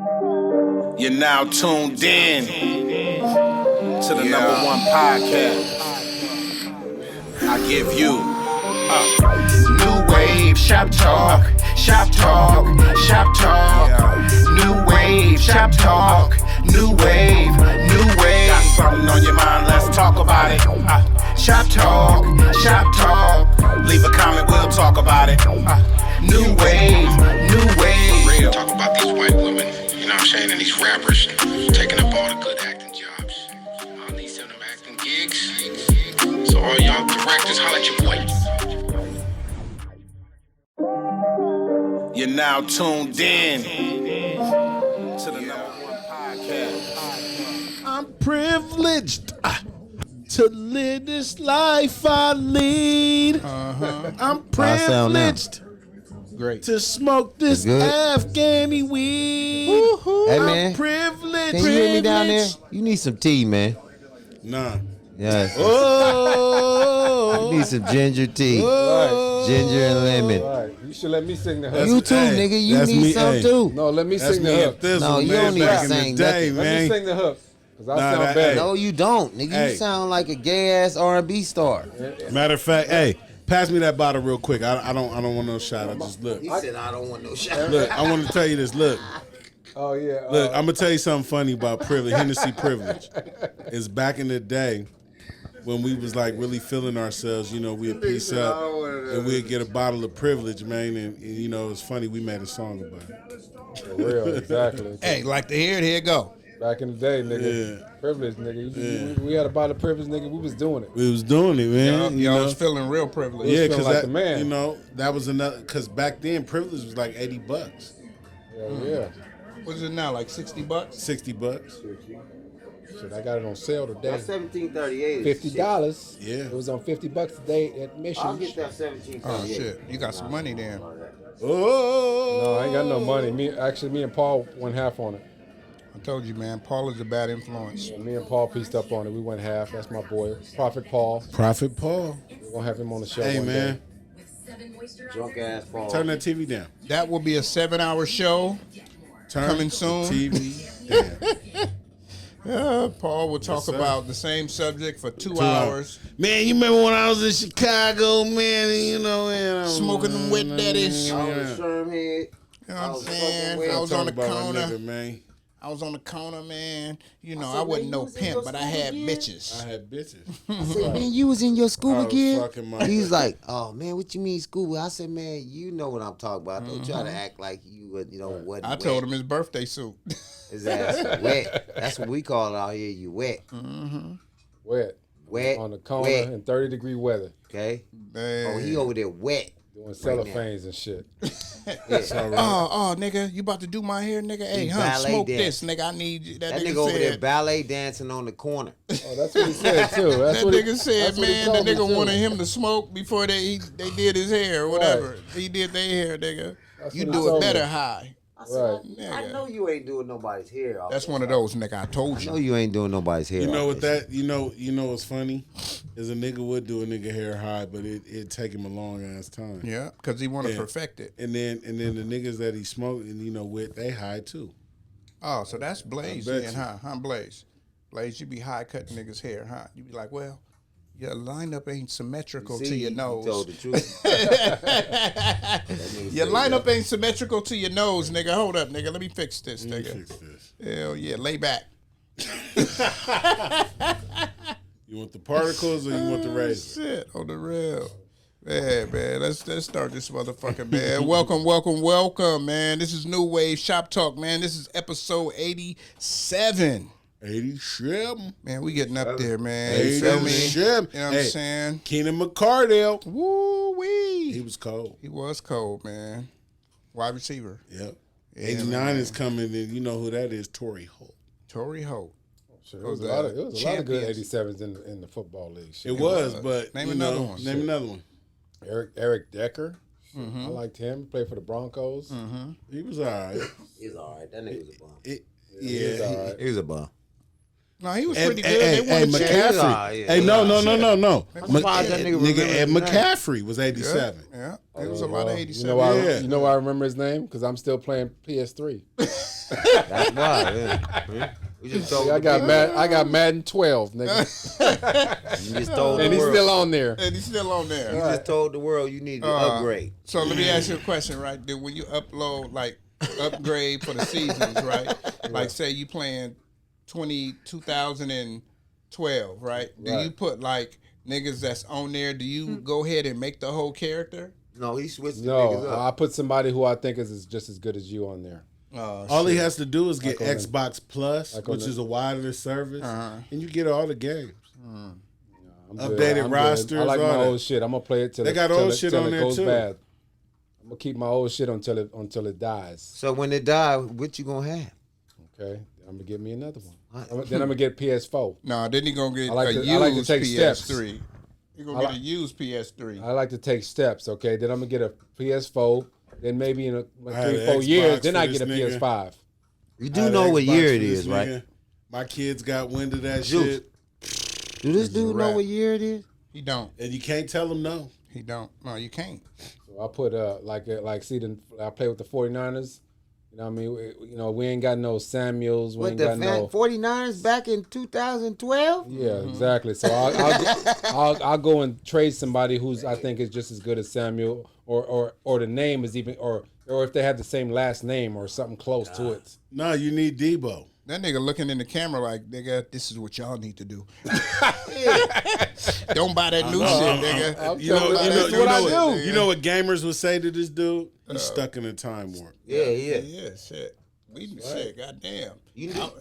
You're now tuned in to the #1 podcast. I give you New Wave Shop Talk, Shop Talk, Shop Talk. New Wave Shop Talk, New Wave, New Wave. Got something on your mind? Let's talk about it. Shop Talk, Shop Talk. Leave a comment, we'll talk about it. New Wave, New Wave. Talk about these white women, you know what I'm saying, and these rappers taking up all the good acting jobs. All these them acting gigs. So all y'all directors, holla at your boy. You're now tuned in to the #1 podcast. I'm privileged to live this life I lead. I'm privileged Great. to smoke this Afghani weed. Hey, man. I'm privileged. Can you hear me down there? You need some tea, man. Nah. Yes. Oh. You need some ginger tea. Ginger and lemon. Right. You should let me sing the hook. You too, nigga. You need some too. No, let me That's sing the me hook. at this No, one, you man. don't need Back to in the sing day, nothing. Let man. me sing the hook. Because I Nah, sound that- better. No, you don't, nigga. Hey. You sound like a gay ass R&B star. Matter of fact, hey, pass me that bottle real quick. I don't want no shot. I just look. He said, "I don't want no shot." Look, I want to tell you this. Look, Oh, yeah. look. I'm gonna tell you something funny about privilege. Hennessy privilege. It's back in the day when we was like really feeling ourselves. You know, we'd piece up and we'd get a bottle of privilege, man. And you know, it's funny. We made a song about it. For real, exactly. Hey, like to hear it, here it go. Back in the day, nigga. Yeah. Privilege, nigga. We had a bottle of privilege, nigga. We was doing it. We was doing it, man. you Y'all know? was feeling real privileged. Yeah, feeling because like that, the man. you know, that was another. Because back then, privilege was like $80, Yeah. What's it now, like $60? $60. Shit, I got it on sale today. That 1738. $50. Yeah. It was on $50 today at Mission. I'll get that 1738. Oh, shit. You got some money then. Oh, No, I ain't got no money. Me and Paul went half on it. I told you, man, Paul is a bad influence. Me and Paul pieced up on it. We went half. That's my boy, Prophet Paul. Prophet Paul. We're gonna have him on the show. Hey, one man, day. Drunk ass Paul. turn that TV down. That will be a 7-hour show. Turn Coming the soon. TV down. Paul will talk sir. about the same subject for 2 2 hours. Man, you remember when I was in Chicago, man? And, you know, man, Smoking them wet daddies. I was a sherm head. You know what I'm was saying? fucking I was on the Talk about my corner. nigga, man. I was on the corner, man. You know, said, I wasn't man, no you was in pimp, your but I school had again? bitches. I had bitches. I said, man, you was in your school I was again? fucking my- He's like, oh, man, what you mean school? I said, man, you know what I'm talking about. Don't try to act like you wasn't I told him his birthday suit. his ass wet. That's what we call it out here. You wet. Wet. Wet. On the corner Wet. in 30-degree weather. Okay? Man. Oh, he over there wet. Doing cellophanes and shit. Oh, nigga, you about to do my hair, nigga? Hey, He huh, ballet smoke dance. this, nigga. I need you. That nigga over there ballet dancing on the corner. Oh, that's what he said too. That's That what nigga he, said, that's what he man, the told me, nigga too. wanted him to smoke before they did his hair or whatever. He did their hair, nigga. That's You what he do it told better me. high. I said, Right. I know you ain't doing nobody's hair. That's one of those, nigga. I told I know you. you ain't doing nobody's hair. You know off what this that? You know what's funny? Is a nigga would do a nigga hair high, but it take him a long ass time. Yeah, because he want to Yeah. perfect it. And then the niggas that he smoked and with, they high too. Oh, so that's Blaze I bet then, you. huh? Huh, Blaze? Blaze, you be high cutting niggas' hair, huh? You be like, well, your lineup ain't symmetrical See, to your he nose. told the truth. Your lineup ain't symmetrical to your nose, nigga. Hold up, nigga. Let me fix this, Let me nigga. fix this. Hell yeah, lay back. You want the particles or you want the razor? Shit, on the real. Man, let's start this motherfucker, man. welcome, man. This is New Wave Shop Talk, man. This is episode 87. 87. Man, we getting up there, man. You feel me? 87. You know what I'm Hey, saying? Keenan McCardell. Woo-wee. He was cold. He was cold, man. Wide receiver. Yep. Yeah, 89 man. is coming, and you know who that is? Torrey Holt. Torrey Holt. Shit, it was a lot of good Champions. 87s in the football league. Shit. It was, but Name you another know, one. Name another one. Eric Decker. I liked him. He played for the Broncos. He was all right. He's all right. That nigga was a bum. It, He was yeah, all right. He was a bum. No, he was Hey, pretty good. hey, They won a championship. McCaffrey. Yeah, Hey, no. I'm surprised that nigga remember Ed his name. McCaffrey was 87. Yeah, it was a lot of 87. You know why? Yeah. You know why I remember his name? Because I'm still playing PS3. That's why. Yeah. We just told I got Madden 12, nigga, You just told and the he's world. still on there. And he's still on there. You just told the world you need to upgrade. So let me ask you a question, right? Then when you upload, like, upgrade for the seasons, right? Like, say you playing 2012, right? Do you put, like, niggas that's on there? Do you go ahead and make the whole character? No, he switched the niggas No, up. I put somebody who I think is just as good as you on there. All he has to do is get Like on Xbox Plus, like on which the- is a wireless service, and you get all the games. I'm Updated good. I'm good. rosters, I like all my that. old shit. I'm gonna play it till They it, got till old it, shit till on it there, goes too. bad. I'm gonna keep my old shit until it dies. So when it die, what you gonna have? Okay, I'm gonna get me another one. Then I'm gonna get PS4. No, then he gonna get I like a to- used I like to take steps. PS3. He gonna get a used PS3. I like to take steps. Okay, then I'm gonna get a PS4. Then maybe in I had 3-4 an years, Xbox then for I this get a nigga. PS5. You I do had know an what Xbox year for it this is, right? nigga. My kids got wind of that Juice. shit, Do this dude know what year it is? He don't. and you can't tell them no. He don't. No, you can't. So I put I play with the 49ers. You know what I mean? We ain't got no Samuels. We What ain't the got no. 49ers back in 2012? Yeah, exactly. So I'll go and trade somebody who's I think is just as good as Samuel, or the name is even or if they have the same last name or something close to it. No, you need Debo. That nigga looking in the camera like, nigga, this is what y'all need to do. Don't buy that new shit, nigga. You know, That's what I do. You know what gamers would say to this dude? He's stuck in a time warp. Yeah. Yeah, shit. Shit, goddamn.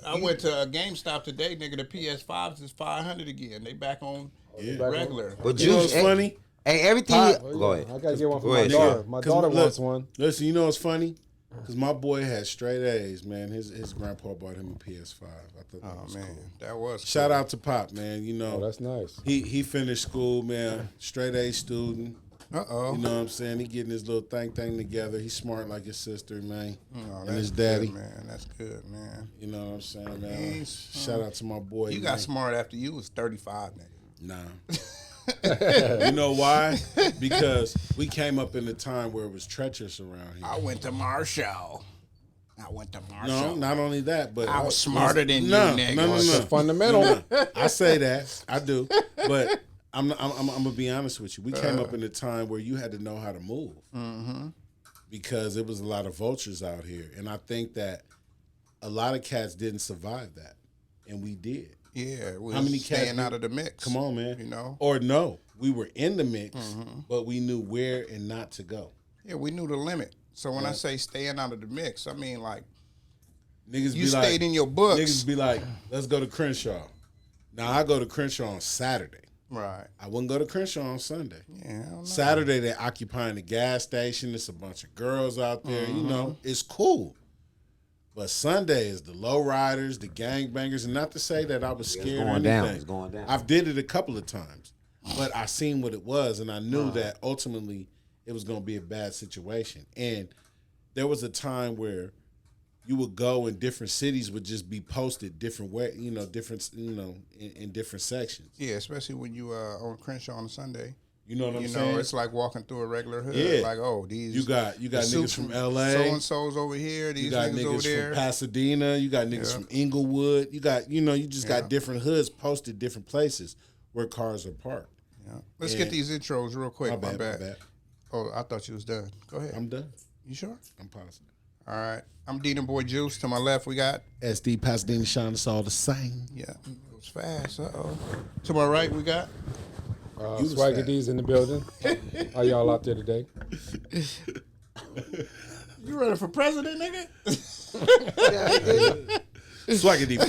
I went to a GameStop today, nigga. The PS5s is $500 again. They back on regular. But You know what's funny? Hey, everything. Go ahead. I gotta get one for Go my ahead, daughter. Sean. My 'Cause daughter look, wants one. Listen, you know what's funny? Because my boy had straight A's, man. His grandpa bought him a PS5. I thought that was Man, cool. that was Shout out to Pop, man. You know, Oh, that's nice. he finished school, man. Straight A student. Uh-oh. You know what I'm saying? He getting his little thing together. He's smart like his sister, man. Oh, And that's his daddy. good, man. That's good, man. You know what I'm saying, man? Shout out to my boy. You man. got smart after you was 35, nigga. Nah. You know why? Because we came up in a time where it was treacherous around here. I went to Marshall. No, not only that, but I was smarter than you, no, nigga. No, no, It's no. fundamental. I say that. I do. But I'm gonna be honest with you. We came up in a time where you had to know how to move. Because it was a lot of vultures out here. And I think that a lot of cats didn't survive that. And we did. Yeah, we How many was staying cats out of the mix. Come on, man. You know? Or no, we were in the mix, but we knew where and not to go. Yeah, we knew the limit. So when I say staying out of the mix, I mean like Niggas you be like, stayed in your books. Niggas be like, let's go to Crenshaw. Now I go to Crenshaw on Saturday. Right. I wouldn't go to Crenshaw on Sunday. Yeah, I don't know. Saturday they're occupying the gas station. There's a bunch of girls out there. You know, it's cool. But Sunday is the low riders, the gangbangers, and not to say that I was scared or going down. anything. It's going down. I've did it a couple of times, but I seen what it was, and I knew that ultimately it was going to be a bad situation. And there was a time where you would go and different cities would just be posted different way, different, in different sections. Yeah, especially when you on Crenshaw on a Sunday. You know what I'm You saying? know, it's like walking through a regular hood. Yeah. Like, oh, these You got niggas from LA. So and so's over here. These You got niggas over niggas there. from Pasadena. You got niggas from Inglewood. You got, you just got different hoods posted different places where cars are parked. Yeah. Let's get these intros real quick. My My bad. bad. Oh, I thought you was done. Go ahead. I'm done. You sure? I'm positive. All right. I'm Dean and Boy Juice. To my left, we got SD Pasadena Sean, it's all the same. it was fast. To my right, we got was Swaggy fat. D's in the building. How y'all out there today? you running for president, nigga? Swaggy deep.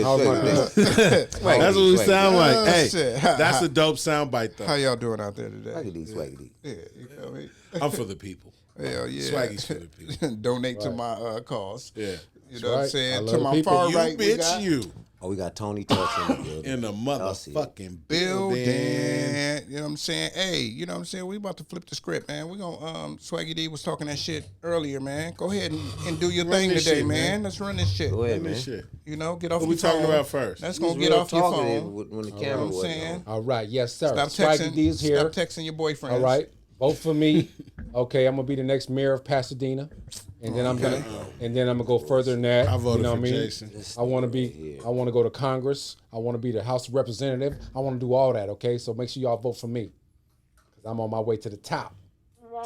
How's my day? That's what we sound like. Oh, Hey, shit. that's a dope sound bite How though. y'all doing out there today? Swaggity. Yeah, you feel me? I'm for the people. Hell yeah. Swaggy's for the people. Donate to my cause. Yeah. You know what I'm right. I saying? love To the my people. far You right, we bitch, got you. Oh, we got Tony Touch in the building. in the Y'all see it. motherfucking building. building. You know what I'm saying? Hey, you know what I'm saying? We about to flip the script, man. We gonna Swaggy D was talking that shit earlier, man. Go ahead and do your thing this today, shit, man. man. Let's run this shit. Go ahead, Let me man. shit. You know, get off What your we talking phone. about first? Let's You was go get real off your talkative phone. when the You know camera what I'm wasn't saying? on. All right, yes, sir. Stop Swaggy D is here. Stop texting your boyfriend. All right, vote for me. Okay, I'm gonna be the next mayor of Pasadena, and then I'm gonna go further than that. I voted you know for what I mean? Jason. I want to go to Congress. I want to be the House of Representative. I want to do all that. Okay, so make sure y'all vote for me, cause I'm on my way to the top.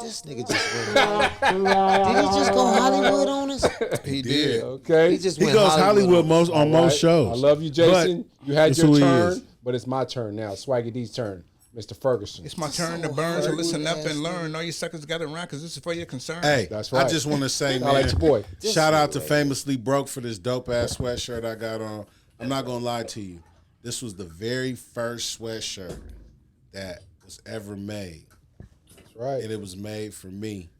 This nigga just went. Did he just go Hollywood on us? He did. Okay, He just He went goes Hollywood on us. on most shows. I love you, Jason. But You had it's your who he turn, is. but it's my turn now. Swaggy D's turn, Mr. Ferguson. It's my turn to burn, so listen up and learn. All you suckers gather around, because this is for your concern. Hey, That's right. I just want to say, man, I like your boy. shout out to Famously Broke for this dope ass sweatshirt I got on. I'm not gonna lie to you. This was the very first sweatshirt that was ever made, That's right. and it was made for me.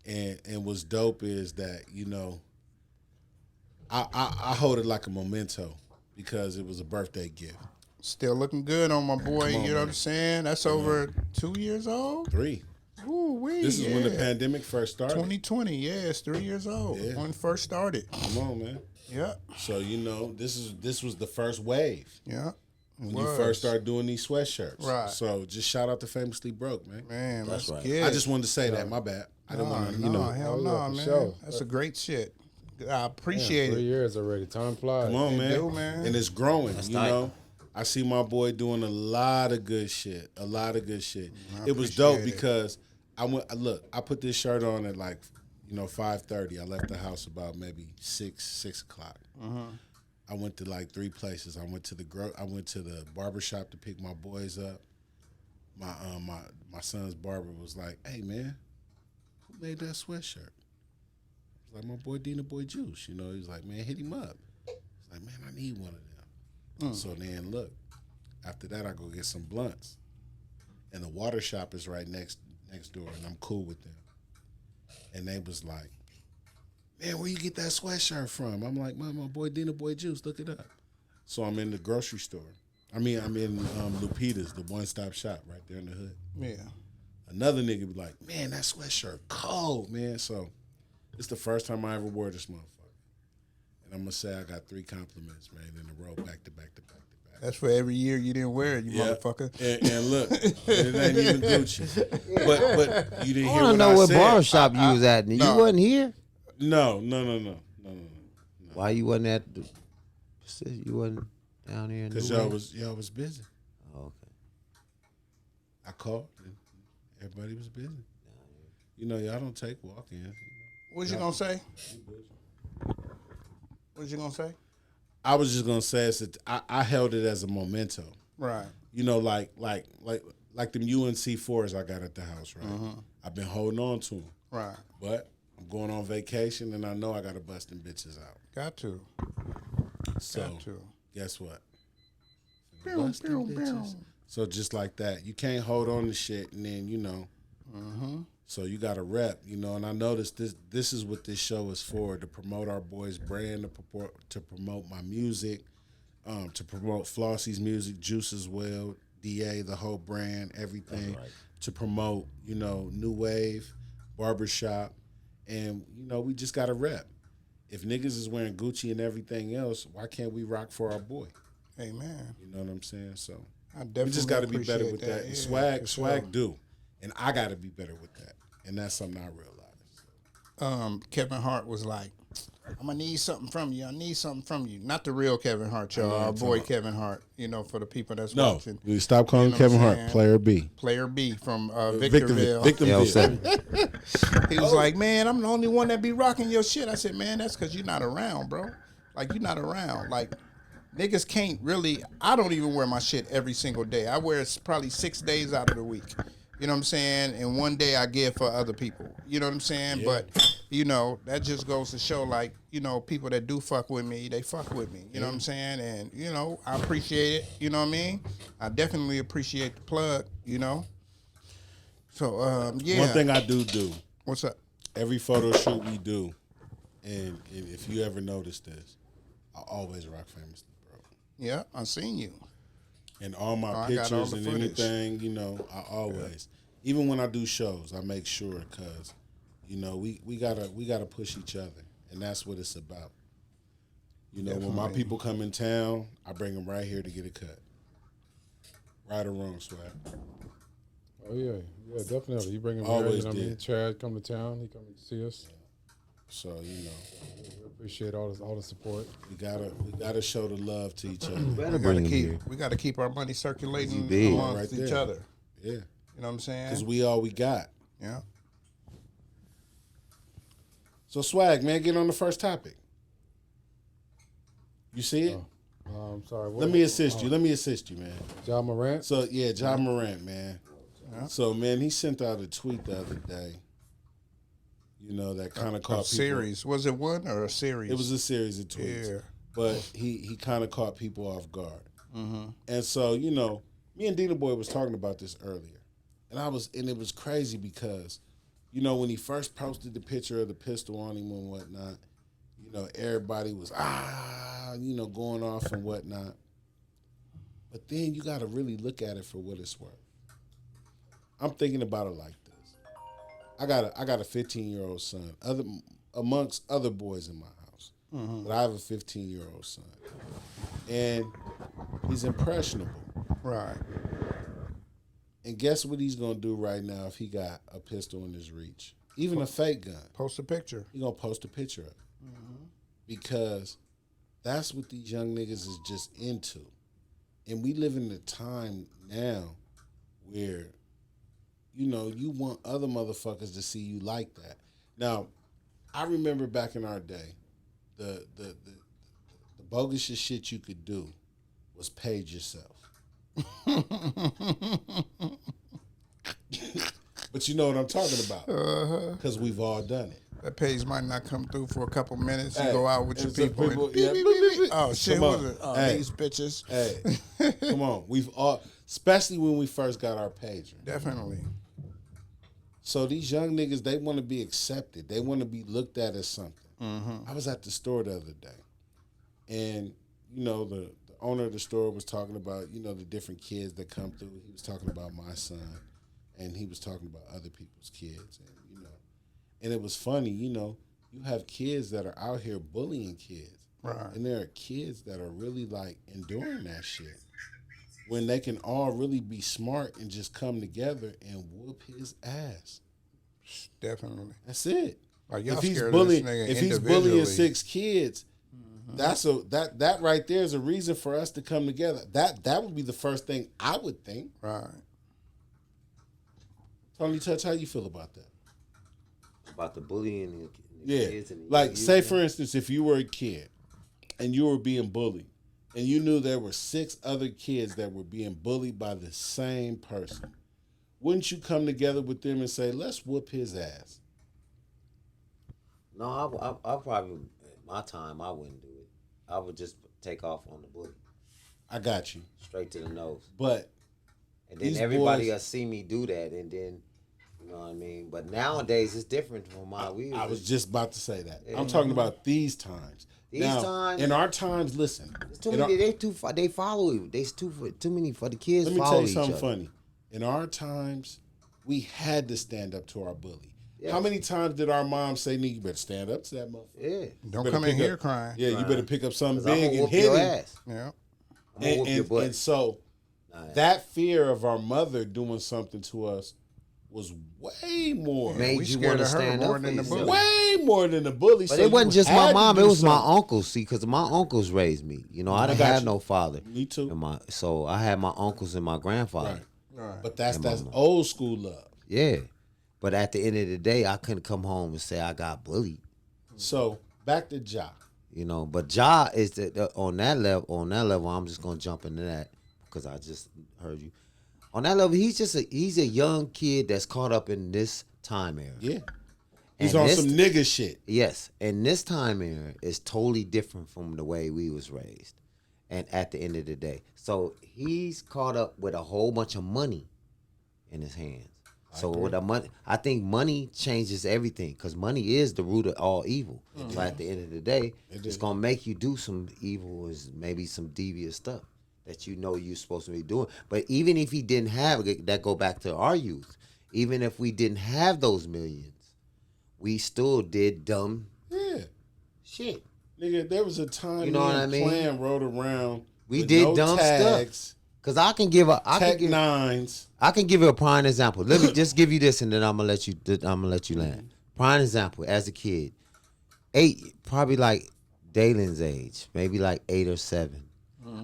And what's dope is that, you know, I hold it like a memento because it was a birthday gift. Still looking good on my boy. Come on, You know what man. I'm saying? That's over 2 years old. 3. Ooh, wee, This is when the yeah. pandemic first started. 2020, yeah, it's 3 years old Yeah. when it first started. Come on, man. Yeah, So you know, this was the first wave yeah. when you first started doing these sweatshirts. Right. So just shout out to Famously Broke, man. Man, that's right. good. I just wanted to say that. My bad. I didn't want to, you know. hell Oh, no, yeah, for man. sure. That's a great shit. I appreciate 3 it. years already. Time flies. Come on, They man. do, man. And it's growing. You tight. know. I see my boy doing a lot of good shit. A lot of good shit. It was appreciate dope it. because I put this shirt on at like, 5:30. I left the house about maybe 6 o'clock. I went to like 3 places. I went to the barbershop to pick my boys up. My son's barber was like, "Hey man, who made that sweatshirt?" I was like, "My boy Dina Boy Juice." You know, he was like, "Man, hit him up." He's like, "Man, I need one of them." So then look, after that I go get some blunts. And the water shop is right next door, and I'm cool with them. And they was like, "Man, where you get that sweatshirt from?" I'm like, my boy Dina Boy Juice, look it up. So I'm in the grocery store. I'm in Lupita's, the one-stop shop right there in the hood. Yeah. Another nigga be like, "Man, that sweatshirt cold, man." So it's the first time I ever wore this motherfucker. And I'm going to say I got 3 compliments, man, in a row, back to back to back to back. That's for every year you didn't wear it, you motherfucker. And look, it ain't even Gucci. But you didn't I hear want to what know I what said. barbershop you was at. And no. you wasn't here? No. Why you wasn't at you wasn't down here in Because New y'all Wave? was busy. Oh, okay. I called and everybody was busy. You know, y'all don't take walk-ins. What you gonna say? What you gonna say? I was just gonna say I held it as a memento. Right. You know, like them UNC fours I got at the house, right? I've been holding on to them, Right. but I'm going on vacation and I know I gotta bust them bitches out. Got to. So Got to. guess what? Boom, Bust them boom, bitches. boom. So just like that, you can't hold on to shit and then So you got to rep, and I noticed this is what this show is for, to promote our boys' brand, to promote my music, to promote Flossie's music, Juice as well, DA, the whole brand, everything, to promote, New Wave, Barbershop, and, we just got to rep. If niggas is wearing Gucci and everything else, why can't we rock for our boy? Amen. You know what I'm saying? So I we definitely just got to be better appreciate with that. And Yeah, for swag sure. do. And I got to be better with that. And that's something I realized. Kevin Hart was like, I'm gonna need something from you. I need something from you. Not the real Kevin Hart, y'all. Our boy Kevin Hart, for the people that's No, watching. we stop calling You know what Kevin I'm Hart saying? Player B. Player B from Victorville. Victimville. He was like, "Man, I'm the only one that be rocking your shit." I said, "Man, that's because you're not around, bro. Like, you're not around. Like, niggas can't really. I don't even wear my shit every single day. I wear it probably 6 days out of the week. You know what I'm saying? And one day I give for other people. You know what I'm saying? Yeah. But, that just goes to show, like, people that do fuck with me, they fuck with me. You know what I'm saying? And, I appreciate it. You know what I mean? I definitely appreciate the plug, So, yeah. One thing I do, What's up? every photo shoot we do, and if you ever notice this, I always rock Famously Broke. Yeah, I seen you. And all my I got all pictures the and footage. anything, you know, I always, even when I do shows, I make sure because, you know, we gotta push each other, and that's what it's about. You know, when my Definitely. people come in town, I bring them right here to get a cut. Right or wrong, Swag. Oh yeah, definitely. You bring him here. Always You know what I mean? did. Chad come to town. He come to see us. So you know, We appreciate all the support. we gotta show the love to each other. Better We bring gotta him keep here. we gotta keep our money circulating big. amongst Right each there. other. Yeah, You know what I'm saying? because we all we got. Yeah. So Swag, man, get on the first topic. You see it? I'm sorry. What? Let me assist you. Let me assist you, man. John Morant. So yeah, John Morant, man. So man, he sent out a tweet the other day. You know that kind of A caught people. series. Was it one or a series? It was a series of tweets. Yeah. But he kind of caught people off guard. And so you know, me and Dina Boy was talking about this earlier, and it was crazy because, you know, when he first posted the picture of the pistol on him and whatnot, you know, everybody was you know, going off and whatnot. But then you got to really look at it for what it's worth. I'm thinking about it like this. I got a 15-year-old son, amongst other boys in my house. But I have a 15-year-old son, and he's impressionable. Right. And guess what he's gonna do right now if he got a pistol in his reach, even a fake gun? Post a picture. He gonna post a picture of it because that's what these young niggas is just into. And we live in a time now where, you know, you want other motherfuckers to see you like that. Now, I remember back in our day, the bogus shit you could do was page yourself. But you know what I'm talking about, because we've all done it. That page might not come through for a couple minutes. You Hey, go out with your and some people. people- And yeah. beep, beep, beep. Oh shit! Come Who on. was it? Oh, Hey. these bitches. Hey, come on. We've all, especially when we first got our pager. Definitely. So these young niggas, they want to be accepted. They want to be looked at as something. I was at the store the other day, and you know the owner of the store was talking about, you know, the different kids that come through. He was talking about my son, and he was talking about other people's kids, and you know, and it was funny. You know, you have kids that are out here bullying kids, Right. and there are kids that are really like enduring that shit. When they can all really be smart and just come together and whoop his ass. Definitely. That's it. Like, y'all If he's scared of this bullying, nigga if he's bullying individually. 6 kids, that right there is a reason for us to come together. That would be the first thing I would think. Right. Tony Touch, how you feel about that? About the bullying the Yeah, kids and the like youth. say for instance, if you were a kid and you were being bullied, and you knew there were 6 other kids that were being bullied by the same person, wouldn't you come together with them and say, "Let's whoop his ass"? No, I probably at my time I wouldn't do it. I would just take off on the bully I got you, straight to the nose, but and then These everybody boys- will see me do that, and then you know what I mean. But nowadays it's different from my. I was just about to say that. I'm talking about these times. These times- in our times, listen. It's too in many. our- They follow you. There's too many for the kids. Let me follow tell you each something other. funny. In our times, we had to stand up to our bully. Yes. How many times did our mom say, "Nigga, you better stand up to that motherfucker"? Yeah, Don't Better come in pick here up- crying. Yeah, you better pick up something 'cause I'm big gonna and whoop hit your him. ass. Yeah. I'm gonna whoop your butt. And so that fear of our mother doing something to us was way more, Made We you scared want to of her stand more up than for the yourself. bully. way more than the bully. But so it wasn't you just had my to mom; do it was my something. uncles. See, because my uncles raised me. You know, I didn't got have you. no father. Me too. So I had my uncles and my grandfather. Right. But that's And my mom. old school love. Yeah, but at the end of the day, I couldn't come home and say I got bullied. So back to Ja. You know, but Ja is on that level. On that level, I'm just gonna jump into that because I just heard you. On that level, he's a young kid that's caught up in this time era. Yeah. He's And on this- some nigga shit. Yes, and this time era is totally different from the way we was raised. And at the end of the day, so he's caught up with a whole bunch of money in his hands. So with the money, I think money changes everything because money is the root of all evil. So at the end of the day, it's gonna make you do some evil, is maybe some devious stuff that you know you're supposed to be doing. But even if he didn't have that, go back to our youth. Even if we didn't have those millions, we still did dumb shit. Nigga, there was a time You know what I mean? Plan rode around. We with did no dumb tags, stuff. Cause I can give nines. I can give you a prime example. Let me just give you this, and then I'm gonna let you land. Prime example: as a kid, probably like Dalen's age, maybe like 8 or 7.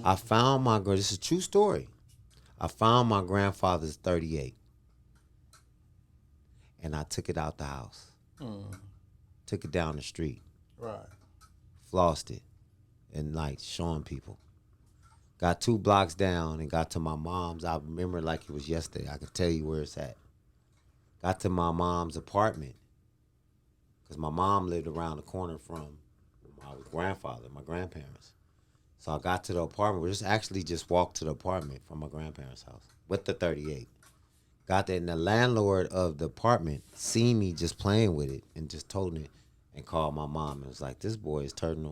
I found my girl. This is a true story. I found my grandfather's 38, and I took it out the house. Took it down the street. Right. Flossed it, and like showing people. Got 2 blocks down and got to my mom's. I remember it like it was yesterday. I could tell you where it's at. Got to my mom's apartment because my mom lived around the corner from my grandfather, my grandparents. So I got to the apartment. We just walked to the apartment from my grandparents' house with the 38. Got there, and the landlord of the apartment seen me just playing with it and just told me and called my mom and was like, this boy is toting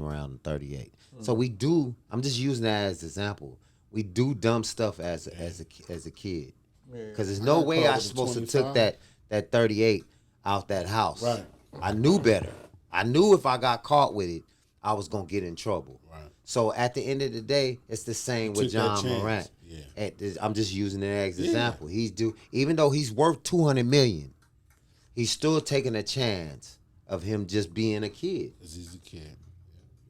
around the 38. So we do, I'm just using that as an example. We do dumb stuff as a kid. Because there's no way I supposed to took that 38 out that house. Right. I knew better. I knew if I got caught with it, I was going to get in trouble. Right. So at the end of the day, it's the same with John Morant. Yeah. I'm just using it as an example. Even though he's worth $200 million, he's still taking a chance of him just being a kid. Because he's a kid.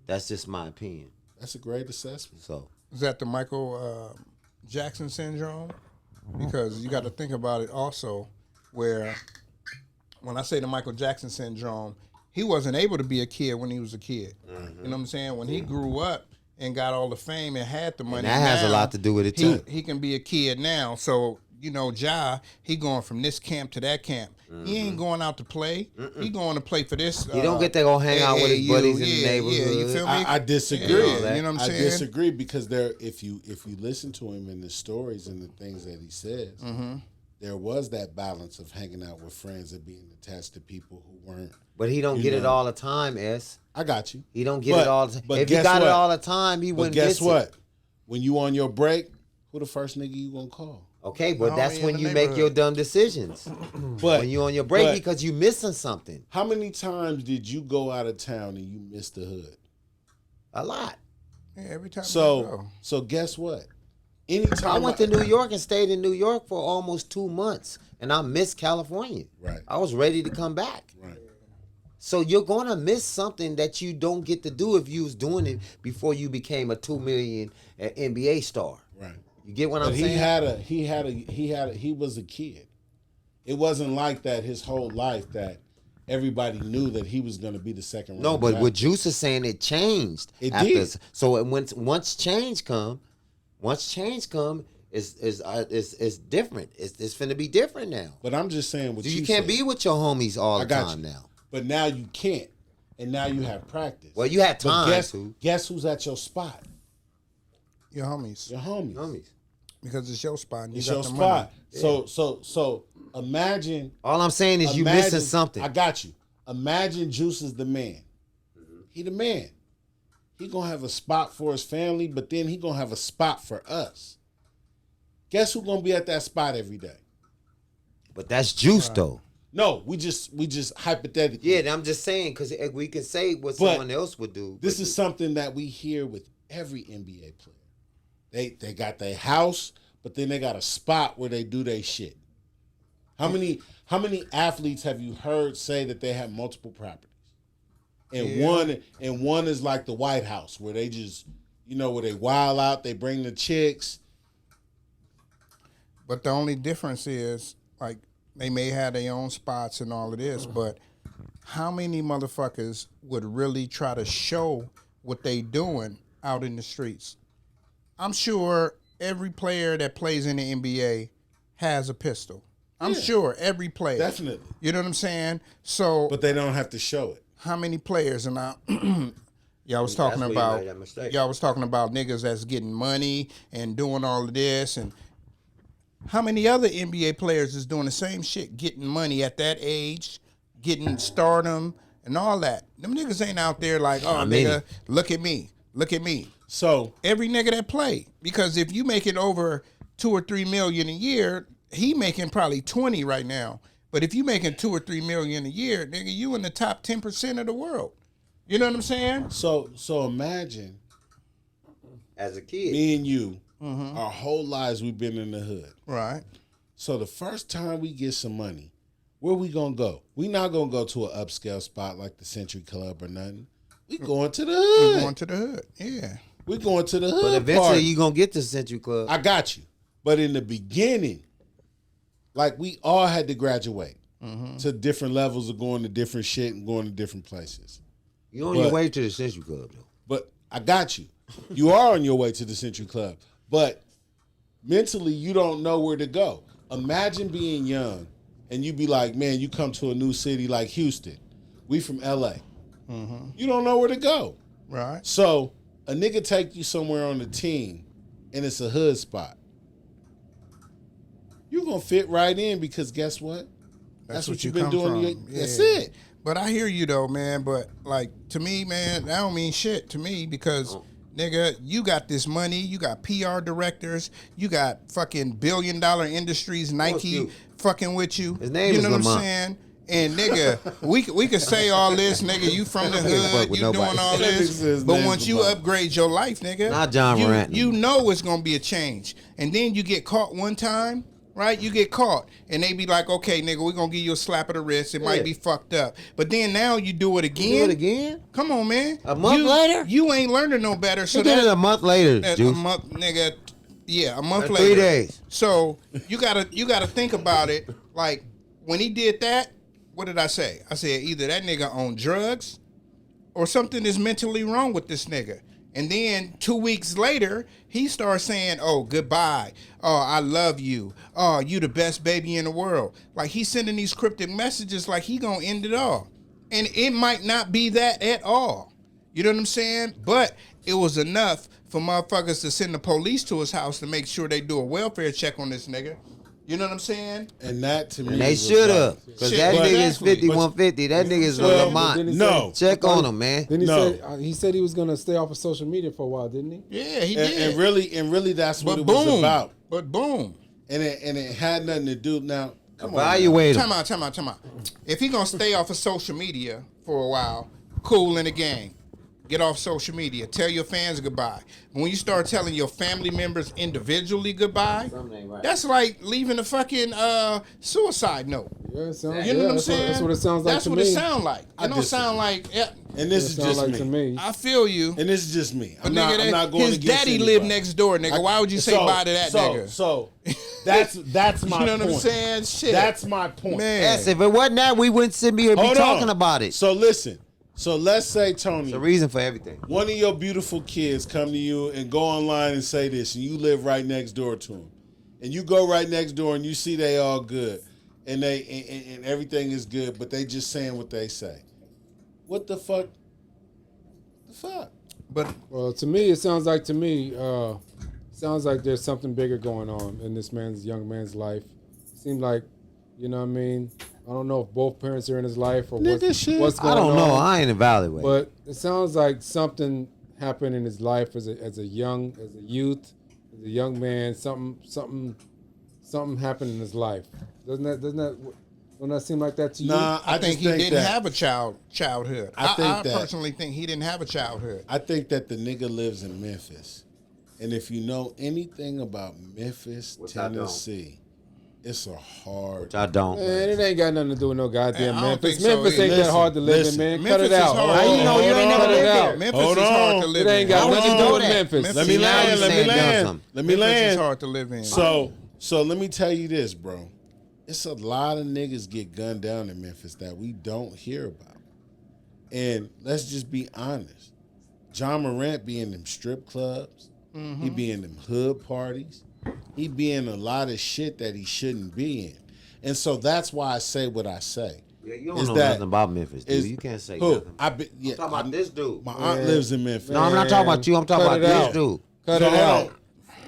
That's just my opinion. That's a great assessment. So Is that the Michael Jackson syndrome? Because you got to think about it also, where when I say the Michael Jackson syndrome, he wasn't able to be a kid when he was a kid. You know what I'm saying? When he grew up and got all the fame and had the money, and that has a lot to do with it too. He can be a kid now. So, you know, Ja, he going from this camp to that camp. He ain't going out to play. He going to play for this. He don't get to go hang out with his buddies in the neighborhood. Yeah, you feel me? I disagree. Yeah, you know what I'm saying? I disagree because if you listen to him in the stories and the things that he says, there was that balance of hanging out with friends and being attached to people who weren't. But he don't get it all the time, S. I got you. He don't get it all the time. But If he got it all the time, he wouldn't guess miss what? it. When you on your break, who the first nigga you gonna call? Okay, but that's in when the you make your neighborhood. dumb decisions. But When you on your break but because you missing something. how many times did you go out of town and you missed the hood? A lot. Yeah, every time. I go. So guess what? Anytime I went to New York and stayed in New York for almost 2 months, and I missed California. Right. I was ready to come back. Right. So you're gonna miss something that you don't get to do if you was doing it before you became a $2 million NBA star. Right. You get what I'm But saying? he was a kid. It wasn't like that his whole life that everybody knew that he was going to be the second. No, round but draft. what Juice is saying, it changed. It after, did. So once change come, it's different. It's finna be different now. But I'm just saying what You can't said. be with your homies all the got time you. now. But now you can't, and now you have practice. Well, you had But time to. guess who's at your spot? Your homies. Your homies. Because it's your spot. And you It's got your the spot. money. So imagine. All I'm saying is you missing something. I got you. Imagine Juice is the man. He the man. He gonna have a spot for his family, but then he gonna have a spot for us. Guess who gonna be at that spot every day? But that's Juice though. No, we just hypothetically. Yeah, I'm just saying because we can say what someone else would do. This is something that we hear with every NBA player. They got their house, but then they got a spot where they do their shit. How many athletes have you heard say that they have multiple properties? And one is like the White House where they just, where they wild out, they bring the chicks. But the only difference is, like, they may have their own spots and all of this, but how many motherfuckers would really try to show what they doing out in the streets? I'm sure every player that plays in the NBA has a pistol. I'm sure every player. Definitely. You know what I'm saying? So, But they don't have to show it. how many players? And y'all was talking where you about made that mistake. y'all was talking about niggas that's getting money and doing all of this, and How many other NBA players is doing the same shit, getting money at that age, getting stardom and all that? Them niggas ain't out there like, oh, nigga, look at me. Look at me. So every nigga that play, because if you making over 2 or 3 million a year, he making probably 20 right now. But if you making 2 or 3 million a year, nigga, you in the top 10% of the world. You know what I'm saying? So imagine As a kid, me and you, our whole lives we've been in the hood. Right. So the first time we get some money, where we gonna go? We not gonna go to an upscale spot like the Century Club or nothing. We going to the hood. We going to the hood. Yeah. We going to the hood. but eventually party. you gonna get to Century Club. I got you. But in the beginning, like we all had to graduate to different levels of going to different shit and going to different places. You on your way to the Century Club though. But I got you. You are on your way to the Century Club. But mentally, you don't know where to go. Imagine being young and you be like, man, you come to a new city like Houston. We from LA. You don't know where to go. Right. So a nigga take you somewhere on the team and it's a hood spot. You gonna fit right in because guess what? That's what you've been come doing. from. That's Yeah. it. But I hear you though, man. But like to me, man, that don't mean shit to me because nigga, you got this money, you got PR directors, you got fucking billion-dollar industries, Nike you. fucking with you. His name you is know what I'm Lamont. saying? And nigga, we could say all this, nigga. You from the fuck hood, with you nobody. doing all That nigga this, said his but name's once you Lamont. upgrade your life, nigga, Not John Morant. you know it's gonna be a change. And then you get caught one time, right? You get caught, and they be like, "Okay, nigga, we're gonna give you a slap of the wrist. It might be fucked up, but then now you do it again. Do it again? Come on, man. A month later? you ain't learning no better. So He did it a month later, a Juice. month, nigga. Yeah, a month 3 later. days. So you gotta think about it. Like when he did that, what did I say? I said either that nigga on drugs or something is mentally wrong with this nigga. And then 2 weeks later, he starts saying, "Oh, goodbye. Oh, I love you. Oh, you the best baby in the world." Like he's sending these cryptic messages like he gonna end it all. And it might not be that at all. You know what I'm saying? But it was enough for motherfuckers to send the police to his house to make sure they do a welfare check on this nigga. You know what I'm saying? And that to me, And they was should have. like- Because Shit, that but- nigga is Exactly. 5150. That nigga is Well, Lamont. Didn't he No. say- Check on him, man. Then he No. said he said he was gonna stay off of social media for a while, didn't he? Yeah, he and, did. and really, that's what but it boom. was about. But boom. And it had nothing to do. Now, come on. Evaluate him. Time out. If he gonna stay off of social media for a while, cool in the game. Get off social media. Tell your fans goodbye. But when you start telling your family members individually goodbye, Something ain't right. that's like leaving a fucking suicide note. Yeah, it sounds, You know what I'm that's saying? That's what it sounds like That's to what me. it sound like. I It don't disagree. sound like. Yeah, And this It is sounds just like me. to me. I feel you. And this is just me. But I'm nigga, not going his against daddy anybody. lived next door, nigga. Why would you say bye to that nigga? So that's my You know point. what I'm saying? Shit. That's my point. Man. Yes, if it wasn't that, we wouldn't sit here and be Hold talking on. about it. So listen. So let's say, Tony, It's a reason for everything. one of your beautiful kids come to you and go online and say this, and you live right next door to them, and you go right next door and you see they all good, and and everything is good, but they just saying what they say. What the fuck? The fuck? But Well, to me, it sounds like there's something bigger going on in this young man's life. Seems like, you know what I mean? I don't know if both parents are in his life or Nigga, shit. what's going I on. don't know. I ain't evaluating. But it sounds like something happened in his life as a youth, as a young man. Something happened in his life. Doesn't that seem like that to you? Nah, I think just he didn't that, have a childhood. I think I that- personally think he didn't have a childhood. I think that the nigga lives in Memphis, and if you know anything about Memphis, Which I don't. Tennessee, it's a hard. Which I don't. Man, it ain't got nothing to do with no goddamn Man, I don't Memphis. think so Memphis either. ain't that Listen, hard to live listen. in, man. Memphis Cut it is out. hard. How you know you ain't never Cut it lived out. there? Memphis Hold is hard on. to It live ain't in. got Hold nothing to on. do with Memphis Memphis. Let me Now land. you Let me saying land. something. Let me Memphis is land. hard to live in. So let me tell you this, bro. It's a lot of niggas get gunned down in Memphis that we don't hear about. And let's just be honest. John Morant be in them strip clubs. He be in them hood parties. He be in a lot of shit that he shouldn't be in. And so that's why I say what I say. Yeah, you don't Is know that- nothing about Memphis, dude. is- You can't say Who? nothing. Yeah, I'm talking about this dude. My aunt lives in Memphis. No, I'm not talking about you. I'm talking Cut about it this out. dude. Cut So it hold out. on.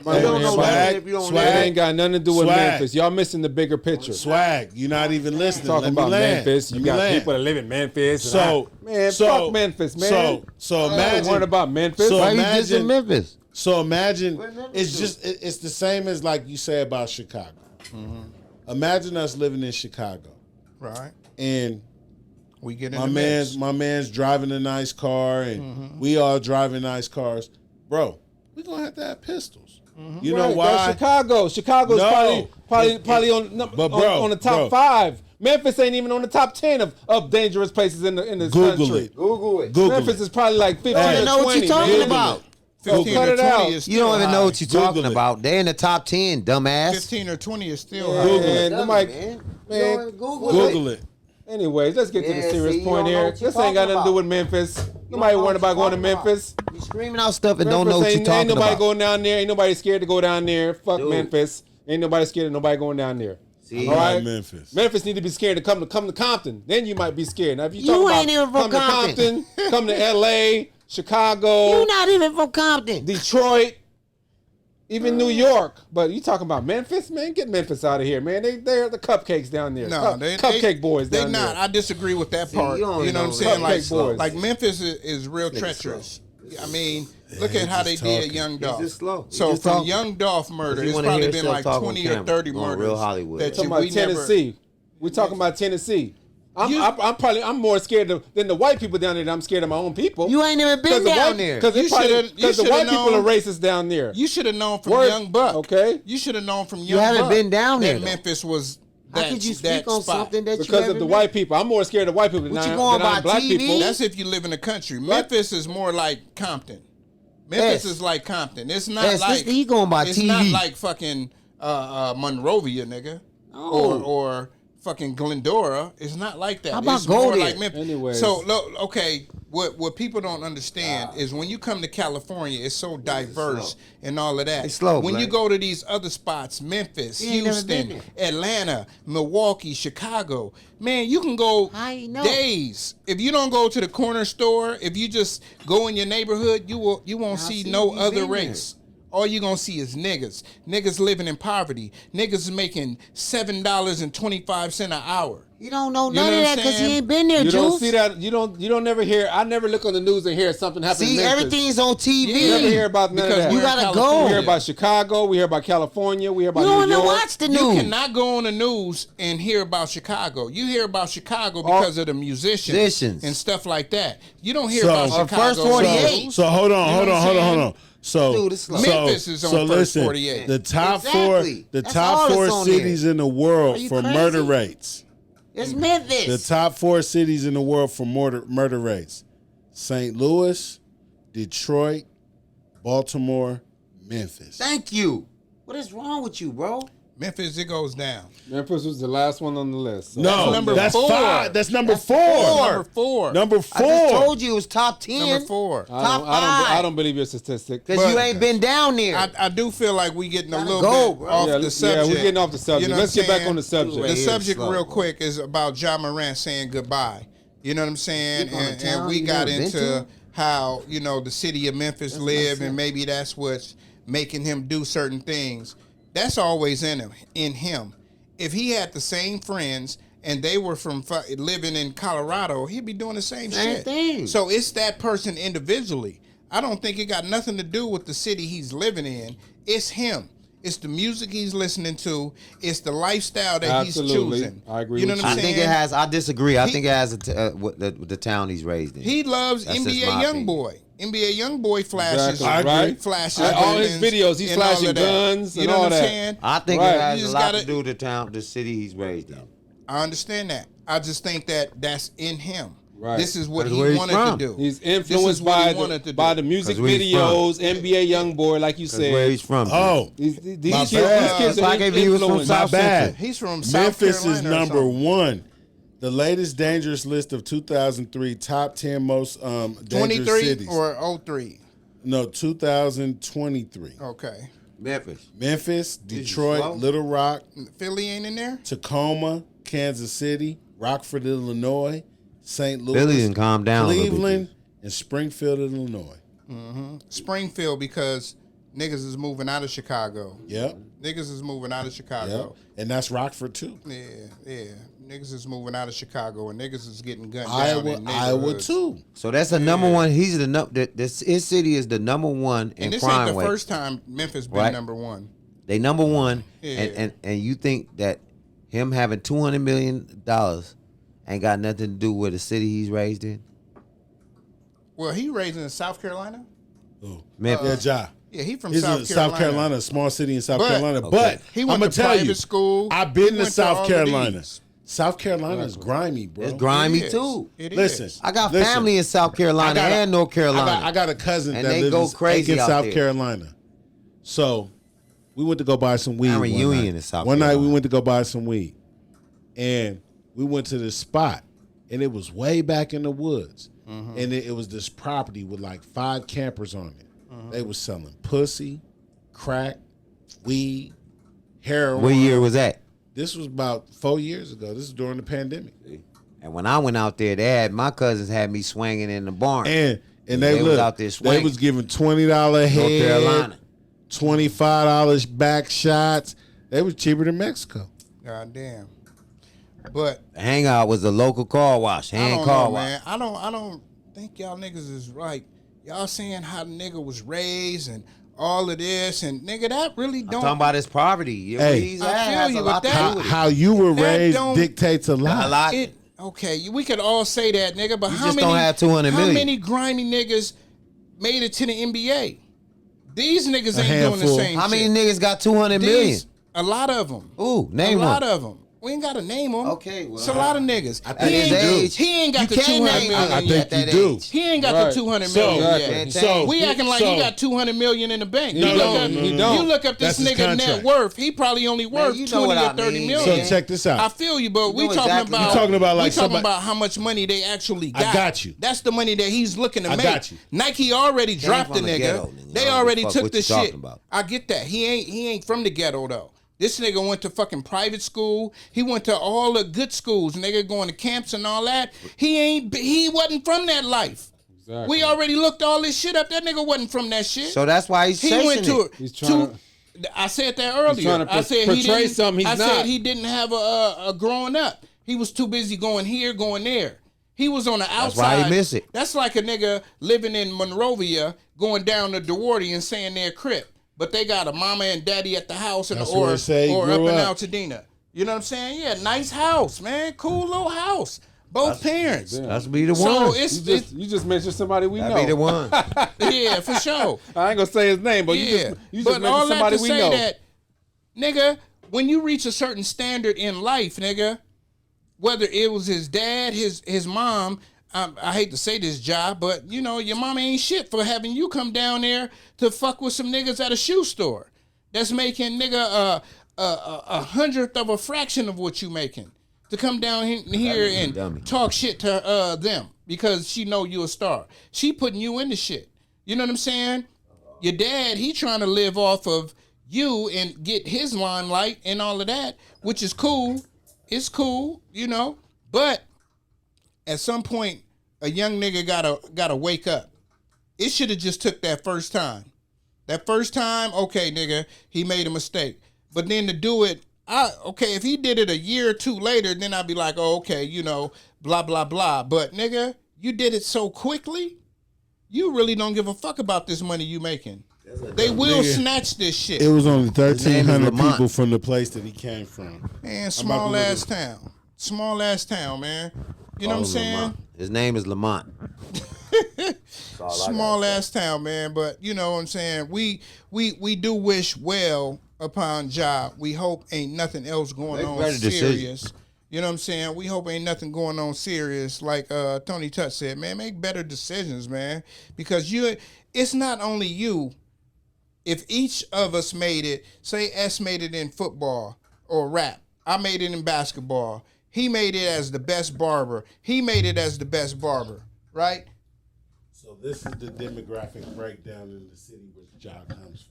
Money don't hear about Swag, it. if you don't swag. It ain't got nothing to do with Swag. Memphis. Y'all missing the bigger picture. Swag, you're not even listening. Talking Let me about land. Memphis, Let you me got land. people that live in Memphis. and So, man, so fuck Memphis, man. So I don't imagine. worry about Memphis. So Why you just in imagine. Memphis? So imagine it's just it's the same as like you say about Chicago. Imagine us living in Chicago, Right. and We get in my the mix. man's driving a nice car, and we all driving nice cars, bro. We gonna have to have pistols. You know Right, why? that's Chicago. Chicago's No. probably on bro, on the top bro. 5. Memphis ain't even on the top 10 of dangerous places in this Google country. it. Google it. Google Memphis it. is probably like 15 You or 20. know what you're talking man. about. 15 cut or it 20 out. is You don't still even know high. what you're talking Google it. about. They're in the top 10, dumbass. 15 or 20 is still Yeah, high. Google it. nobody- Man. man, Google it. Anyways, let's get to the Yeah, serious see, you point don't know here. what you're This ain't got talking nothing to do about. with Memphis. You Nobody don't know worrying what about you're going to talking about. Memphis. You screaming out stuff and don't know Memphis what you're ain't talking nobody about. going down there. Ain't nobody scared to go down there. Fuck Dude. Memphis. Ain't nobody scared of nobody going down there. See? All right? Memphis. Memphis need to be scared to come to Compton. Then you might be scared. Now if you You talk ain't about even from come Compton. to Compton, come to LA, Chicago, You not even from Compton. Detroit, even New York. But you talking about Memphis, man? Get Memphis out of here, man. They're the cupcakes down there. No, Cupcake boys They down not. there. I disagree with that part. you don't You know what I'm know saying? Like, Cupcake boys. like Memphis is real treacherous. I mean, look at how they just did talking. Young Dolph. just slow. He So just from talking. Young Dolph murder, He it's wanna probably hear been himself like talk on 20 or camera. 30 Going murders real Hollywood. that Talking you, about we never. Tennessee. We talking about Tennessee. I'm more scared than the white people down there. Than I'm scared of my own people. You ain't even been down there. Because You the shoulda white people known- are racist down there. You should have known from Word- Young Buck. okay. You should have known from Young haven't Buck been down there, that though. Memphis was How that, could you that speak on spot. something that you Because haven't of the been? white people. I'm more scared of white people What than you going by black TV? people. That's if you live in the country. Memphis is more like Compton. Memphis Yes. is like Compton. It's not Yes, like he going by it's TV. not like fucking Monrovia, nigga, or fucking Glendora. It's not like that. How about it's more go like there? Memphis. Anyways. So look, okay, what people don't understand is when you come to California, it's so diverse and all of that. It's slow, when you Black. go to these other spots, Memphis, He ain't never been Houston, Atlanta, Milwaukee, Chicago, man, you can go How you know? days. If you don't go to the corner store, if you just go in your neighborhood, you won't see see, no you other been there. race. All you gonna see is niggas. Niggas living in poverty. Niggas making $7.25 an hour. You don't know You none know of what that I'm because he saying? ain't been there, You don't Juice. see that. You don't never hear. I never look on the news and hear something happen. See, in Memphis. everything's on TV. You never hear about none of Because that. we're You in gotta go. California. We hear about Chicago. We hear about California. We hear about You don't New even York. watch the You news. cannot go on the news and hear about Chicago. You hear about Chicago because of the musicians and stuff like that. You don't hear So- about Or Chicago. First 48. news. So hold on, You know hold what on, I'm hold on, saying? hold on. So Dude, it's slow. Memphis is on first listen, 48. The top Exactly. the That's top all that's 4 on cities there. in the world Are you for crazy? murder rates. It's Memphis. The top 4 cities in the world for murder rates: St. Louis, Detroit, Baltimore, Memphis. Thank you. What is wrong with you, bro? Memphis, it goes down. Memphis was the last one on the list. So No, number that's 4. 5. That's number That's 4. Number 4. Number 4. I just told you it was top 10. Number 4. Top I 5. don't believe your statistic. Because you But- ain't been down there. I do feel like we getting a Gotta little go, bit bro. off Yeah, the yeah, subject. we're getting off the subject. You know Let's what get I'm back on the saying? subject. The Right here, subject, slow, real bro. quick, is about Ja Morant saying goodbye. You know what I'm saying? Sleep on a And town we you got never been into to? how, the city of Memphis That's live, what I and maybe that's what's making him do certain things. That's always in him. If he had the same friends and they were from living in Colorado, he'd be doing the same shit. thing. So it's that person individually. I don't think it got nothing to do with the city he's living in. It's him. It's the music he's listening to. It's the lifestyle that Absolutely. he's choosing. I agree You know with what you. I'm I saying? think it has. I disagree. I He- think it has the town he's raised in. He loves That's just NBA my YoungBoy. NBA YoungBoy flashes, Exactly. Right? flashes. All his weapons videos, he's and all flashing of that. guns You and know all what I'm that. saying? I think Right. it You has a just lot gotta- to do with the city he's raised in. I understand that. I just think that that's in him. Right. This is what That's he where he's wanted from. to do. He's This is influenced what he by wanted to by do. the music 'Cause where he's videos, NBA YoungBoy, like you That's where said. he's from. Oh, These My kids, bad. these kids Like are if he was from influenced. my South bad. Central. He's from South Memphis is Carolina or number something. 1. The latest dangerous list of 2003 top 10 most dangerous 23 cities. or 03? No, 2023. Okay. Memphis. Memphis, slow? Detroit, Little Rock, Philly ain't in there? Tacoma, Kansas City, Rockford, Illinois, St. Louis, Billy didn't calm down a little bit. Cleveland, and Springfield, Illinois. Springfield, because niggas is moving out of Chicago. Yep. Niggas is moving out of Chicago. Yep. And that's Rockford too. Yeah. Niggas is moving out of Chicago, and niggas is getting gunned down Iowa, in Iowa neighborhoods. too. So that's the number one. He's the his city is the number one in And this crime ain't the rate. first time Memphis been Right. number one. They number one, Yeah. and you think that him having $200 million ain't got nothing to do with the city he's raised in? Well, he raised in South Carolina. Oh. Memphis. Yeah, Ja. Yeah, he from He's South in Carolina. South Carolina, a small city in South But- Carolina. Okay. But He went I'm gonna to tell private you, school. I've been He to went to South all of Carolina. these. South Carolina is grimy, bro. It's grimy It is. too. It Listen, is. I got Listen, family in South Carolina I got a- and North Carolina. I got a cousin And that they lives go in crazy Aiken, out South there. Carolina. So we went to go buy some weed. Our one reunion night. in South One night we Carolina. went to go buy some weed, and we went to this spot, and it was way back in the woods, and it was this property with like 5 campers on it. They was selling pussy, crack, weed, heroin. What year was that? This was about 4 years ago. This is during the pandemic. And when I went out there, my cousins had me swinging in the barn. And They they was look, out there they swinging. was giving $20 head, North Carolina. $25 back shots. They was cheaper than Mexico. God damn. But The hangout was the local car wash, I hand don't car know, wash. man. I don't think y'all niggas is right. Y'all saying how the nigga was raised and all of this, and nigga, that really I'm don't. talking about his poverty. Where Hey. he's I at feel has you a with lot to that. do with it. How you were That raised don't- dictates a lot. A lot. Okay, we could all say that, nigga, but You how just many? don't have 200 how million. many grimy niggas made it to the NBA? These niggas A ain't doing handful. the same How shit. many niggas got 200 million? These, a lot of them. Ooh, name a lot one. of them. We ain't got to name them. Okay, well, it's a lot of niggas. I At think his you do. age, He ain't got you the can't 200 name million I million think at that you do. age. He ain't got Right. the 200 So- million Exactly. yet. So We acting like he got 200 million in the bank. No, you, no, look no, up, no, he no. don't. you look up this That's his nigga net contract. worth. He probably only worth you know 20 what or I 30 mean, million. man. So check this out. I feel you, but we know talking exactly about what You're talking about like we talking somebody- about how much money they actually got. I got you. That's the money that he's looking to I make. got you. Nike already dropped the from the nigga. ghetto, nigga. They I don't already give a fuck took what the you talking shit. about. I get that. He ain't from the ghetto though. This nigga went to fucking private school. He went to all the good schools, nigga, going to camps and all that. He wasn't from that life. Exactly. We already looked all this shit up. That nigga wasn't from that shit. So that's why he's he chasing went to it. He's trying I said that earlier. trying to I said he portray didn't. something he's I said not. he didn't have a growing up. He was too busy going here, going there. He was on the outside. why he miss it. That's like a nigga living in Monrovia, going down to Duarte and saying they're Crip, but they got a mama and daddy at the house, and That's or where it say he up grew in up. Altadena. You know what I'm saying? Yeah, nice house, man. Cool little house. Both parents. That's be the So one. it's You just mentioned somebody we That know. be the one. yeah, for sure. I ain't gonna say his name, but Yeah, you just but all mentioned that somebody to we say know. that, nigga, when you reach a certain standard in life, nigga, whether it was his dad, his mom, I hate to say this, job, but you know your mama ain't shit for having you come down there to fuck with some niggas at a shoe store that's making nigga a hundredth of a fraction of what you making to come down here and dummy. talk shit to them because she know you a star. She putting you in the shit. You know what I'm saying? Your dad, he trying to live off of you and get his limelight and all of that, which is cool. It's cool, you know. But at some point, a young nigga gotta wake up. It should have just took that first time. That first time, okay, nigga, he made a mistake. But then to do it, if he did it a year or two later, then I'd be like, oh, okay, you know, blah, blah, blah. But nigga, you did it so quickly, you really don't give a fuck about this money you making. They will Nigga, snatch this shit. It was only name is 1,300 Lamont. people from the place that he came from. Man, I'm small about to ass look town. Small ass town, man. You know what I'm saying? Lamont. His name is Lamont. Small ass town, man. But you know what I'm saying? We do wish well upon job. We hope ain't nothing else going Make on better serious. decisions. You know what I'm saying? We hope ain't nothing going on serious. Like Tony Tutch said, man, make better decisions, man. Because it's not only you. If each of us made it, say S made it in football or rap, I made it in basketball. He made it as the best barber. He made it as the best barber, right? So this is the demographic breakdown in the city where Ja comes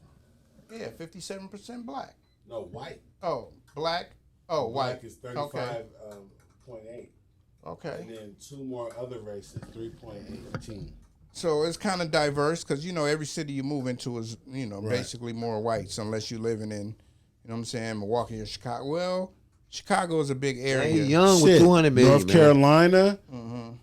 from. Yeah, 57% black. No, white. Oh, black. Oh, white. Black is Okay. 35.8. Okay. And then two more other races, 3.18. So it's kind of diverse because, you know, every city you move into is, you know, Right. basically more whites unless you're living in, you know what I'm saying, Milwaukee or Chicago. Well, Chicago is a big Man, area. he young with Shit, 200 million, North man. Carolina,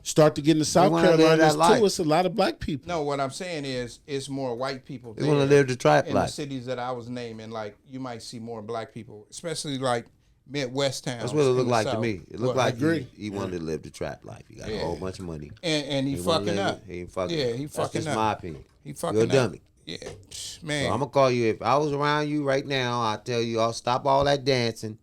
start to get into South wanna live Carolina that life. too. It's a lot of black people. No, what I'm saying is it's more white people They want to there live the trap in the life. cities that I was naming. Like, you might see more black people, especially like Midwest towns. That's what it in looked the like to South. me. It Well, looked like agree. he wanted to live the trap life. He got a Yeah. whole bunch of money. And he wanna fucking live up. it. He ain't fucking Yeah, up. he That's fucking just up. my opinion. He fucking You're a up. dummy. Yeah, So man. I'm gonna call you if I was around you right now. I'll tell you, I'll stop all that dancing.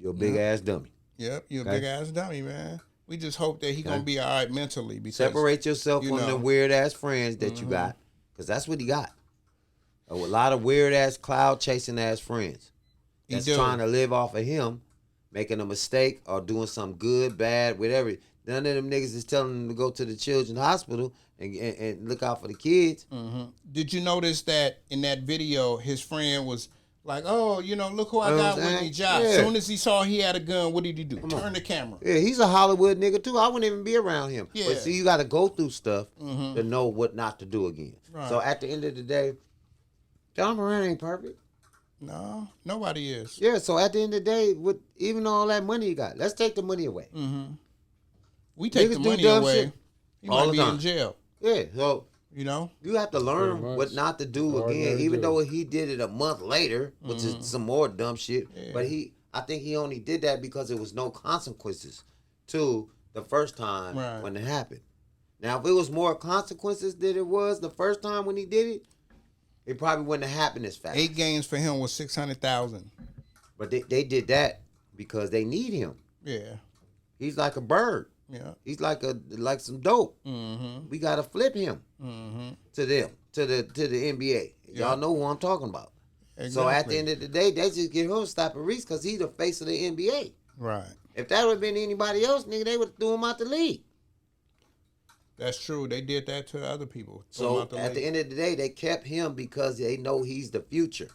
You're a big ass dummy. Yep, you a Okay. big ass dummy, man. We just hope that he gonna be all right mentally. Because Separate yourself you from the know. weird ass friends that you got, because that's what he got. A lot of weird ass cloud chasing ass friends. He That's do. trying to live off of him, making a mistake or doing something good, bad, whatever. None of them niggas is telling him to go to the children's hospital and look out for the kids. Did you notice that in that video, his friend was like, "Oh, you know, look who I You know got what I'm with me, saying? Josh." Yeah. Soon as he saw he had a gun, what did he do? Turn the camera. Yeah, he's a Hollywood nigga too. I wouldn't even be around him. Yeah. But see, you got to go through stuff to know what not to do again. Right. So at the end of the day, John Morant ain't perfect. No, nobody is. Yeah, so at the end of the day, with even all that money you got, let's take the money away. We take Niggas the do money dumb away. shit He all might the be time. in jail. Yeah, so You know. you have to learn Pretty much. what not to do Hard again, to even do. though he did it a month later, which is some more dumb shit. But I think he only did that because there was no consequences to the first time Right. when it happened. Now, if it was more consequences than it was the first time when he did it, it probably wouldn't have happened as fast. 8 games for him was 600,000. But they did that because they need him. Yeah. He's like a bird. Yeah. He's like some dope. Mm-hmm. We gotta flip him to them, to the NBA. Y'all know who I'm talking about. So at the end of the day, they just give him stop and reach because he's the face of the NBA. Right. If that would have been anybody else, nigga, they would have threw him out the league. That's true. They did that to other people. Throw So him out the at league. the end of the day, they kept him because they know he's the future.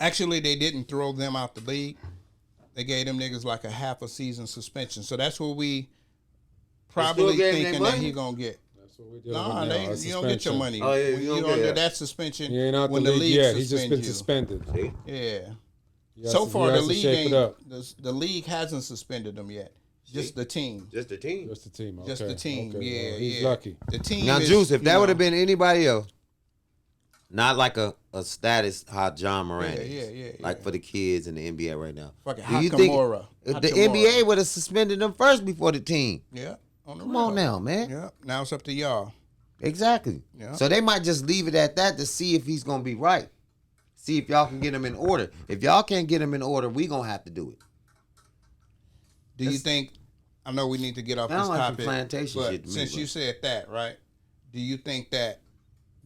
Actually, they didn't throw them out the league. They gave them niggas like a half a season suspension. So that's what we probably gave them thinking their that money? he gonna get. That's what we did. Nah, you don't get your money. Oh, yeah, When you don't you get under that. that suspension. He ain't out when the league yet. He's just suspend been you. suspended. See? Yeah. He has So to- far, he the has to league shape it ain't. up. The league hasn't suspended them yet. Just the team. Just the team. Just the team. Okay. Just the team. Okay. Yeah, Well, he's yeah. lucky. The team. Now, is, Juice, if you that know, would have been anybody else, not like a status how John Morant Yeah, is, yeah, like yeah. for the kids in the NBA right now. Fucking Do you think Hachimura. the Hachimura. NBA would have suspended them first before the team? Yeah. On the Come real. on now, man. Yeah. Now it's up to y'all. Exactly. Yeah. So they might just leave it at that to see if he's gonna be right. See if y'all can get him in order. If y'all can't get him in order, we gonna have to do it. Do you think? I know we need to get off Sound this like some topic, plantation but shit to me, since bro. you said that, right? Do you think that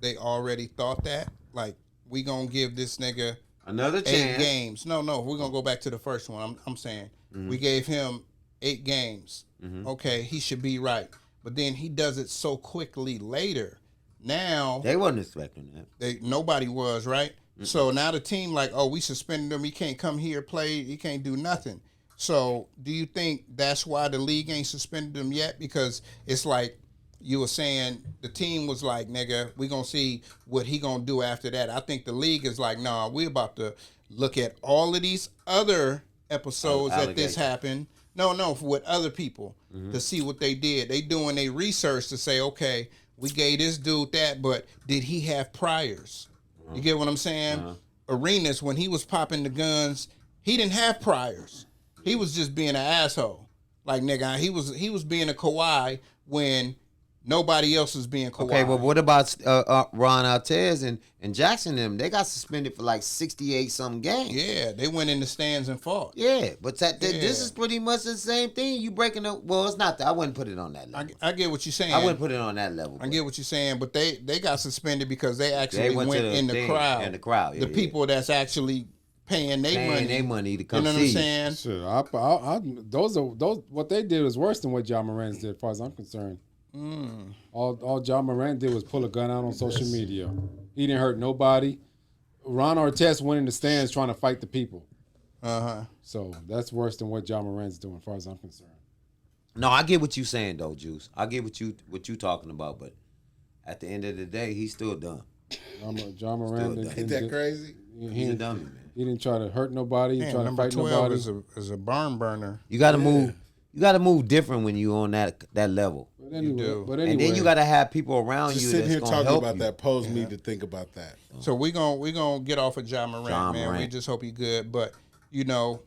they already thought that? Like, we gonna give this nigga Another 8 chance. games? No, we're gonna go back to the first one. I'm saying Mm-hmm. we gave him 8 games. Okay, he should be right, but then he does it so quickly later. Now They wasn't expecting that. nobody was, right? So now the team like, oh, we suspended him. He can't come here, play. He can't do nothing. So do you think that's why the league ain't suspended him yet? Because it's like you were saying, the team was like, nigga, we going to see what he going to do after that. I think the league is like, nah, we about to look at all of these other episodes that this Allegations. happened. No, with other people to see what they did. They doing their research to say, okay, we gave this dude that, but did he have priors? You get what I'm saying? Arenas, when he was popping the guns, he didn't have priors. He was just being an asshole. Like, nigga, he was being a Kawhi when nobody else was being Kawhi. Okay, but what about Ron Artest and Jackson them? They got suspended for like 68-something games. Yeah, they went in the stands and fought. Yeah, but this Yeah. is pretty much the same thing. You breaking up. Well, it's not that. I wouldn't put it on that level. I get what you're saying. I wouldn't put it on that level. I get what you're saying, but they got suspended because they actually went went to the in the thing, crowd. in the crowd, the yeah. people that's actually paying their money. Their money to You come know what see I'm saying? Shit, those what they did was worse than what John Morant did, as far as I'm concerned. All John Morant did was pull a gun out on social media. He didn't hurt nobody. Ron Artest went in the stands trying to fight the people. So that's worse than what John Morant's doing, as far as I'm concerned. No, I get what you saying though, Juice. I get what you talking about, but At the end of the day, he's still dumb. John Morant Ain't that crazy? He's a dummy, man. He didn't try to hurt nobody. He Man, didn't try to number fight 12 nobody. is a barn burner. You gotta move. You gotta move different when you on that level. But anyway, do. And then you gotta have people around Just you sitting that's here gonna talking help about you. that posed me to think about that. So we gonna get off of John Morant, John man. We Morant. just hope he good. But you know,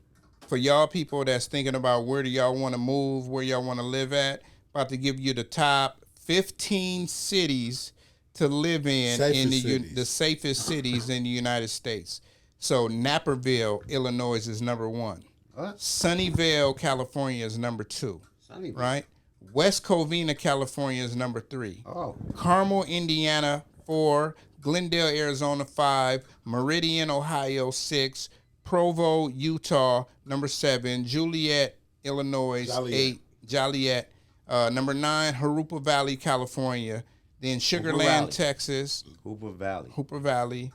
for y'all people that's thinking about where do y'all want to move, where y'all want to live at, about to give you the top 15 cities to live in the safest cities in the United States. So Naperville, Illinois is number 1. What? Sunnyvale, California is number 2. Sunnyvale. Right? West Covina, California is number 3. Oh. Carmel, Indiana, 4. Glendale, Arizona, 5. Meridian, Ohio, 6. Provo, Utah, number 7. Juliet, Illinois, 8. Joliet. Number 9, Jurupa Valley, California. Then Sugar Land, Valley. Texas. Hooper Valley.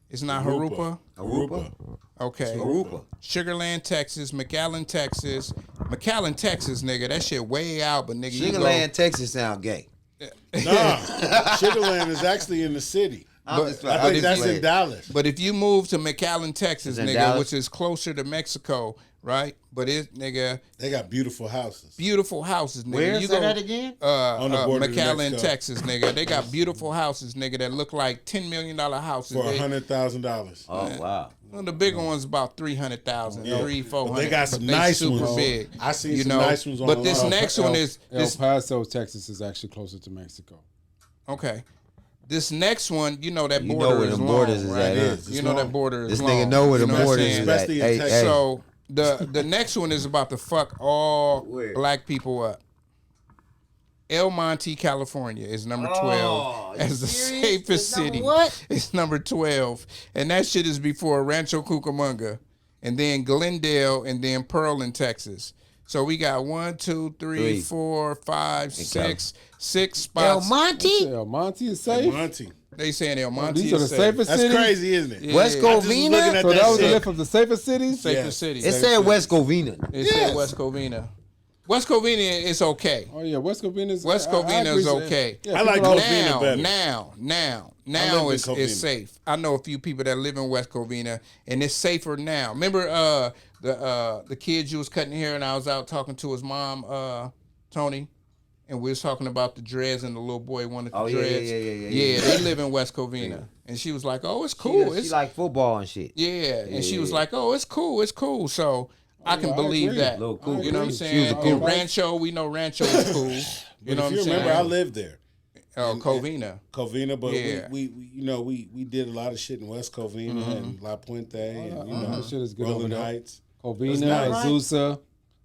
It's not Jurupa? Aruba. Okay. Aruba. Sugar Land, Texas. McAllen, Texas. McAllen, Texas, nigga. That shit way out, but nigga, you go. Sugarland, Texas sound gay. Nah, Sugarland is actually in the city. I'm I just think that's in Dallas. But if you move to McAllen, Texas, It's in nigga, Dallas? which is closer to Mexico, right? But nigga, They got beautiful houses. beautiful houses, nigga. Where? You Say go, that again? On the border to McAllen, Mexico. Texas, nigga. They got beautiful houses, nigga, that look like $10 million houses. For They- $100,000. Oh wow. Well, the bigger one's about 300,000, Yeah. 400. But they got some they nice super ones. big. I seen you some know? nice ones on But the this line. next one is El Paso, Texas is actually closer to Mexico. okay. This next one, you know that You border know where is the long, borders is right? at, It huh? is. It's You know long. that border is This long. nigga know where the You what I'm borders saying? is at. Especially in Hey, Texas. hey. So the next one is about to fuck all Where? black people up. El Monte, California is number 12 Oh, you as the serious? safest It's number city. what? It's number 12. And that shit is before Rancho Cucamonga. And then Glendale and then Pearl in Texas. So we got 1, 2, 3, Three. 4, 5, Cal- 6 El spots. Monte? El Monte is safe. Monty. They saying El Monte These are the is safe. safest That's cities. crazy, isn't it? Yeah. West I just was looking Covina? at So that was the shit. list of the safest cities. Safest Yes. cities. It said West Covina. It said West Covina. West Covina is okay. Oh yeah, West Covina is. West I Covina agree is with that. okay. Yeah, I like people don't- Covina Now, better. now lived it's in Covina. safe. I know a few people that live in West Covina, and it's safer now. Remember the kids you was cutting hair, and I was out talking to his mom, Tony, and we was talking about the dreads, and the little boy wanted the Oh, yeah, dreads. yeah. They live in West Covina, and she was like, "Oh, it's She, cool." she It's like football and shit. yeah, and she was like, "Oh, it's cool. It's cool." So I can I believe agree. that. Little cool. You know what I'm She was saying? a cool And person. Rancho, we know Rancho is cool. You But know if what you I'm saying? remember, I lived there. Oh, Covina. Covina, but Yeah. we you know we did a lot of shit in West Covina and La Puente and you know that shit is good over Rolling there. Heights. Covina, nice. Azusa.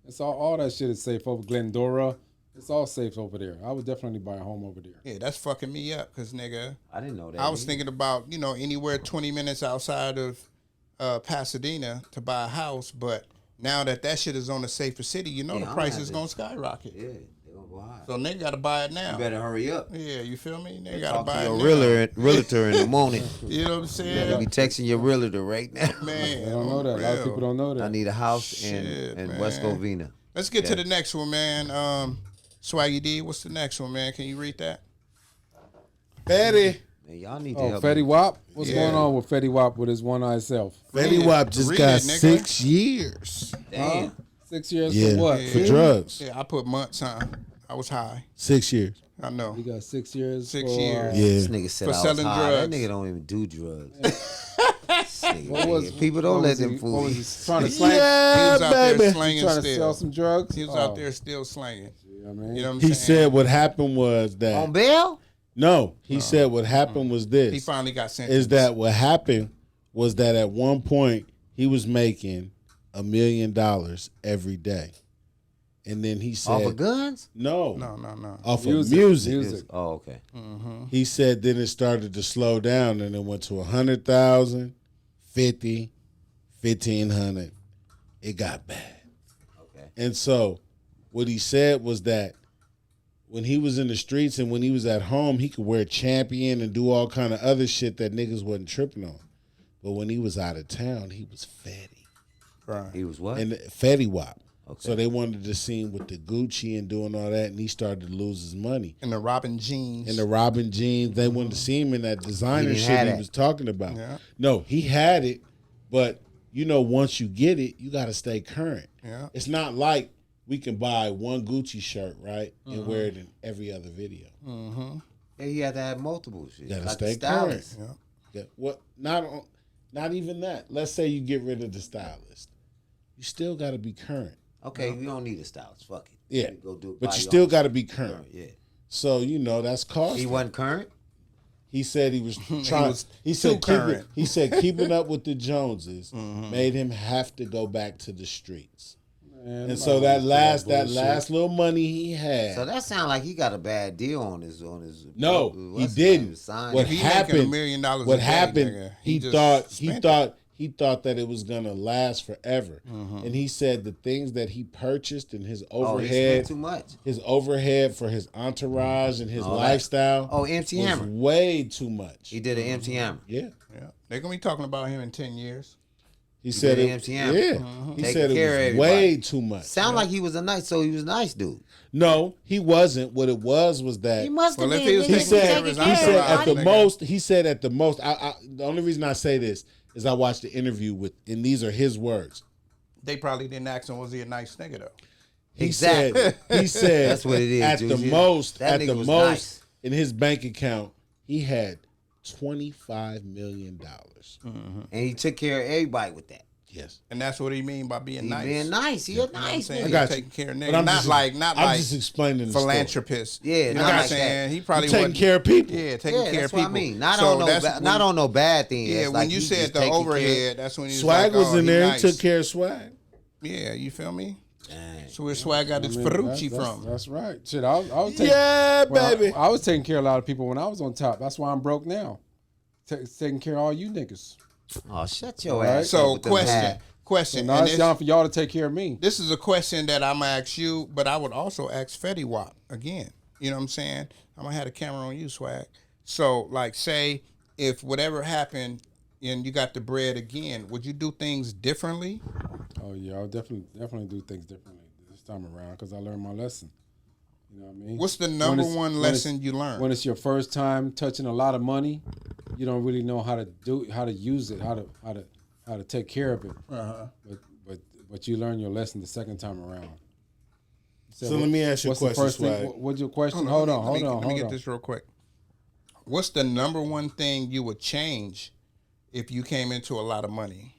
It's all that shit is safe over Glendora. It's all safe over there. I would definitely buy a home over there. Yeah, that's fucking me up, cause nigga, I didn't know that. I was either. thinking about anywhere 20 minutes outside of Pasadena to buy a house, but now that shit is on the safer city, Yeah, the I'm gonna price have is to- gonna skyrocket. Yeah, they gonna go high. So nigga gotta buy it now. You better hurry up. Yeah, you feel me? Nigga gotta Talk to buy it your now. realtor in the morning. You know what I'm You saying? be texting your realtor right now. Man, They don't know that. A lot of real. people don't know that. I need a house in Shit, West man. Covina. Let's get to the next one, man. Swaggy D, what's the next one, man? Can you read that? Feddy. Man, y'all need to Oh, help Feddy me. Wap? What's Yeah. going on with Feddy Wap with his one-eyed self? Feddy Read Wap it. just Read got it, nigga. 6 years. Damn. 6 years Yeah, for what? for drugs. Yeah, I put months on. I was high. 6 years. I know. He got 6 years. 6 for, years. Yeah. This nigga said For I was selling high. That drugs. nigga don't even do drugs. This nigga, What was people don't what let was them he- fool what you. was he trying to slang? He was Yeah, out there baby. slanging Trying to still. sell some drugs? He was out there still slanging. I mean, You know what I'm He saying? said what happened was that On bail? no. He said what happened was He this. finally got sentenced. Is that what happened was that at one point he was making $1 million every day, and then he said Off of guns? no, No. off Music. of music. Music. Oh, okay. He said then it started to slow down and it went to 100,000, 50, 1,500. It got bad. Okay. And so what he said was that when he was in the streets and when he was at home, he could wear Champion and do all kind of other shit that niggas wasn't tripping on. But when he was out of town, he was Feddy. Right. He was what? And Feddy Wap. Okay. So they wanted to see him with the Gucci and doing all that, and he started to lose his money. And the Robin jeans. And the Robin jeans, they wanted to see him in that designer didn't shit have he that. was talking about. Yeah. No, he had it, but you know, once you get it, you got to stay current. Yeah. It's not like we can buy one Gucci shirt, right, and wear it in every other video. Yeah, he had to have multiple shit. You gotta like stay the stylist. current. Yeah. What? Not even that. Let's say you get rid of the stylist, you still got to be current. Okay, we don't need a stylist. Fuck it. Yeah, You go do it but by you your still own got to shit. be current. Yeah. So you know that's costly. He wasn't current. He said he was trying. was he said too current. He said keeping up with the Joneses made him have to go back to the streets. Man, And so that bullshit. last little money he had. So that sounds like he got a bad deal on his. No, he what's his name? didn't. Signed. What If he happened? making $1 million a What day, happened? nigga, he just thought spent it. he thought that it was gonna last forever, and he said the things that he purchased and his Oh, he overhead, spent too much. his overhead for his entourage and his All that. lifestyle. Oh, empty was hammer. way too much. He did an empty hammer. Yeah, Yeah. They're going to be talking about him in 10 years. he said did it. empty hammer. Yeah, he Taking said care it of was way everybody. too much. Sound like he was a nice dude. No, he wasn't. What it was that He must have Well, if been. he was nigga. he taking care said of his he said at entourage, the nigga. most. He said at the most. The only reason I say this is I watched the interview with, and these are his words. They probably didn't ask him, was he a nice nigga, though? He Exactly. said. He said That's what it is, At dude. the Yeah. most, That at nigga the was most nice. in his bank account, he had $25 million. And he took care of everybody with that. Yes, And that's what he mean by being He nice. being nice. He a You know what I'm nice saying? I nigga. got Taking you. care of But niggas. I'm Not just- like I'm just explaining the story. philanthropist. Yeah, you know not what I'm like saying? that. He probably Taking wasn't- care of people. Yeah, taking Yeah, care that's of people. what I mean. Not So on no that's not when- on no bad thing. Yeah, It's when like you he said just the taking care- overhead, that's when he was Swag like, was oh, in he there. nice. He took care of Swag. Yeah, you feel me? Dang. So where Swag got his I mean, Ferrucci that's- from? That's right. Shit, I was taking, Yeah, well, baby. I was taking care of a lot of people when I was on top. That's why I'm broke now. Taking care of all you niggas. Oh, shut your All right. ass. So up with them hat. So question. now And it's this, down for y'all to take care of me. this is a question that I'm gonna ask you, but I would also ask Feddy Wap again. You know what I'm saying? I'm gonna have a camera on you, Swag. So, like, say if whatever happened and you got the bread again, would you do things differently? Oh yeah, I'll definitely do things differently this time around because I learned my lesson. You know what I mean? What's the When number it's- one when lesson it's- you learned? When it's your first time touching a lot of money, you don't really know how to use it, how to take care of it. Uh-huh. But you learn your lesson the second time around. So let me ask you a what's the question, first thing? Swag. What's your question? Hold on. Let me get this real quick. What's the number one thing you would change if you came into a lot of money?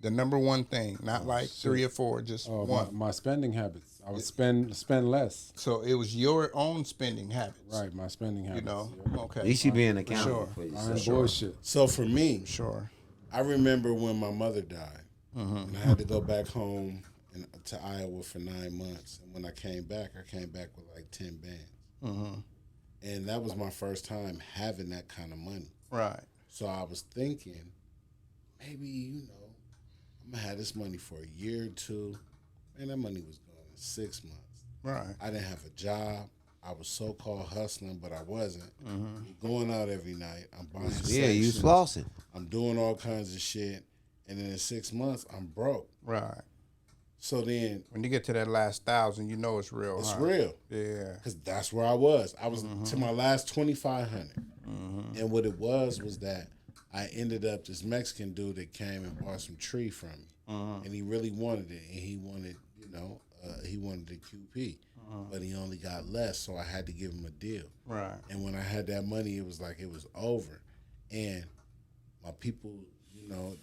The number one thing, not like three or four, just Oh, one. my spending habits. I would spend less. So it was your own spending habits. Right, my spending habits. You know. Yeah. Okay. At least you being accountable sure. for I ain't yourself. bullshit. So for me, Sure. I remember when my mother died, and I had to go back home to Iowa for 9 months. And when I came back with like 10 bands. And that was my first time having that kind of money. Right. So I was thinking, maybe, I'm going to have this money for a year or two. Man, that money was gone in 6 months. Right. I didn't have a job. I was so-called hustling, but I wasn't. Going out every night. I'm buying Yeah, you sections. flossing. I'm doing all kinds of shit. And then in 6 months, I'm broke. Right. So then When you get to that last 1,000, you know it's real. it's huh? real. Yeah. Because that's where I was. I was to my last 2,500. And what it was that I ended up, this Mexican dude that came and bought some tree from me. And he really wanted it. And he wanted, he wanted the QP. But he only got less, so I had to give him a deal. Right. And when I had that money, it was like it was over. And my people,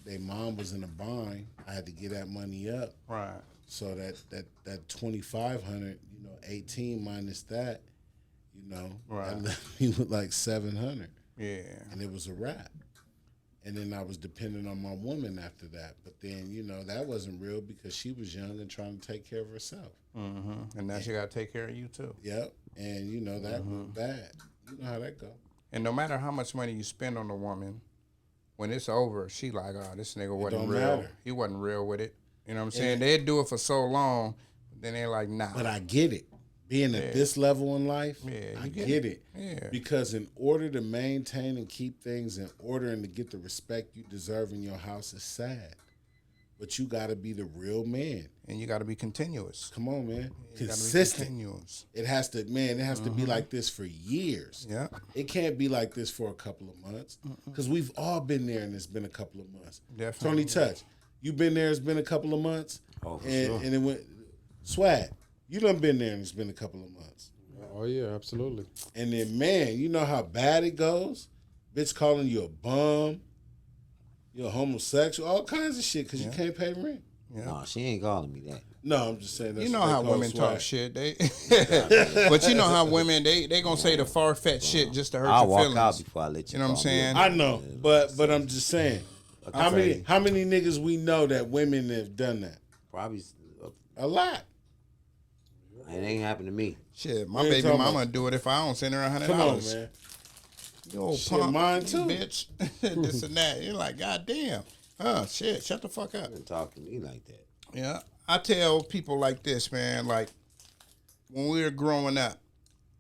their mom was in a bind. I had to get that money up. Right. So that 2,500, 18 minus that, Right. that left me with like 700. Yeah. And it was a wrap. And then I was dependent on my woman after that. But then, that wasn't real because she was young and trying to take care of herself. And now she got to take care of you, too. Yep. And, that went bad. You know how that go. And no matter how much money you spend on a woman, when it's over, she like, oh, this nigga wasn't don't real. matter. He wasn't real with it. You know what I'm saying? They'd do it for so long, then they're like, nah. But I get it. Being at this level in life, Yeah, I you get get it. Yeah. Because in order to maintain and keep things in order and to get the respect you deserve in your house is sad. but you got to be the real man. And you got to be continuous. Come on, man. You gotta be Consistent. continuous. It has to, man. It has to be like this for years. Yeah. It can't be like this for a couple of months because we've all been there, and it's been a couple of months. Definitely. Tony Touch, you been there. It's been a couple of months. Oh, for and, sure. And it went Swag. You done been there, and it's been a couple of months. Oh yeah, absolutely. And then, man, you know how bad it goes. Bitch calling you a bum. You're a homosexual. All kinds of shit because you can't pay rent. Yeah. No, she ain't calling me that. No, I'm just saying. That's You know what they how call women swag. talk shit. They, but you know how women they gonna say the far fetched shit just to hurt I'll your walk feelings. out before I let you. You know what I'm call me. saying? I know, but I'm just saying. How Okay. many niggas we know that women have done that? Probably A lot. it ain't happened to me. Shit, my What you baby talking mama about? do it if I don't send her $100. Come on, man. You old Shit, punk, mine too. bitch. This and that. You're like, God damn. Shit, shut the fuck up. Don't talk to me like that. Yeah. I tell people like this, man, like when we were growing up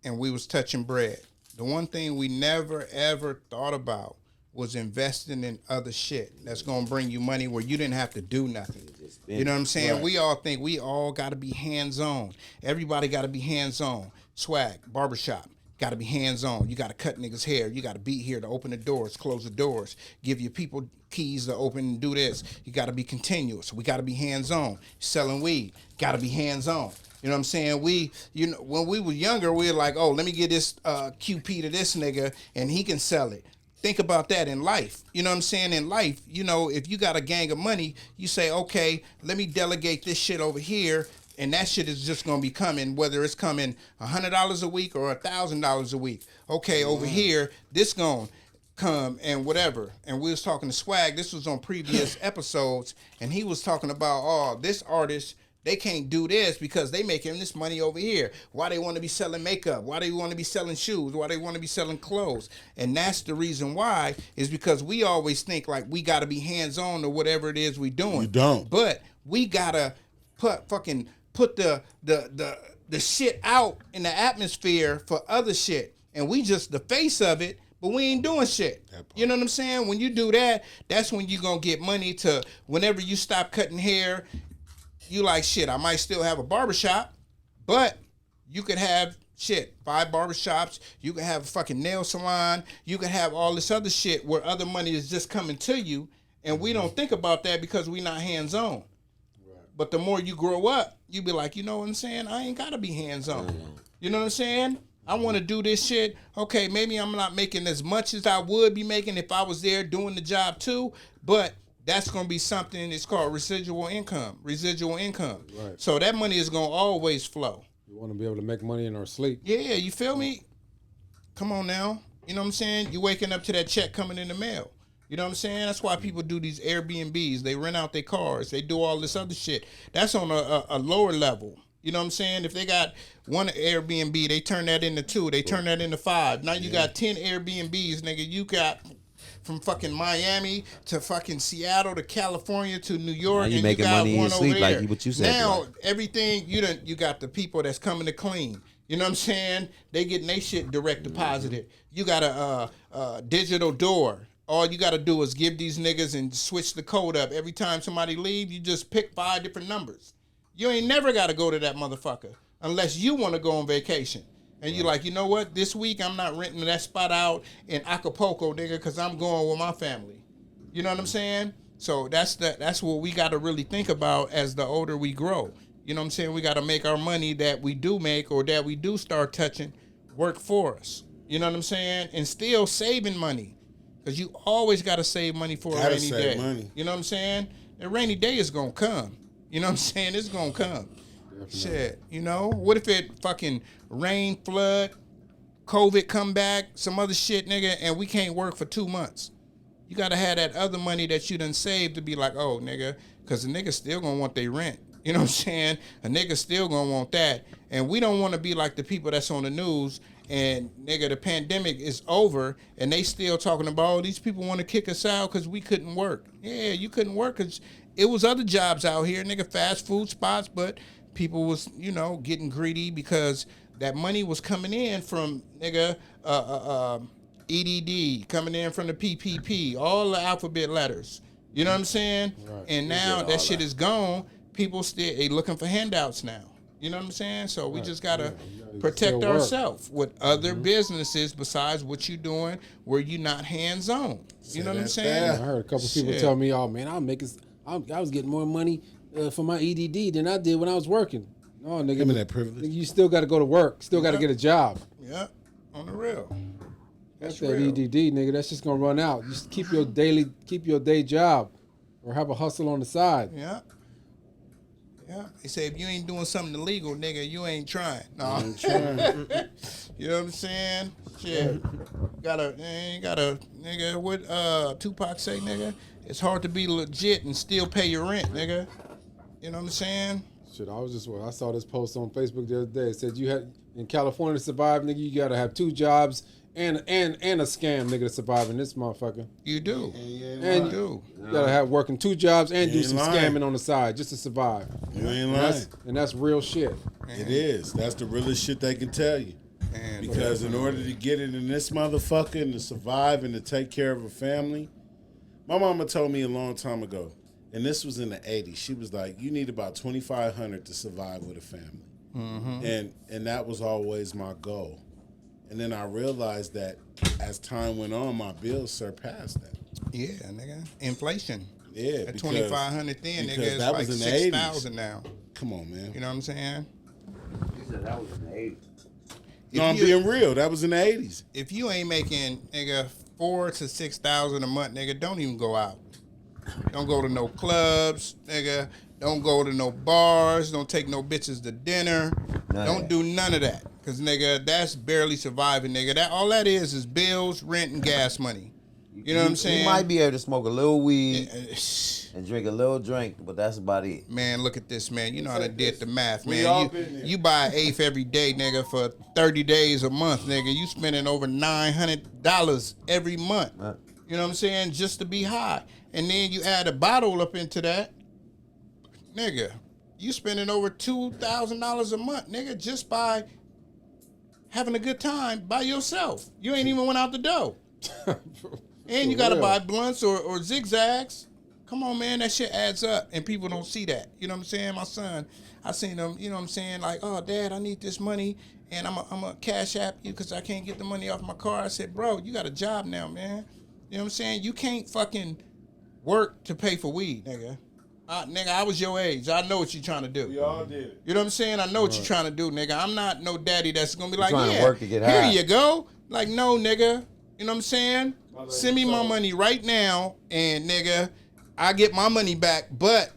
and we was touching bread, the one thing we never ever thought about was investing in other shit that's gonna bring you money where you didn't have to do nothing. You know what I'm saying? Right. We all think we all gotta be hands-on. Everybody gotta be hands-on. Swag, barbershop. Got to be hands-on. You got to cut niggas' hair. You got to be here to open the doors, close the doors, give your people keys to open and do this. You got to be continuous. We got to be hands-on. Selling weed, got to be hands-on. You know what I'm saying? When we were younger, we were like, oh, let me get this QP to this nigga, and he can sell it. Think about that in life. You know what I'm saying? In life, if you got a gang of money, you say, okay, let me delegate this shit over here. And that shit is just gonna be coming, whether it's coming $100 a week or $1,000 a week. Okay, over here, this gonna come and whatever. And we was talking to Swag. This was on previous episodes, and he was talking about, oh, this artist, they can't do this because they making this money over here. Why they want to be selling makeup? Why they want to be selling shoes? Why they want to be selling clothes? And that's the reason why is because we always think like we got to be hands on to whatever it is we doing. You don't. But we gotta put the shit out in the atmosphere for other shit. And we just the face of it, but we ain't doing shit. You know what I'm saying? When you do that, that's when you gonna get money to whenever you stop cutting hair, you like shit, I might still have a barbershop, but you could have shit, 5 barbershops, you could have a fucking nail salon, you could have all this other shit where other money is just coming to you, and we don't think about that because we not hands-on. But the more you grow up, you be like, you know what I'm saying? I ain't got to be hands-on. You know what I'm saying? I want to do this shit. Okay, maybe I'm not making as much as I would be making if I was there doing the job too, but that's going to be something, it's called residual income. Right. So that money is going to always flow. You want to be able to make money in our sleep. Yeah, you feel me? Come on now. You know what I'm saying? You waking up to that check coming in the mail. You know what I'm saying? That's why people do these Airbnbs. They rent out their cars. They do all this other shit. That's on a lower level. You know what I'm saying? If they got one Airbnb, they turn that into 2. They turn that into 5. Now you got 10 Airbnbs, nigga. You got from fucking Miami to fucking Seattle to California to New York. Now you and making you got money in one your over sleep like there. what you said, Now like. everything you got the people that's coming to clean. You know what I'm saying? They getting their shit direct deposited. You got a digital door. All you got to do is give these niggas and switch the code up. Every time somebody leave, you just pick 5 different numbers. You ain't never got to go to that motherfucker unless you want to go on vacation. And you like, you know what? This week I'm not renting that spot out in Acapulco, nigga, because I'm going with my family. You know what I'm saying? So that's what we got to really think about as the older we grow. You know what I'm saying? We got to make our money that we do make or that we do start touching work for us. You know what I'm saying? And still saving money. Because you always got to save money for a rainy day. Money. You know what I'm saying? A rainy day is going to come. You know what I'm saying? It's going to come. Definitely. Shit, you know? What if it fucking rain, flood, COVID come back, some other shit, nigga, and we can't work for 2 months? You got to have that other money that you done saved to be like, oh, nigga, because the nigga still going to want their rent. You know what I'm saying? A nigga still going to want that. And we don't want to be like the people that's on the news and, nigga, the pandemic is over and they still talking about, oh, these people want to kick us out because we couldn't work. Yeah, you couldn't work because it was other jobs out here, nigga, fast food spots, but people was, getting greedy because that money was coming in from, nigga, EDD, coming in from the PPP, all the alphabet letters. You know what I'm saying? Right. And now that shit is gone. People still looking for handouts now. You know what I'm saying? So we just gotta protect still work. ourselves with other businesses besides what you doing where you not hands on. You know what I'm saying? I heard a couple people tell me, "Oh man, I was getting more money for my EDD than I did when I was working." No, nigga, Give me that privilege. nigga, you still got to go to work. Still got to get a job. Yeah, on the real. That's That's that real. EDD, nigga. That's just gonna run out. Just keep your day job, or have a hustle on the side. Yeah. Yeah. They say if you ain't doing something illegal, nigga, you ain't trying. No. I'm trying. You know what I'm saying? Shit. You gotta, nigga, what Tupac say, nigga? It's hard to be legit and still pay your rent, nigga. You know what I'm saying? Shit, I saw this post on Facebook the other day. It said you had in California to survive, nigga, you gotta have 2 jobs and a scam, nigga, to survive in this motherfucker. You do. And You do. you gotta have working 2 jobs and do ain't some lying. scamming on the side just to survive. You ain't And lying. that's real shit. It is. That's the realest shit they can tell you. Man, Because in order to get it in this motherfucker and to survive and to take care of a family, my mama told me a long time ago, and this was in the 80s. She was like, "You need about $2,500 to survive with a family," and that was always my goal. And then I realized that as time went on, my bills surpassed that. yeah, nigga. Inflation. Yeah, At 2,500 then, nigga, because it's that like was in the 80s. 6,000 now. Come on, man. You know what I'm saying? You said that was in the 80s. No, I'm being real. That was in the 80s. If you ain't making, nigga, 4,000 to 6,000 a month, nigga, don't even go out. Don't go to no clubs, nigga. Don't go to no bars. Don't take no bitches to dinner. Don't do none of that. Cause nigga, that's barely surviving, nigga. That all that is bills, rent, and gas money. You know what I'm saying? You might be able to smoke a little weed and drink a little drink, but that's about it. Man, look at this, man. You know how to did the math, We all man. been there. You buy an eighth every day, nigga, for 30 days a month, nigga. You spending over $900 every month. Right. You know what I'm saying? Just to be high. And then you add a bottle up into that, nigga. You spending over $2,000 a month, nigga, just by having a good time by yourself. You ain't even went out the door. And you gotta buy blunts or zigzags. Come on, man, that shit adds up, and people don't see that. You know what I'm saying? My son, I seen him, you know what I'm saying, like, "Oh, Dad, I need this money, and I'm a cash app you because I can't get the money off my car." I said, "Bro, you got a job now, man. You know what I'm saying? You can't fucking work to pay for weed, nigga. Nigga, I was your age. I know what you trying to do. We all did it. You know what I'm saying? I know what you're trying to do, nigga. I'm not no daddy that's gonna be like, trying to yeah, work to get here high. you go. Like, no, nigga. You know what I'm saying? Send me my money right now, and nigga, I get my money back. But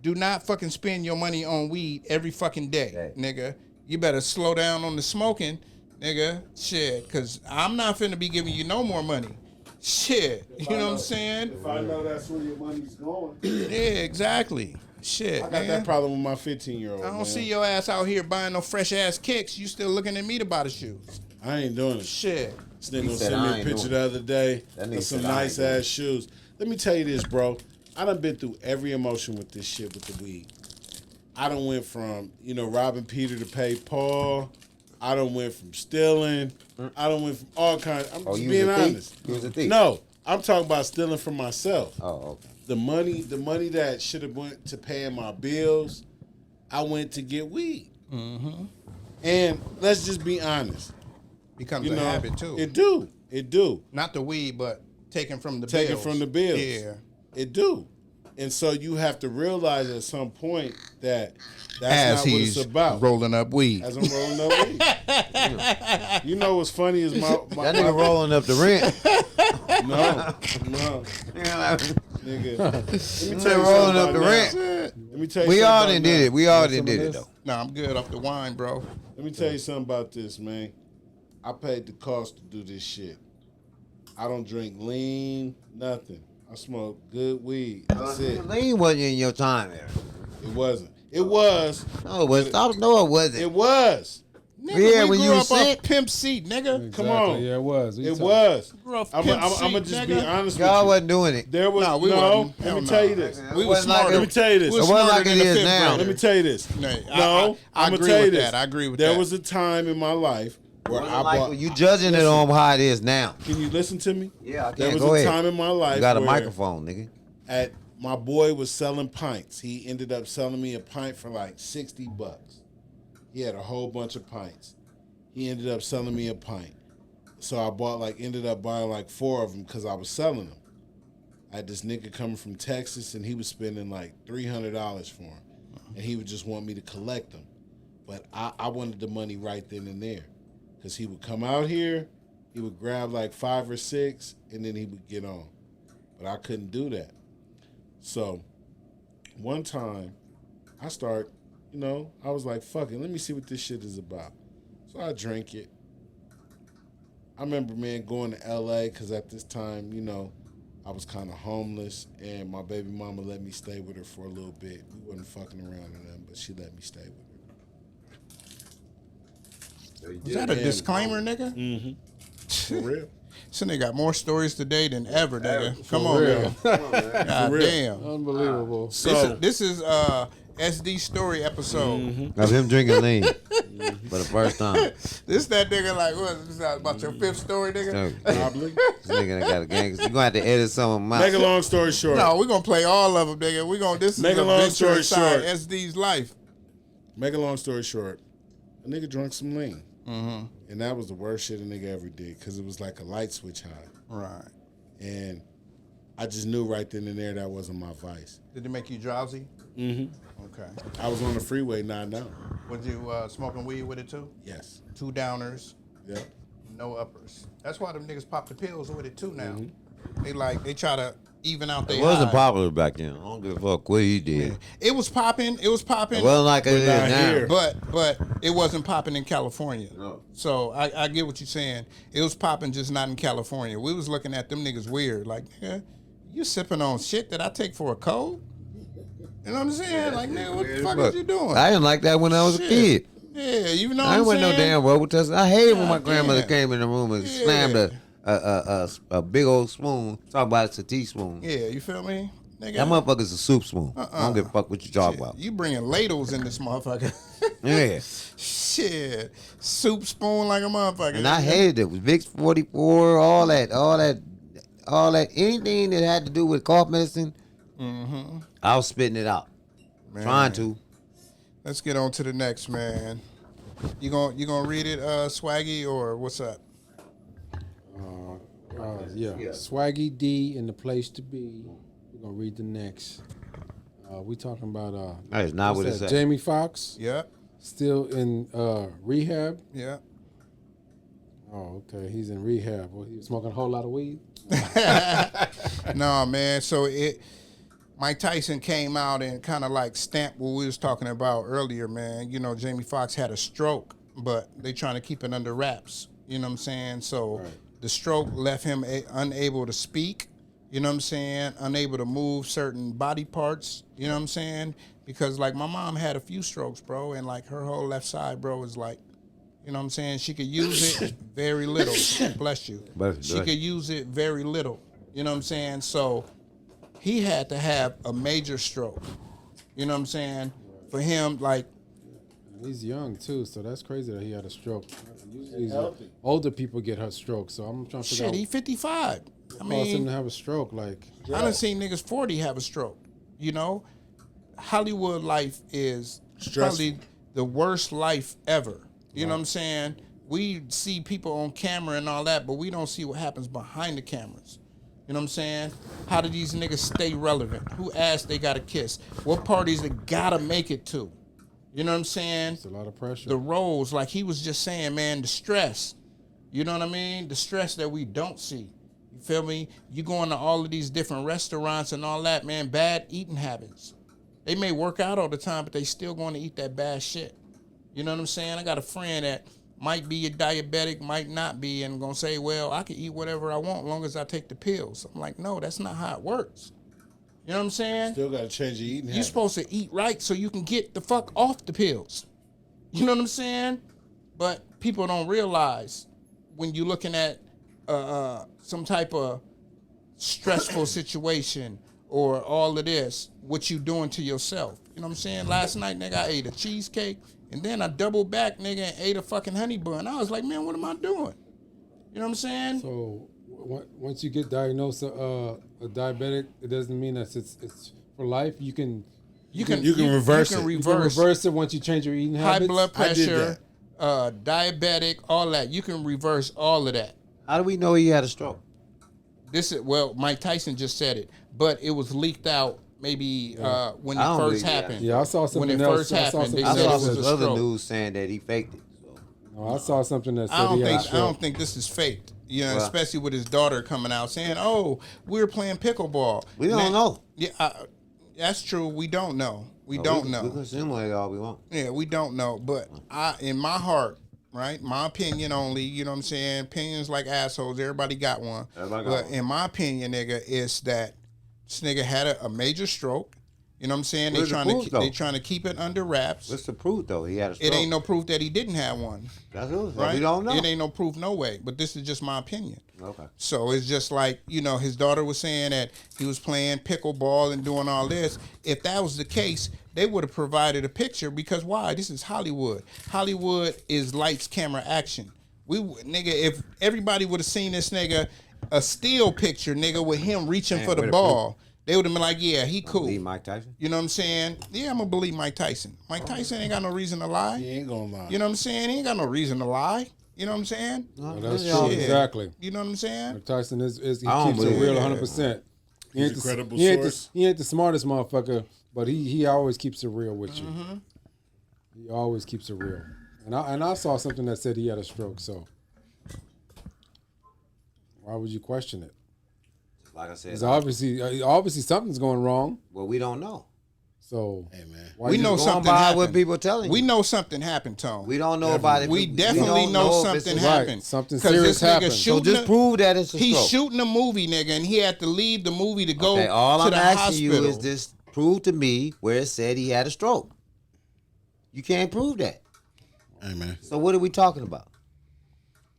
do not fucking spend your money on weed every fucking day, nigga. You better slow down on the smoking, nigga. Shit, cause I'm not finna be giving you no more money. Shit, you know what I'm saying? If I know that's where your money's going. Yeah, exactly. Shit, I got man. that problem with my 15-year-old. I don't see your ass out here buying no fresh ass kicks. You still looking at me to buy the shoes. I ain't doing it. Shit. This nigga He gonna said, send "I me a ain't picture doing the other day That nigga of some said, "I ain't nice doing ass shoes. Let me tell you this, bro. I done been through every emotion with this shit with the weed. I done went from, robbing Peter to pay Paul. I done went from stealing. I done went from all kinds. I'm just you being was a thief? honest. You was a thief? No, I'm talking about stealing from myself. Oh, okay. The money that should have went to paying my bills, I went to get weed. Mm-hmm. And let's just be honest. Becomes a habit too. It do. Not the weed, but taking from the Taking bills. from the bills. Yeah. It do. And so you have to realize at some point that that's As not what he's it's about. rolling up weed. As I'm rolling up weed. You know what's funny is my That nigga rolling up the rent. No. Nigga. Let me tell you rolling something up the about rent. now. Let me tell you We something all about done now. did it. We all some done of did it this? though. Nah, I'm good off the wine, bro. Let me tell you something about this, man. I paid the cost to do this shit. I don't drink lean, nothing. I smoke good weed. That's it. Lean wasn't in your time era. It wasn't. It was. No, it was. No, it wasn't. It was. Nigga, Yeah, we when grew you up was off sick. Pimp C, nigga. Come on. Yeah, it was. It was. Grew up I'm Pimp going C, to just be nigga. honest Y'all with you. wasn't doing it. There was Nah, we no. wasn't. Let Hell me no. tell you this. We was wasn't like smarter. Let me tell you this. We was It wasn't smarter like than it the is fifth now. grader. Let me tell you this. No, No, I I'm gonna agree tell you with this. that. I agree with there that. was a time in my life where I Like, bought. you judging it on how it is now. Can you listen to me? Yeah, I There can. was Go a ahead. time in my life. You got a where microphone, nigga. My boy was selling pints. He ended up selling me a pint for like $60. He had a whole bunch of pints. He ended up selling me a pint. So I ended up buying like 4 of them because I was selling them. I had this nigga coming from Texas and he was spending like $300 for them. And he would just want me to collect them. But I wanted the money right then and there. Because he would come out here, he would grab like 5 or 6, and then he would get on. But I couldn't do that. So one time, I was like, fuck it, let me see what this shit is about. So I drank it. I remember, man, going to L.A. because at this time, I was kind of homeless, and my baby mama let me stay with her for a little bit. We wasn't fucking around or nothing, but she let me stay with her. Was that a disclaimer, nigga? Mm-hmm. For real. So they got more stories today than ever, nigga. Come For on, real. man. God real. damn. Unbelievable. So This is SD story episode. Of him drinking lean for the first time. This that nigga like what? This is about your 5th story, nigga. probably. This nigga done got a gang. You're gonna have to edit some of them out. Make a long story short. No, we're gonna play all of them, nigga. This is Make a a long venture story inside short. SD's life. Make a long story short, a nigga drunk some lean. Mm-hmm. And that was the worst shit a nigga ever did because it was like a light switch high. Right. And I just knew right then and there that wasn't my vice. Did it make you drowsy? Mm-hmm. Okay. I was on the freeway, not now. Was you smoking weed with it too? Yes. 2 downers, Yep. no uppers. That's why them niggas pop the pills with it too now. Mm-hmm. They try to even out their It wasn't high. popular back then. I don't give a fuck what he did. Yeah. It was popping. It was popping. It wasn't like it is not now. here. But it wasn't popping in California. No. So I get what you're saying. It was popping, just not in California. We was looking at them niggas weird. Like, nigga, you sipping on shit that I take for a cold? You know what I'm saying? Like, nigga, what the fuck Look, is you doing? I didn't like that when I was Shit. a kid. Yeah, you know what I I'm ain't want saying? no damn Robitussin. I hated when my God grandmother damn. came in the room and Yeah. slammed a big old spoon. Talk about it's a teaspoon. Yeah, you feel me? Nigga, That motherfucker's a soup spoon. I don't give a fuck what you talk about. you bringing ladles in this motherfucker. Yeah. Shit. Soup spoon like a motherfucker. And I hated it. It was Vicks 44, all that, anything that had to do with cough medicine, I was spitting it out. Man. Trying to. Let's get on to the next, man. You gonna read it, Swaggy, or what's up? Yeah. Swaggy D in the place to be. We're gonna read the next. We talking about That is not what it what's that, said. Jamie Foxx Yep. still in rehab. Yeah. Oh, okay. He's in rehab. Well, he was smoking a whole lot of weed. No, man. So Mike Tyson came out and kind of like stamped what we was talking about earlier, man. You know, Jamie Foxx had a stroke, but they trying to keep it under wraps. You know what I'm saying? So the stroke left him unable to speak. You know what I'm saying? Unable to move certain body parts. You know what I'm saying? Because like my mom had a few strokes, bro, and like her whole left side, bro, was like, you know what I'm saying? She could use it very little. Bless you. She could use it very little. You know what I'm saying? So he had to have a major stroke. You know what I'm saying? For him, like, He's young too, so that's crazy that he had a stroke. Usually older people get her stroke, so I'm trying to figure shit, out he 55. I what caused him mean, to have a stroke. Like, I done seen niggas 40 have a stroke. You know? Hollywood life is probably the worst life ever. You know what I'm saying? We see people on camera and all that, but we don't see what happens behind the cameras. You know what I'm saying? How do these niggas stay relevant? Who asked they got to kiss? What parties they gotta make it to? You know what I'm saying? it's a lot of pressure. The roles, like he was just saying, man, the stress. You know what I mean? The stress that we don't see. You feel me? You going to all of these different restaurants and all that, man, bad eating habits. They may work out all the time, but they still going to eat that bad shit. You know what I'm saying? I got a friend that might be a diabetic, might not be, and gonna say, well, I can eat whatever I want as long as I take the pills. I'm like, no, that's not how it works. You know what I'm saying? Still got to change your eating You're habits. supposed to eat right so you can get the fuck off the pills. You know what I'm saying? But people don't realize when you're looking at some type of stressful situation or all of this, what you doing to yourself. You know what I'm saying? Last night, nigga, I ate a cheesecake, and then I doubled back, nigga, and ate a fucking honey bun. I was like, man, what am I doing? You know what I'm saying? So once you get diagnosed a diabetic, it doesn't mean that it's for life. You can reverse it. You can reverse it once you change your eating habits. High blood I did pressure, diabetic, all that. You can reverse all of that. How do we know he had a stroke? Mike Tyson just said it, but it was leaked out maybe when I it don't first believe that. happened. Yeah, I saw something when it else. first happened. They I said saw it was a some other stroke. news saying that he faked it. So. No, I saw something that said I he had a don't stroke. think this is faked. You know, especially with his daughter coming out saying, "Oh, we're playing pickleball." We don't know. Yeah, that's true. We don't know. We We can simulate all we want. Yeah, we don't know. But in my heart, right, my opinion only. You know what I'm saying? Opinions like assholes. Everybody got one. But in my opinion, nigga, is that this nigga had a major stroke. You know what I'm saying? They trying to keep it under wraps. What's the proof though? He had a stroke. It ain't no proof that he didn't have one. That's what Right? we don't know. It ain't no proof, no way. But this is just my opinion. Okay. So it's just like, his daughter was saying that he was playing pickleball and doing all this. If that was the case, they would have provided a picture because why? This is Hollywood. Hollywood is lights, camera, action. If everybody would have seen this nigga, a still picture, nigga, with him reaching for the ball, they would have been like, yeah, he cool. Believe Mike Tyson? You know what I'm saying? Yeah, I'm going to believe Mike Tyson. Mike Tyson ain't got no reason to lie. He ain't gonna lie. You know what I'm saying? He ain't got no reason to lie. You know what I'm saying? Well, that's true. Exactly. You know what I'm saying? Mike Tyson he keeps it believe real it. 100%. He's a credible he source. He ain't the smartest motherfucker, but he always keeps it real with you. Mm-hmm. He always keeps it real. And I saw something that said he had a stroke, so why would you question it? Like I said, Because obviously something's going wrong. well, we don't know. So Hey man, We know Going something by happened. what people telling you. We know something happened, Tone. We don't know about it. We definitely don't know if it's something a- happened. Right, something 'Cause serious this nigga happened. So So shooting just prove that it's a He's stroke. shooting a movie, nigga, and he had to leave the movie to go Okay, all to I'm the asking hospital. you is this: prove to me where it said he had a stroke. You can't prove that. hey man. So what are we talking about?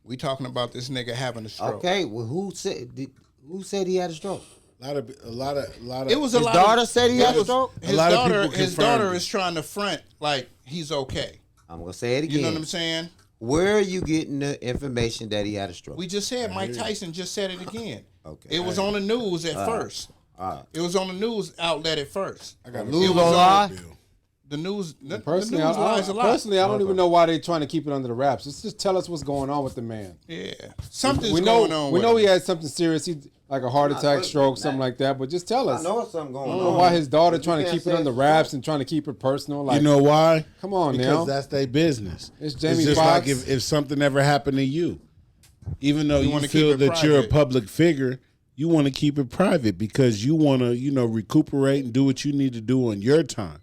We talking about this nigga having a stroke. Okay, well, who said he had a stroke? A lot of. It was a His lot daughter of, said he had a stroke. His lot of daughter, people his confirmed daughter it. is trying to front like he's okay. I'm gonna say it again. You know what I'm saying? Where are you getting the information that he had a stroke? We just said Mike Tyson just said it again. Okay. It was on the news at first. All right. It was on the news outlet at first. I got News a gonna lie? The news, the personally, news lies a lot. personally, I don't even know why they're trying to keep it under the wraps. Just tell us what's going on with the man. Yeah, something's We know going on. we with know him. he had something serious. He like a heart attack, stroke, something like that. But just tell us. I know it's something going I on. don't know why his daughter But you trying to can't keep it say under it's wraps stroke. and trying to keep it personal. Like, You know why? Come on because now. that's their business. It's Jamie just Foxx. like if something ever happened to you, even though you wanna feel keep it that you're a private. public figure, you want to keep it private because you want to, recuperate and do what you need to do on your time.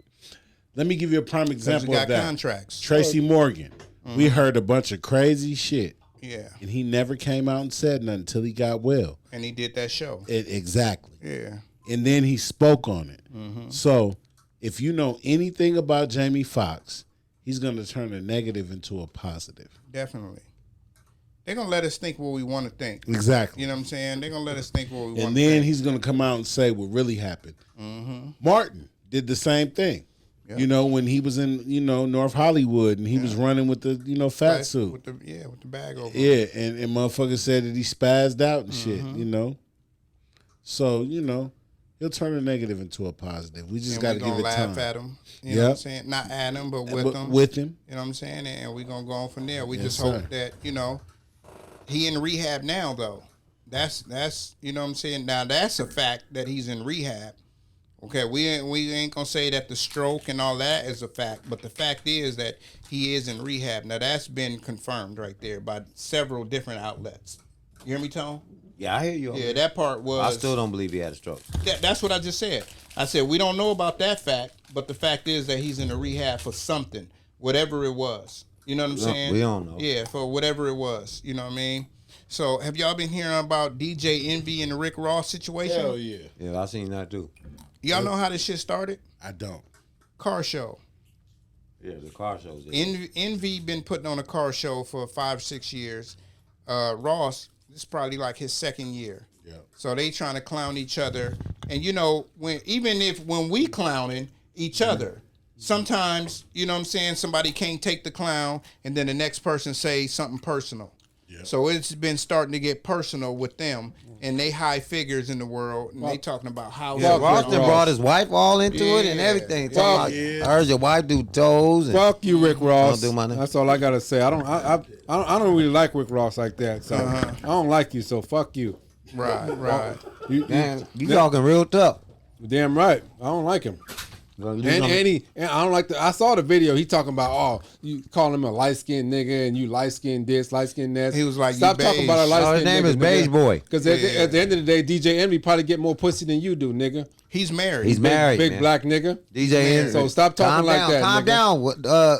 Let me give you a prime example got of that. contracts. Tracy Morgan. We heard a bunch of crazy shit, Yeah, and he never came out and said nothing until he got well. and he did that show. Exactly. Yeah, And then he spoke on it. So if you know anything about Jamie Foxx, he's going to turn a negative into a positive. definitely. They're gonna let us think what we want to think. Exactly. You know what I'm saying? They're gonna let us think what we want. And to then think. he's going to come out and say what really happened. Martin did the same thing. Yeah. When he was in, North Hollywood and he was running with the, fat Right, suit. with the bag over. Yeah, and motherfucker said that he spazzed out and shit, So, he'll turn a negative into a positive. We just And got we to give gonna it laugh time. at him. You know what I'm saying? Not at him, but with him. With him. You know what I'm saying? And we're gonna go on from there. We Yes, just sir. hope that, he in rehab now though. That's you know what I'm saying? Now that's a fact that he's in rehab. Okay, we ain't gonna say that the stroke and all that is a fact, but the fact is that he is in rehab. Now that's been confirmed right there by several different outlets. You hear me, Tone? Yeah, I hear you. Yeah, that part was. I still don't believe he had a stroke. That's what I just said. I said we don't know about that fact, but the fact is that he's in a rehab for something, whatever it was. You know what I'm saying? We don't know. Yeah, for whatever it was. You know what I mean? So have y'all been hearing about DJ Envy and the Rick Ross situation? Hell yeah. Yeah, I seen that too. Y'all know how this shit started? I don't. Car show. Yeah, the car shows. Envy been putting on a car show for 5-6 years. Ross, this is probably like his second year. Yeah. So they trying to clown each other. And when we clowning each other, sometimes, you know what I'm saying, somebody can't take the clown and then the next person say something personal. So it's been starting to get personal with them, and they high figures in the world, and they talking about how. Yeah, Ross done brought his wife all into it and everything. Talking about, I heard your wife do toes. And Fuck you, Rick Ross. Don't do my name. That's all I gotta say. I don't really like Rick Ross like that. So I don't like you. So fuck you. Right. You talking real tough. Damn right. I don't like him. And I don't like I saw the video. He talking about, you calling him a light skinned nigga and you light skinned this, light skinned that. He was like, stop talking about a light skinned nigga. His name is Beige Boy. Because at the end of the day, DJ Envy probably get more pussy than you do, nigga. He's married. He's married. Big black nigga. DJ Envy. So stop talking like that. Calm nigga. down.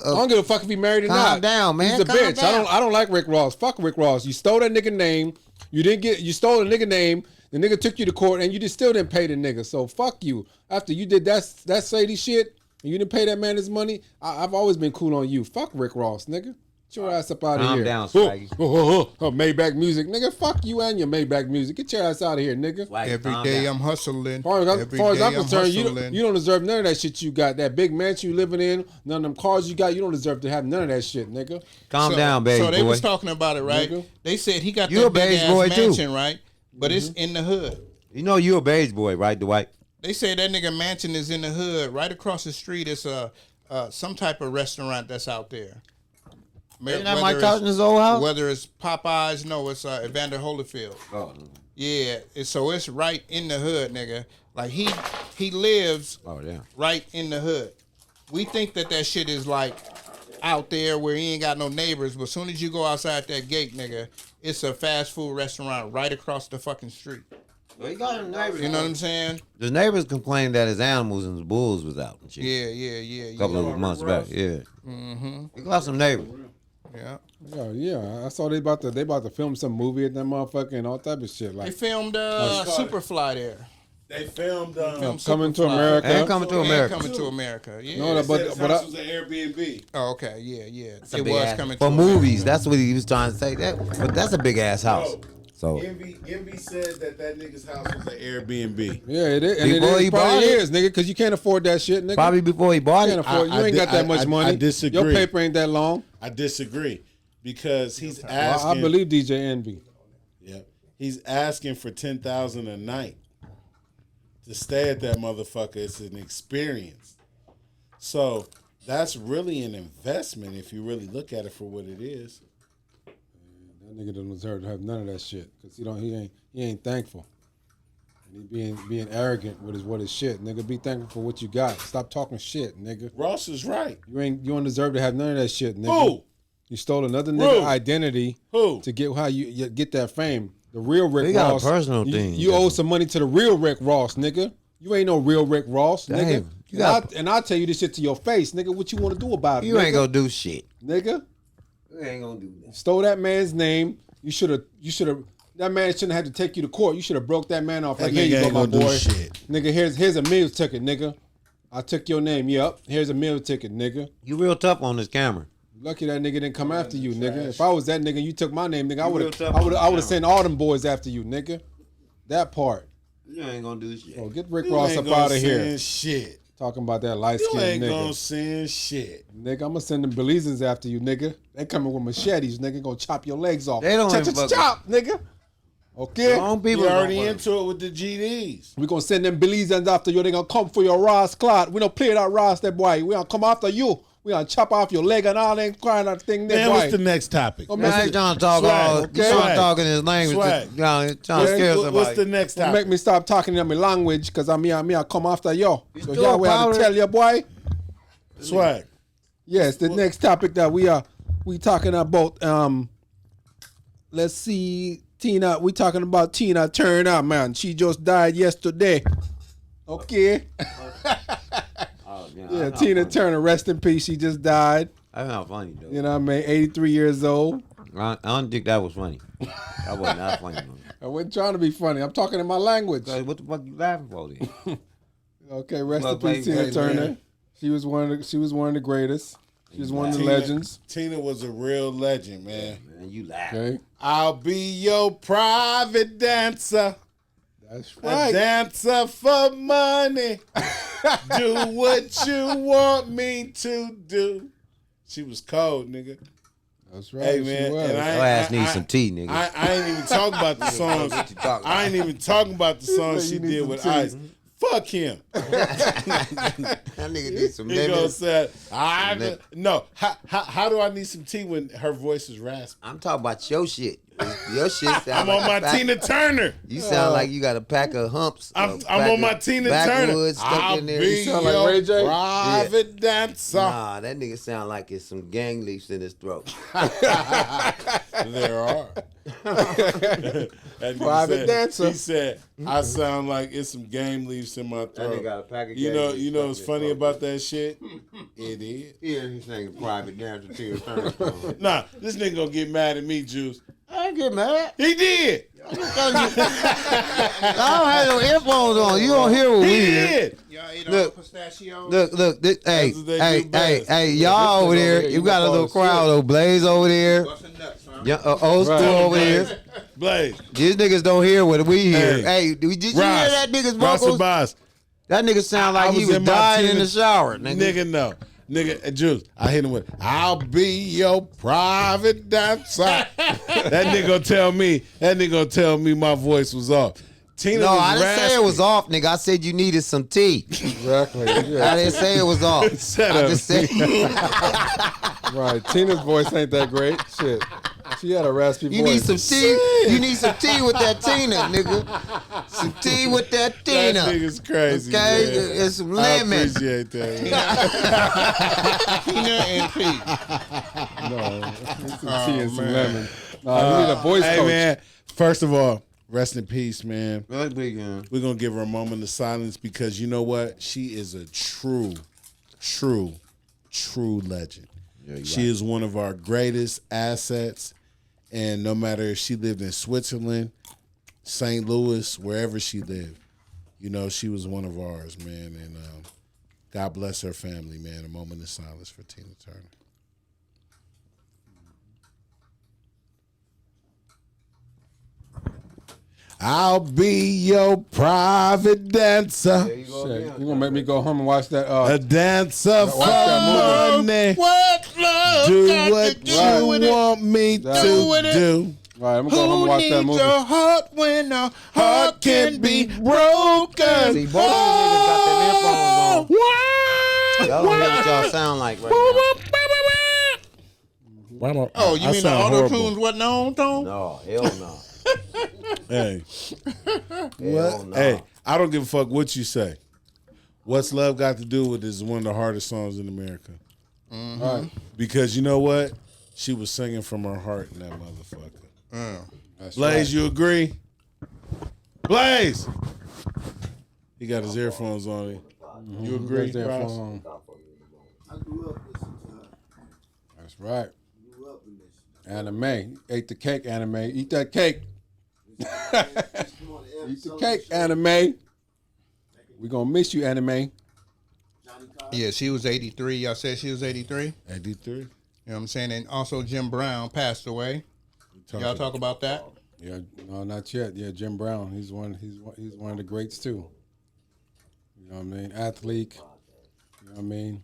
I don't give a fuck if he married or not. Calm down, man. He's a Calm bitch. down. I don't like Rick Ross. Fuck Rick Ross. You stole that nigga name. You stole the nigga name. The nigga took you to court and you just still didn't pay the nigga. So fuck you. After you did that shady shit and you didn't pay that man his money, I've always been cool on you. Fuck Rick Ross, nigga. Get your ass up out of here. Calm down, Swaggy. Maybach music. Nigga, fuck you and your Maybach music. Get your ass out of here, nigga. Swaggy, Every calm day down. I'm hustling. As far as I'm concerned, you don't deserve none of that shit you got. That big mansion you living in, none of them cars you got, you don't deserve to have none of that shit, nigga. Calm down, baby. So they boy. was talking about it, right? Nigga. They said he got You a that big beige ass boy, too. mansion, right? But it's in the hood. You know you a beige boy, right, Dwight? They say that nigga mansion is in the hood. Right across the street is some type of restaurant that's out there. Isn't that Mike Tyson's old house? Whether it's Popeyes, no, it's Evander Holyfield. Oh. Yeah, so it's right in the hood, nigga. Like he lives right in the hood. We think that shit is like out there where he ain't got no neighbors, but as soon as you go outside that gate, nigga, it's a fast food restaurant right across the fucking street. Well, he got neighbors. You know what I'm saying? The neighbors complained that his animals and his bulls was out and shit. Yeah. A couple of months back, yeah. Mm-hmm. He got some neighbors. Yeah. I saw they about to film some movie at that motherfucker and all type of shit. Like They filmed Superfly there. They filmed Coming to Superfly. America. And Coming to America. Coming to America. Yeah. No, but but house was an Airbnb. Oh, okay. Yeah. That's a It big was ass- coming for to movies. America. That's what he was trying to say. But that's a big ass house. So Envy said that nigga's house was an Airbnb. Yeah, it is. And Before he it bought probably it. is, nigga, because you can't afford that shit, nigga. probably before he bought You it. can't afford. You ain't got that much money. I disagree. Your paper ain't that long. I disagree because he's Well, asking. I believe DJ Envy. Yeah, he's asking for $10,000 a night to stay at that motherfucker. It's an experience. So that's really an investment if you really look at it for what it is. That nigga don't deserve to have none of that shit because he ain't thankful. And he being arrogant with his shit, nigga. Be thankful for what you got. Stop talking shit, nigga. Ross is right. You don't deserve to have none of that shit, nigga. Who? You stole another nigga Who? identity Who? to get how you get that fame. The real Rick He got a Ross. personal thing. You owe some money to the real Rick Ross, nigga. You ain't no real Rick Ross, nigga. Damn, I'll tell you this shit to your face, nigga. What you want to do about it? You ain't gonna do shit. nigga. You ain't gonna do that. Stole that man's name. You should have. That man shouldn't have to take you to court. You should have broke that man off. That Like, here nigga you go, ain't my gonna do boy. shit. Nigga, here's a meal ticket, nigga. I took your name. Yep. Here's a meal ticket, nigga. You real tough on this camera. Lucky that nigga didn't come after you, nigga. If I was that nigga, and you took my name, nigga. I real would tough on the have camera. sent all them boys after you, nigga. That part. You ain't gonna do shit. Oh, get Rick You Ross ain't up gonna out of here. send shit. Talking about that light You skinned ain't gonna nigga. send shit. Nigga, I'm gonna send them Belizeans after you, nigga. They coming with machetes, nigga. Gonna chop your legs off. They don't chop, even chop, fuck chop, nigga. Okay. Wrong people You already don't work. into it with the GDs. We gonna send them Belizeans after you. They gonna come for your Ross clot. We don't play that Ross, that boy. We gonna come after you. We gonna chop off your leg and all that crying that thing, that Man, boy. what's the next topic? Don't Man, mess I ain't with- trying to talk Swag, all. okay? You Swag. talking his language. Swag. Trying to scare somebody. What's the next Don't topic? make me stop talking in my language, cause I come after you. So still y'all we have powder- to tell you, boy. Swag. Yes, the next topic that we talking about. Let's see, Tina. We talking about Tina Turner, man. She just died yesterday. Okay. Oh, Yeah, Tina Turner, rest in peace. She just died. That's not funny though. You know what I mean? 83 years old. I don't think that was funny. That wasn't that funny. Man. I wasn't trying to be funny. I'm talking in my language. So what the fuck you laughing for then? Okay, rest in Well, peace, Tina hey, Turner. man. She was one of the greatest. She was one of the legends. Tina was a real legend, man. Man, you laugh. Okay, I'll be your private dancer. that's A right. dancer for money. Do what you want me to do. She was cold, nigga. That's right. Hey man, she was. and Your ass needs some tea, nigga. I ain't even talking about the songs. I ain't even talking about the songs she You need did some with tea. Ice. Fuck him. That nigga needs some He gonna lemons. say, no. How do I need some tea when her voice is raspy? I'm talking about your shit. Your shit sound I'm like on my a pack- Tina Turner. You sound like you got a pack of humps. I'm on my Tina Turner. Backwoods stuck I'll in there. be You sound like your Ray J? private dancer. Nah, that nigga sound like it's some gang leaves in his throat. There are. That nigga Private said- dancer. He said, "I sound like it's some game leaves in my That throat." nigga got a pack of You gang know, leaves you know stuck what's in his funny throat. about that shit? It is. Yeah, he's saying private dancer to your turn. Nah, this nigga gonna get mad at me, Juice. I ain't get mad. He did. I don't have no earphones on. You don't hear what He we hear. did. Y'all ate Look. all the pistachios? Look, hey, That's what they hey, do best. hey, y'all over there. here, You you got a gonna little fall asleep. crowd though. Blaze over there. Busting nuts, huh? Yeah, old school Right. over here. Blaze. These niggas don't hear what we hear. Hey. Hey, did you hear Ross. that nigga's Ross vocals? Abbas. That nigga sound I like he was in my dying in Tina- the shower, nigga. Nigga, no. Nigga, Juice, I hit him with, I'll be your private dancer. That nigga gonna tell me my voice was off. Tina No, was I didn't say it was raspy. off, nigga. I said you needed some tea. Exactly. I Yeah. didn't say it was off. Shut I up. just said Right. Tina's voice ain't that great. Shit. She had a raspy you voice. need some tea. You need some tea with that Tina, nigga. Some tea with that That Tina. nigga's crazy, Okay, man. it's some I lemon. appreciate that. Tina and Pete. No, some tea and some lemon. Nah, you need a voice Hey, coach. man, first of all, rest in peace, man. Really big, man. We're going to give her a moment of silence because you know what? She is a true legend. She is one of our greatest assets. And no matter if she lived in Switzerland, St. Louis, wherever she lived, you know, she was one of ours, man. And God bless her family, man. A moment of silence for Tina Turner. I'll be your private dancer. Shit, you gonna make me go home and watch that? A dancer for that money. What love Do got what to do you with it? want me That- to do. Right, I'm gonna go home and Who watch that needs movie. a heart when a heart can be broken? See, both of you niggas got them earphones on. Y'all don't hear what y'all sound like right now. Oh, you I mean the sound auto horrible. tunes wasn't on, Tone? No, hell no. Hey, Hell no. hey, I don't give a fuck what you say. What's Love Got to Do with it is one of the hardest songs in America. Right. Because you know what? She was singing from her heart in that motherfucker. That's Blaze, you agree? Blaze! He got his earphones on. You agree, Right. Ross? I grew up listening to her. That's right. Grew up in this. Anime. Ate the cake, anime. Eat that cake. Just come on the Eat the episode cake, of the show. anime. We gonna miss you, anime. Johnny Carr. Yeah, she was 83. Y'all said she was 83? 83. You know what I'm saying? And also Jim Brown passed away. Y'all talk about that? Yeah, no, not yet. Yeah, Jim Brown. He's one of the greats too. You know what I mean? Athlete. You know what I mean?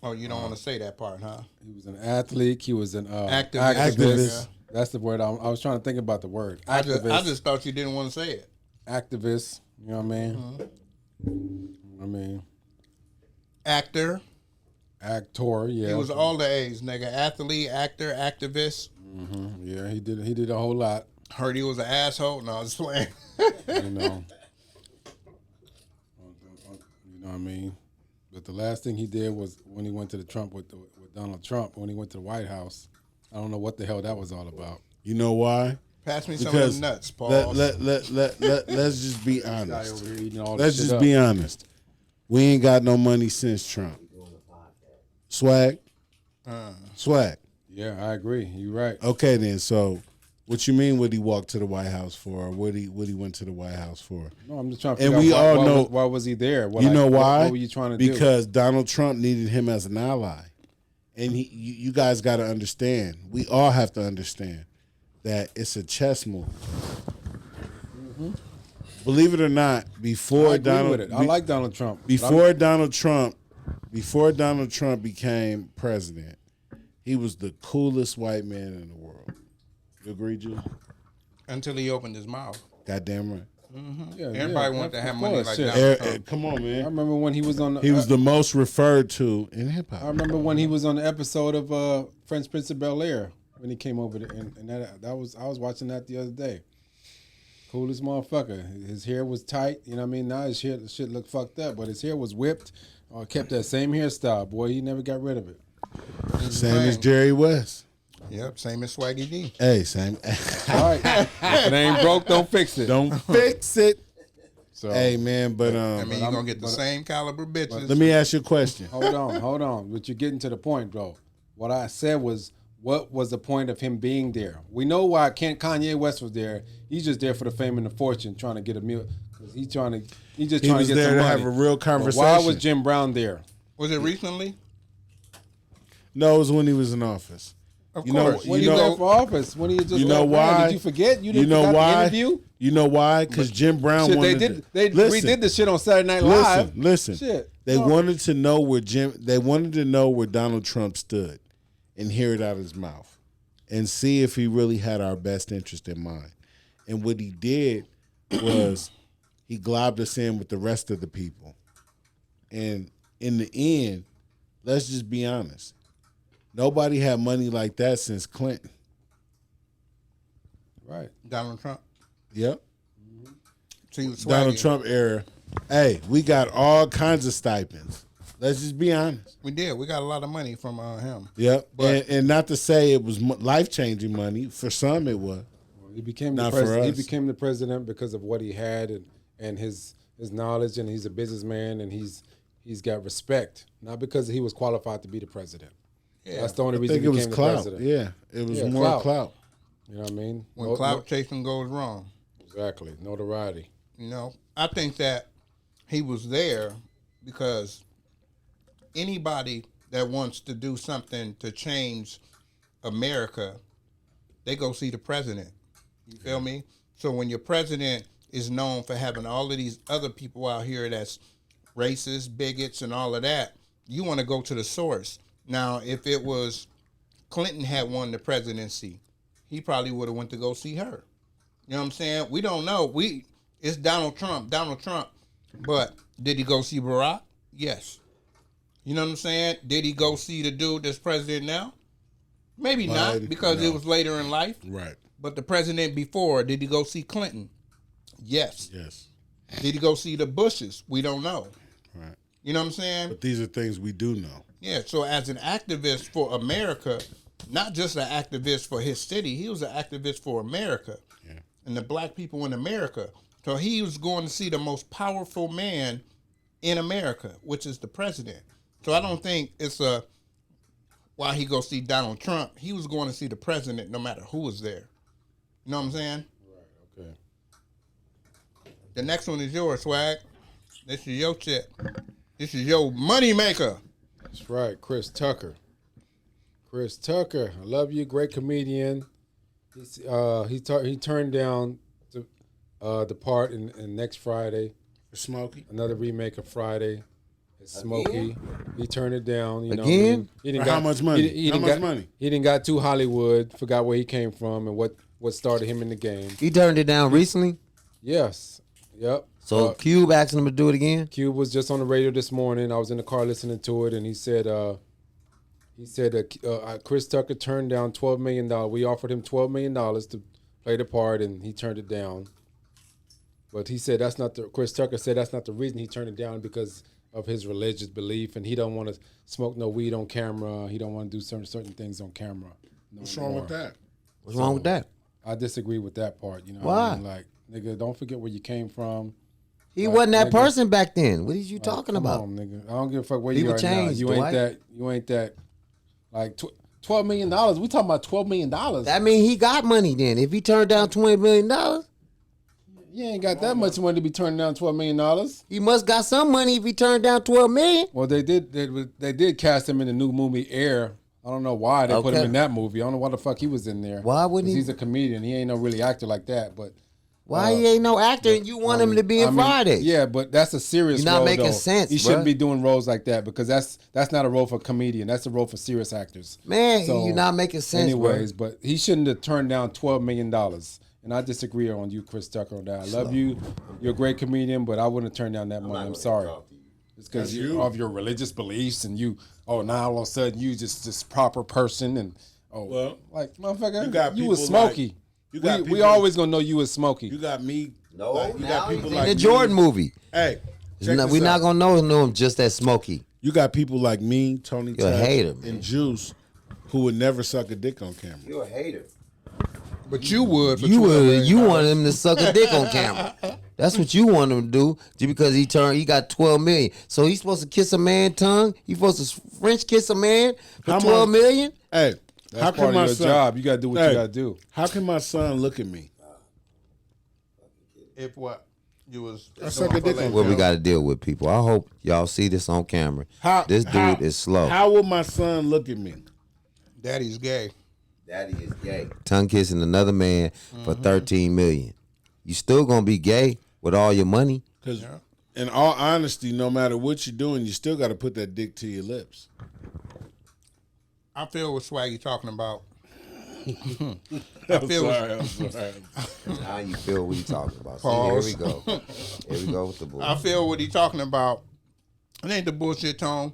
Oh, you don't want to say that part, huh? He was an athlete. He was an Activist. Activist. That's the word. I was trying to think about the word. I Activist. just thought you didn't want to say it. Activist. You know what I mean? I mean, Actor. actor. Yeah. He was all the A's, nigga. Athlete, actor, activist. Yeah, he did a whole lot. Heard he was an asshole. No, I was playing. You know. You know what I mean? But the last thing he did was when he went to the Trump with Donald Trump, when he went to the White House. I don't know what the hell that was all about. You know why? Pass me some of Because them nuts, Paul. let's just be Guy honest. over here eating all Let's this just shit up. be honest. We ain't got no money since Trump. Swag? Swag. Yeah, I agree. You're right. Okay then, so what you mean would he walk to the White House for? Or what he went to the White House for? No, I'm just trying to And figure we out all know- why was he there? You know why? What were you trying to do? Because Donald Trump needed him as an ally. And you guys got to understand. We all have to understand that it's a chess move. Believe it or not, before I agree Donald with it. I like Donald Trump. before Donald Trump before Donald Trump became president, he was the coolest white man in the world. You agree, Jules? Until he opened his mouth. Goddamn right. Yeah, Everybody wanted to have money like shit. Donald Trump. Come on, I man. remember when he was on. He was the most referred to in hip I hop. remember when he was on the episode of Fresh Prince of Bel Air when he came over there, and that was I was watching that the other day. Coolest motherfucker. His hair was tight, you know what I mean? Now his shit looked fucked up, but his hair was whipped. Kept that same hairstyle, boy. He never got rid of it. Same as Jerry West. Yep, same as Swaggy D. Hey, same. All right, if it ain't broke, don't fix it. Don't fix it. So, Hey, man, but I mean, you're going to get the same caliber bitches. let me ask you a question. hold on. But you're getting to the point, bro. What I said was, what was the point of him being there? We know why Kanye West was there. He's just there for the fame and the fortune, trying to get a meal. He's just trying to He get was some there to money. have a real But conversation. why was Jim Brown there? Was it recently? No, it was when he was in office. Of You know- course. When You you know- go for office, when you just You know left, man, why? Did you forget? You You know forgot why? the interview? You know why? Because Jim Brown Shit, wanted. they listen, redid the shit on Saturday Night Live. Listen. Shit. They No. wanted to know where They wanted to know where Donald Trump stood, and hear it out of his mouth, and see if he really had our best interest in mind. And what he did was he globbed us in with the rest of the people. And in the end, let's just be honest. Nobody had money like that since Clinton. Right. Donald Trump. Yep. See, Swaggy. Donald Trump era. Hey, we got all kinds of stipends. Let's just be honest. We did. We got a lot of money from him. Yep. But- and not to say it was life-changing money. For some, it was. He became Not the for president. He us. became the president because of what he had and his knowledge, and he's a businessman, and he's got respect, not because he was qualified to be the president. Yeah. That's the only I reason think he it was became the clout. president. Yeah. It was Yeah, more clout. clout. You know what I mean? When clout chasing goes wrong. Exactly. Notoriety. You know, I think that he was there because anybody that wants to do something to change America, they go see the president. You feel me? So when your president is known for having all of these other people out here that's racist, bigots, and all of that, you want to go to the source. Now, if it was Clinton had won the presidency, he probably would have went to go see her. You know what I'm saying? We don't know. It's Donald Trump. But did he go see Barack? Yes. You know what I'm saying? Did he go see the dude that's president now? Maybe not, Biden? because No. it was later in life. Right. But the president before, did he go see Clinton? Yes. Yes. Did he go see the Bushes? We don't know. Right. You know what I'm saying? But these are things we do know. Yeah, so as an activist for America, not just an activist for his city, he was an activist for America and the black people in America. So he was going to see the most powerful man in America, which is the president. So I don't think it's why he go see Donald Trump. He was going to see the president no matter who was there. You know what I'm saying? Right. Okay. The next one is yours, Swag. This is your shit. This is your money maker. That's right. Chris Tucker. Chris Tucker. I love you. Great comedian. He turned down the part in next Friday. Smokey. Another remake of Friday. It's Smokey. He turned it down. You know, Again? he didn't For how much money? He How didn't much got- money? He didn't got to Hollywood. Forgot where he came from and what started him in the game. He turned it down recently. Yes. Yep. So Cube asking him to do it again. Cube was just on the radio this morning. I was in the car listening to it, and he said Chris Tucker turned down $12 million. We offered him $12 million to play the part, and he turned it down. But he said Chris Tucker said that's not the reason he turned it down, because of his religious belief, and he don't want to smoke no weed on camera. He don't want to do certain things on camera. What's wrong with that? What's wrong with that? I disagree with that part. You know what Why? I mean? Like, nigga, don't forget where you came from. He wasn't that nigga. person back then. What are you talking Come about? on, nigga. I don't give a fuck where People you are change, now. Dwight. You ain't that. Like $12 million. We talking about $12 million. That mean he got money then. If he turned down $20 million, You ain't got that much money to be turning down $12 million. he must got some money if he turned down $12 million. Well, they did cast him in the new movie Air. I don't know why they put him Okay. in that movie. I don't know why the fuck he was in there. Why wouldn't 'Cause he? He's a comedian. He ain't no really actor like that. But Why he ain't no actor and you want him to be in Friday? Yeah, but that's a serious You're not role, making though. sense, He shouldn't bruh. be doing roles like that because that's not a role for a comedian. That's a role for serious actors. Man, you're not making sense, anyways, bro. but he shouldn't have turned down $12 million. And I disagree on you, Chris Tucker, on that. I love you. You're a great comedian, but I wouldn't have turned down that money. I'm sorry. It's because of your religious beliefs and you, now all of a sudden you just this proper person and, like, motherfucker, you was Smokey. We always going to know you was Smokey. You got me. No, you got people like the Jordan movie. Hey, We're not going to know him just as Smokey. You got people like me, Tony You're a Tuck, hater, man. and Juice who would never suck a dick on camera. You're a hater. But you would. For You $12 million. you want him to suck a dick on camera. That's what you want him to do. Just because he got 12 million. So he's supposed to kiss a man tongue? He supposed to French kiss a man for 12 million? Hey, That's how part can of my your son, job. You got to do what you got to do. How can my son look at me? If what? You was I suck a dick on What we camera. got to deal with, people. I hope y'all see this on camera. This dude is slow. How will my son look at me? Daddy's gay. Daddy is gay. Tongue kissing another man for 13 million. You still gonna be gay with all your money? Because in all honesty, no matter what you're doing, you still got to put that dick to your lips. I feel what Swaggy talking about. I'm sorry. Now you feel what he talking about. Pause. See, here we go. Here we go with the bull. I feel what he talking about. It ain't the bullshit tone.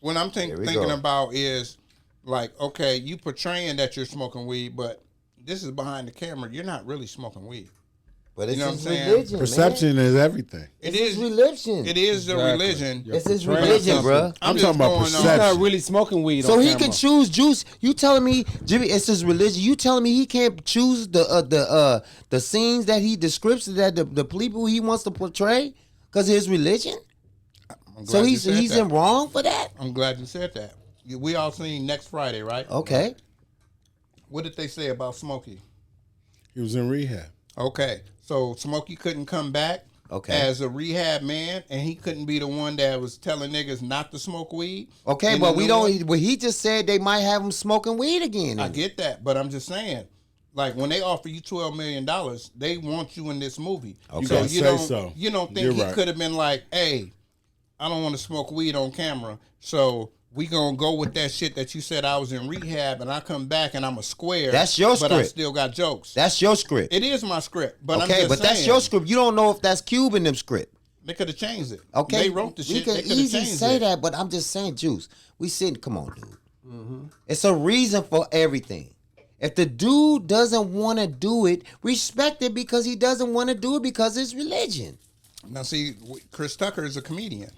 What I'm thinking go. about is like, okay, you portraying that you're smoking weed, but this is behind the camera. You're not really smoking weed. But it's You know his what I'm saying? religion, Perception is everything. It It's is his religion. It is the Exactly. religion. You're It's his portraying religion, something. bruh. I'm just talking about going on. He's perception. not really smoking weed So on he camera. can choose juice. You telling me, Jimmy, it's his religion. You telling me he can't choose the scenes that he describes that the people he wants to portray because of his religion? I'm So glad you he's said that. in wrong for that? I'm glad you said that. We all seen next Friday, right? Okay. What did they say about Smokey? He was in rehab. Okay, so Smokey couldn't come back Okay. as a rehab man, and he couldn't be the one that was telling niggas not to smoke weed. Okay, In but the we new don't. one. But he just said they might have him smoking weed again. I get that, but I'm just saying, like when they offer you $12 million, they want you in this movie. Okay. So You you say don't, so. you don't think You're he right. could have been like, hey, I don't want to smoke weed on camera, so we gonna go with that shit that you said I was in rehab, and I come back and I'm a square. That's your but I script. still got jokes. That's your script. It is my script, but I'm Okay, just but saying, that's your script. You don't know if that's Cube in them script. They could have changed it. Okay, They wrote the we shit. can They could have easily changed say it. that, but I'm just saying, Juice. We sitting. Come on, dude. It's a reason for everything. If the dude doesn't want to do it, respect it because he doesn't want to do it because it's religion. Now, see, Chris Tucker is a comedian.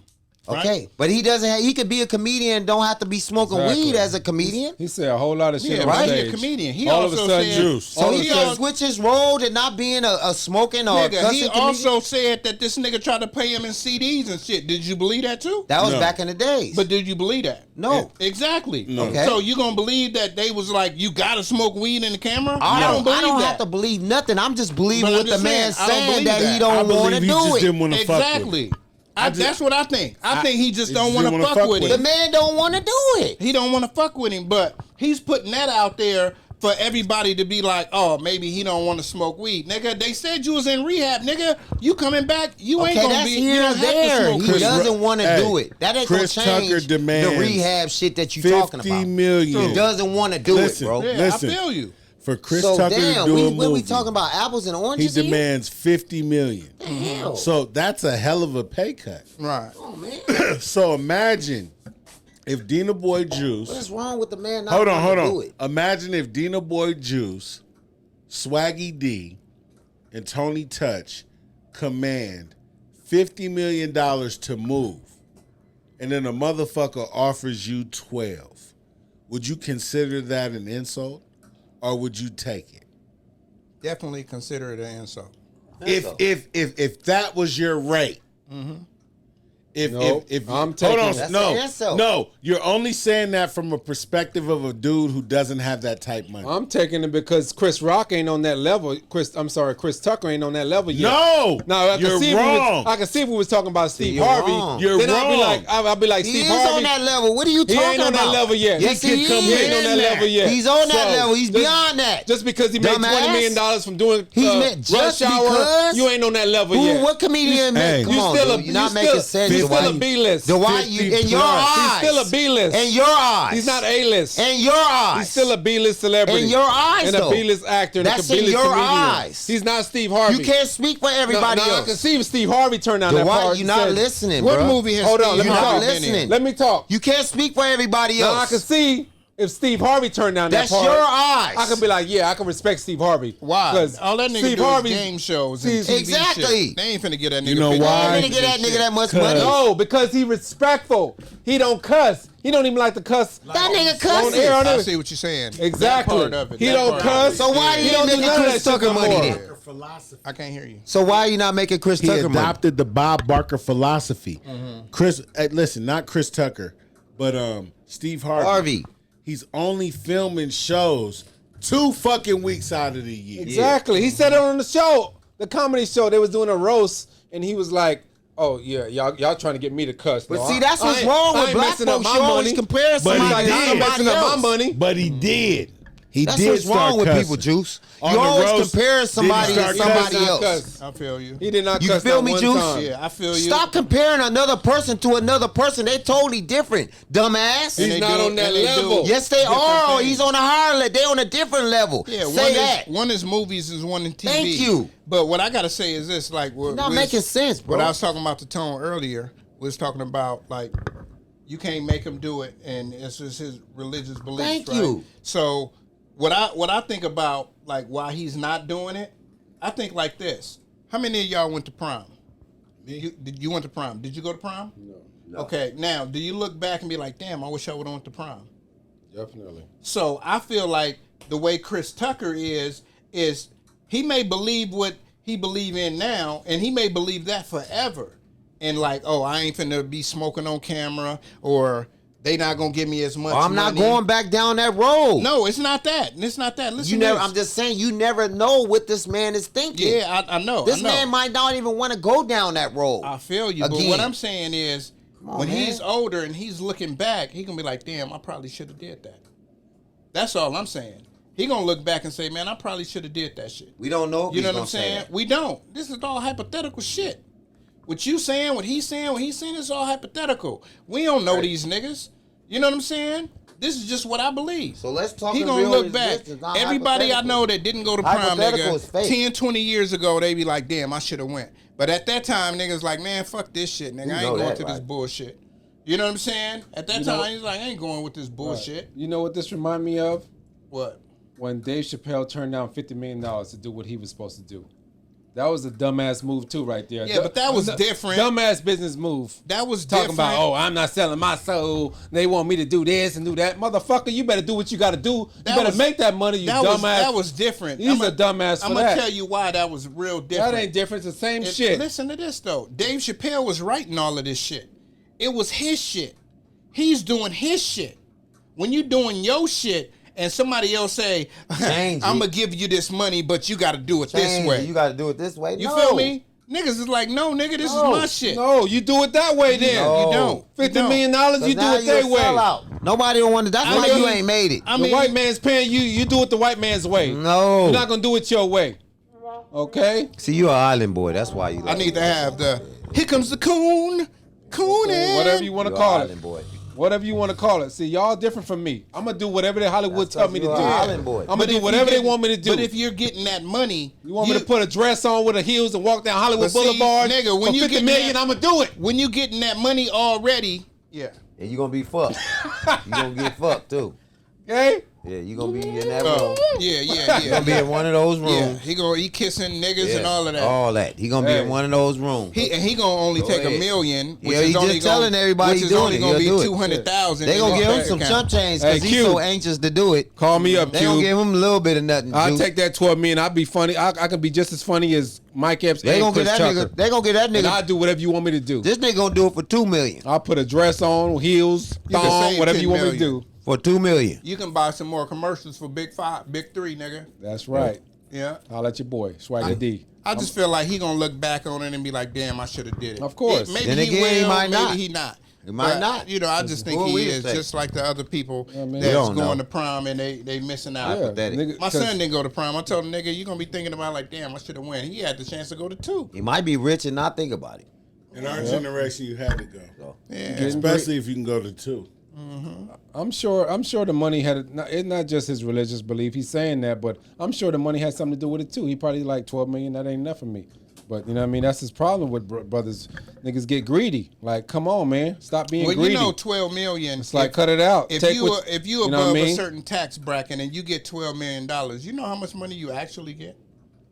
right? Okay, but he doesn't. He could be a comedian and don't have to be smoking Exactly. weed as a comedian. He said a whole lot of shit Yeah, on right. stage. He a comedian. He all of a also sudden, said- Juice. So he he can al- switch his role to not being a smoking or a Nigga, cussing he comedian. also said that this nigga tried to pay him in CDs and shit. Did you believe that too? That was No. back in the days. But did you believe that? No. Exactly. No. Okay. So you gonna believe that they was like, you gotta smoke weed in the camera? I You don't believe that. have to believe nothing. I'm just believing But I'm what the just man saying, I don't saying believe that he that. I don't want believe to he just do didn't it. want to fuck with Exactly. it. That's what I think. I think he just he don't just want didn't to wanna fuck with The him. man don't want to do it. He don't want to fuck with him, but he's putting that out there for everybody to be like, oh, maybe he don't want to smoke weed. Nigga, they said you was in rehab. Nigga, you coming back, you ain't Okay, gonna that's be, you here don't or have to there. smoke He weed. doesn't want to Hey, do it. That ain't Chris gonna change Tucker demands the rehab shit that you talking 50 about. million. He doesn't want to do Listen, it, bro. Yeah, Listen. I feel you. For Chris So Tucker damn, to do a what we movie, talking about? Apples and he oranges? here? demands 50 million. The hell? So that's a hell of a pay cut. Right. Oh man, So imagine if Dina Boy Juice. what's wrong with the man not Hold wanting to do on. it? Imagine if Dina Boy Juice, Swaggy D, and Tony Touch command $50 million to move, and then a motherfucker offers you 12. Would you consider that an insult, or would you take it? Definitely consider it an insult. If that was your rate, If I'm taking hold on, That's no, an insult. no, you're only saying that from a perspective of a dude who doesn't have that type money. I'm taking it because Chris Rock ain't on that level. Chris Tucker ain't on that level yet. No, I you're can see wrong. I can see if we was talking about Steve you're Harvey. wrong. You're then wrong. I'll be like He Steve is Harvey. on that level. What are you He talking ain't on about? that level yet. Yes, he he come is. ain't on that level yet. He's on that So, level. He's just- beyond that. Just because he made $20 Dumbass. million from doing He's meant Rush just Hour, because? you ain't on that level yet. What comedian Hey. Come You on, still dude. a- You're not you making still- sense. you still a Dwight. B-list. Dwight, in 50 your plus. eyes. He's still a B-list. In your eyes. He's not A-list. In your eyes. He's still a B-list celebrity. In your eyes, and a though. B-list actor. And That's a B-list in your comedian. eyes. He's not Steve Harvey. You can't speak for everybody I else. can see if Steve Harvey turned down that Dwight, part. you're and not said, listening, What bro. movie has Hold on, Steve let me You're talk. not Harvey been in? listening. Let me talk. You can't speak for everybody else. Now I can see if Steve Harvey turned down That's that part. your eyes. I could be like, yeah, I can respect Steve Harvey. Why? Because All that nigga Steve do Harvey is game shows and TV Exactly. shit. They ain't finna get that nigga. You know $50 why? I million didn't get that shit. nigga that much money. No, because he respectful. He don't cuss. He don't even like to cuss. That nigga On cusses. air, on I air. see what you're saying. Exactly. That part of it. He That don't part cuss. of it. So why He you don't ain't do making none of Chris that shit Tucker no money more. then? I can't hear you. So why are you not making Chris He Tucker money? adopted the Bob Barker philosophy. Chris, listen, not Chris Tucker, but Steve Harvey. He's only filming shows 2 fucking weeks out of the year. Exactly. He said it on the show, the comedy show. They was doing a roast, and he was like, "Oh yeah, y'all trying to get me to cuss." But No, see, that's I what's ain't- wrong I with ain't black messing up folks. my You always money. compare But somebody he Like, to I ain't did. messing somebody up my else. money. But he did. He That's did what's start wrong with cussing. people, Juice. On You the always roast, compare did somebody he to start somebody cussing? else. Cuss. I feel you. He did not You cuss feel that me, one Juice? time. Yeah, I feel you. Stop comparing another person to another person. They totally different, dumbass. He's they not do- on that and they do. level. Yes, they different are. things. He's on a higher level. They on a different level. Yeah, Say that. one is movies and one is TV. Thank you. But what I gotta say is this: like, Not making sense, bro. What I was talking about the tone earlier was talking about like you can't make him do it, and it's just his religious beliefs. Thank right? you. So what I think about like why he's not doing it, I think like this: how many of y'all went to prom? You went to prom? Did you go to prom? No. Okay. Now, do you look back and be like, damn, I wish I would have went to prom? Definitely. So I feel like the way Chris Tucker is he may believe what he believe in now, and he may believe that forever. And like, oh, I ain't finna be smoking on camera, or they not gonna give me as much. I'm not money. going back down that road. No, it's not that. It's not that. Listen, You never. to this. I'm just saying, you never know what this man is thinking. Yeah, I know. This I know. man might not even want to go down that road. I feel you, but Again. what I'm saying is, on, when man. he's older and he's looking back, he gonna be like, damn, I probably should have did that. That's all I'm saying. He gonna look back and say, man, I probably should have did that shit. We don't know. If You know he's what I'm gonna say saying? that. We don't. This is all hypothetical shit. What you saying, what he's saying, it's all hypothetical. We don't know these niggas. You know what I'm saying? This is just what I believe. So let's talk. He in gonna real look back. existence, not Everybody I hypothetical. know that didn't go to prom, Hypothetical is nigga, fake. 10, 20 years ago, they be like, damn, I should have went. But at that time, niggas like, man, fuck this shit, nigga. I know ain't going that, to this right? bullshit. You know what I'm saying? At that You know- time, he's like, I ain't going with this bullshit. You know what this remind me of? What? When Dave Chappelle turned down $50 million to do what he was supposed to do. That was a dumbass move too, right there. Yeah, but that was different. Dumbass business move. That was Talking different. about, oh, I'm not selling my soul. They want me to do this and do that. Motherfucker, you better do what you got to do. You That better was- make that money, you dumbass. That was different. He's a dumbass for I'm that. gonna tell you why that was real different. That ain't different. It's the same It- shit. Listen to this though. Dave Chappelle was writing all of this shit. It was his shit. He's doing his shit. When you doing your shit and somebody else say, Change I'm it. gonna give you this money, but you gotta do it Change this it. way. You got to do it this way. You No. feel me? Niggas is like, no, nigga, this is my shit. No, you do it that way then. No. You don't. $50 million, So you do now it you their a way. sellout. Nobody don't want to. That's I why mean- you ain't made it. I The mean, white man's paying you, you do it the white man's way. No. You're not going to do it your way. Okay? See, you an island boy. That's why you. I Like need to have the here comes the coon, cooning. Whatever you want to You call an it. island boy. Whatever you want to call it. See, y'all different from me. I'm going to do whatever the Hollywood That's tell 'cause me to you do. an island boy. I'm going But to do if whatever you they want me to do. But if you're getting that money, you want me to put a dress on with the heels and walk down Hollywood But see, Boulevard nigga, when for you $50 get million, that- I'm going to do it. when you getting that money already, yeah. And you gonna be fucked. You gonna get fucked too. Okay? Yeah, you gonna be in that room. Yeah. You gonna be in one of those Yeah, rooms. he kissing niggas Yeah, and all of that. All that. He gonna be in one of those rooms. He gonna only Go take ahead. $1 million, which Yeah, is he only just telling everybody which he is doing only it. gonna be He'll do it. 200,000. They gonna in give him his some bank chump account. change because Hey, he's Q. so anxious to do it. Call me up, They gonna Q. give him a little bit of nothing. I'll Duke. take that 12 million. I'll be funny. I can be just as funny as Mike Epps They and gonna Chris get that Tucker. nigga. They gonna get that And I'll nigga. do whatever you want me to do. This nigga gonna do it for $2 million. I'll put a dress on, heels, can thong, save whatever 10 you want me to million. do. For $2 million. You can buy some more commercials for Big 3, nigga. That's right. Yeah. I'll let your boy, Swagger D. I just feel like he gonna look back on it and be like, "Damn, I should have did it." Of course. Maybe Then he again, will, he might maybe not. he not. He might But, not. You know, I just think Who are we he to is say? just like the other people I mean, we that's don't going know. to prom and they missing out. Yeah. pathetic. nigga, My 'cause- son didn't go to prom. I told him, nigga, you gonna be thinking about like, damn, I should have went. He had the chance to go to 2. He might be rich and not think about it. In our generation, you had to go, Yeah. especially if you can go to 2. I'm sure the money had it's not just his religious belief. He's saying that, but I'm sure the money had something to do with it too. He probably like 12 million. That ain't enough for me. But you know what I mean? That's his problem with brothers. Niggas get greedy. Like, come on, man, stop being Well, greedy. you know, 12 million. It's like, cut it out. If Take you what- if you you know above what I a mean? certain tax bracket and you get $12 million, you know how much money you actually get?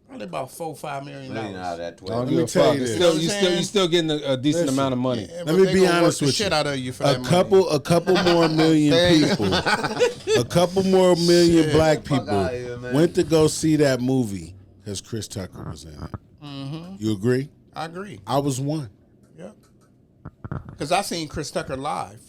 Probably about $4-5 million. Million out of that I 12. don't Let give me a tell fuck. you It's this. still, You know what I'm you saying? still getting a decent amount of money. Yeah, Let but me they be gonna work honest the with shit you. out of you for A that money. couple more million people, a couple more million black people outta here, man. went to go see that movie because Chris Tucker was in it. You agree? I agree. I was one. Yeah. Because I seen Chris Tucker live.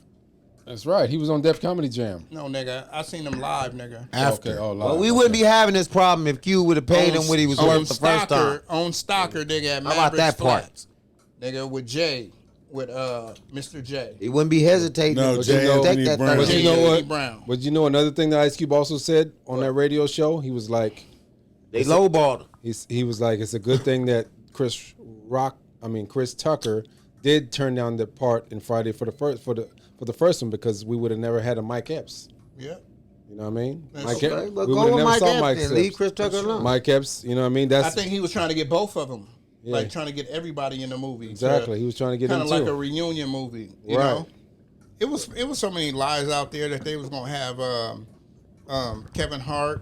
That's right. He was on Def Comedy Jam. No, nigga. I seen him live, nigga. After. Okay. Oh, live. Well, we wouldn't be having this problem if Q would have paid him what he was worth the first time. On Stalker, nigga, at How about Mavericks that part? Flats. Nigga, with Jay. With Mr. J. He wouldn't be hesitating No, to J. take Anthony that Brown. But thing. you know Anthony what? Brown. But you know another thing that Ice Cube also said on that radio show? He was like, They lowballed him. he was like, it's a good thing that Chris Tucker did turn down the part in Friday for the first one because we would have never had a Mike Epps. Yeah. You know what I mean? That's Mike okay. Epps, But we go would have with never Mike saw Epps Mike then. Epps. Leave Chris Tucker alone. Mike Epps, you know what I mean? I That's think he was trying to get both of them. Yeah. Like trying to get everybody in the movie. exactly. He was trying to get Kind him of like a too. reunion movie. You Right. know? It was so many lies out there that they was gonna have Kevin Hart,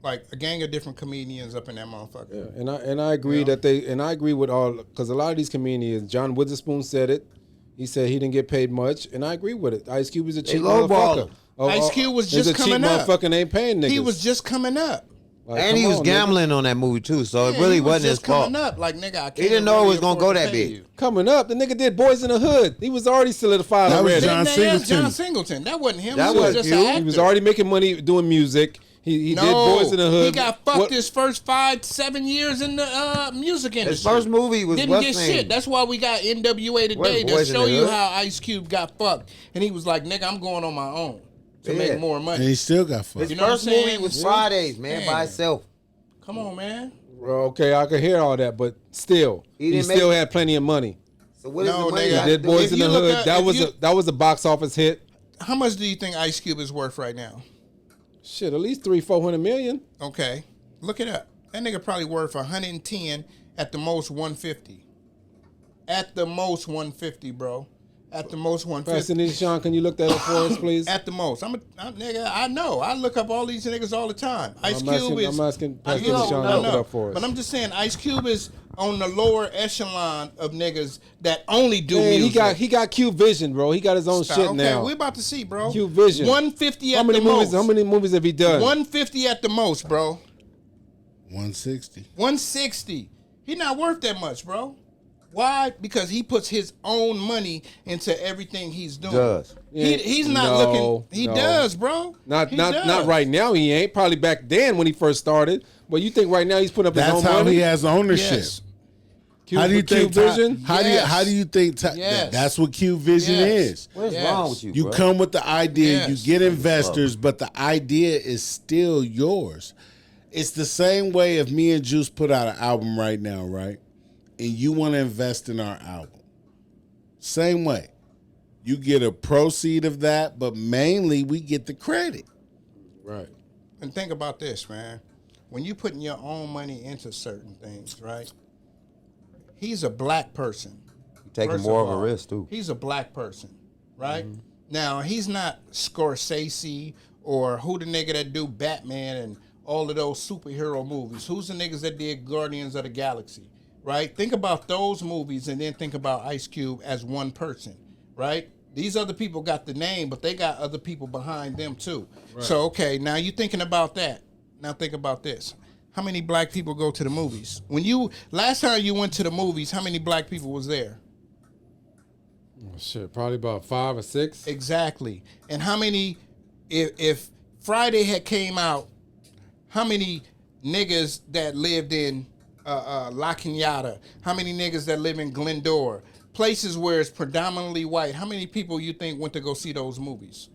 like a gang of different comedians up in that motherfucker. Yeah, and I agree I agree with all because a lot of these comedians. John Witherspoon said it. He said he didn't get paid much, and I agree with it. Ice Cube is a cheap lowball motherfucker. him. Ice Cube was he's just a cheap coming up. motherfucker and ain't paying niggas. He was just coming up. Like, And he come was on, gambling on that movie too, so it Yeah, really he was wasn't his just fault. coming up. Like, nigga, I can't didn't know it really was gonna afford go to that pay big. you. Coming up, the nigga did Boys in the Hood. He was already solidified That was already. John That was Singleton. John Singleton. That wasn't him. That He was was just you. an He actor. He was already making money doing music. He did Boys in the Hood. He got fucked What- his first 5-7 years in the music industry. His first movie was Didn't what's get name? shit. That's why we got NWA today Where's to Boys in show the you Hood? how Ice Cube got fucked. And he was like, nigga, I'm going on my own to Yeah. make more And money. he still got fucked. His know what first I'm saying? movie was Yeah. Fridays, man, by Man. itself. Come on, man. Well, okay, I could hear all that, but still, He he didn't still make- had plenty of money. So what is No, the money? nigga. got He to did do Boys with in it? the you look Hood. at- That if was you- that was a box office hit. How much do you think Ice Cube is worth right now? Shit, at least 300-400 million. Okay. Look it up. That nigga probably worth 110, at the most 150. At the most 150, bro. At the most 150. Pastor Sean, can you look that up for us, please? At the most. Nigga, I know. I look up all these niggas all the time. Ice I'm Cube asking- is. I'm asking I Pastor know, Deshaun I to look it know. up for us. But I'm just saying, Ice Cube is on the lower echelon of niggas that only do Man, music. he got Q Vision, bro. He got his own shit okay, now. we're about to see, bro. Q Vision. 150 How at many the movies? most. How many movies have he done? 150 at the most, bro. 160. 160. He not worth that much, bro. Why? Because he puts his own money into everything he's doing. Does. He's not No, looking. He no. does, bro. Not He not does. not right now. He ain't probably back then when he first started. But you think right now he's putting up his That's own how money? he has ownership. Yes. Q, How do you Q think? Vision? Yes. How do you think? Yes. That's what Q Vision Yes. is. What's Yes. wrong with you, You bro? come with the idea, Yes. you get investors, but the idea is still yours. It's the same way if me and Juice put out an album right now, right? And you want to invest in our album. Same way. You get a proceed of that, but mainly we get the credit. Right. And think about this, man. When you putting your own money into certain things, right? He's a black person. Taking First more of all, a risk too. He's a black person, right? Now he's not Scorsese Or who the nigga that do Batman and all of those superhero movies? Who's the niggas that did Guardians of the Galaxy? Right? Think about those movies and then think about Ice Cube as one person, right? These other people got the name, but they got other people behind them too. Right. So, okay, now you're thinking about that. Now think about this. How many black people go to the movies? Last time you went to the movies, how many black people was there? Oh, shit, probably about 5 or 6. Exactly. And how many, if Friday had came out, how many niggas that lived in La Cañada, how many niggas that live in Glendora, places where it's predominantly white, how many people you think went to go see those movies?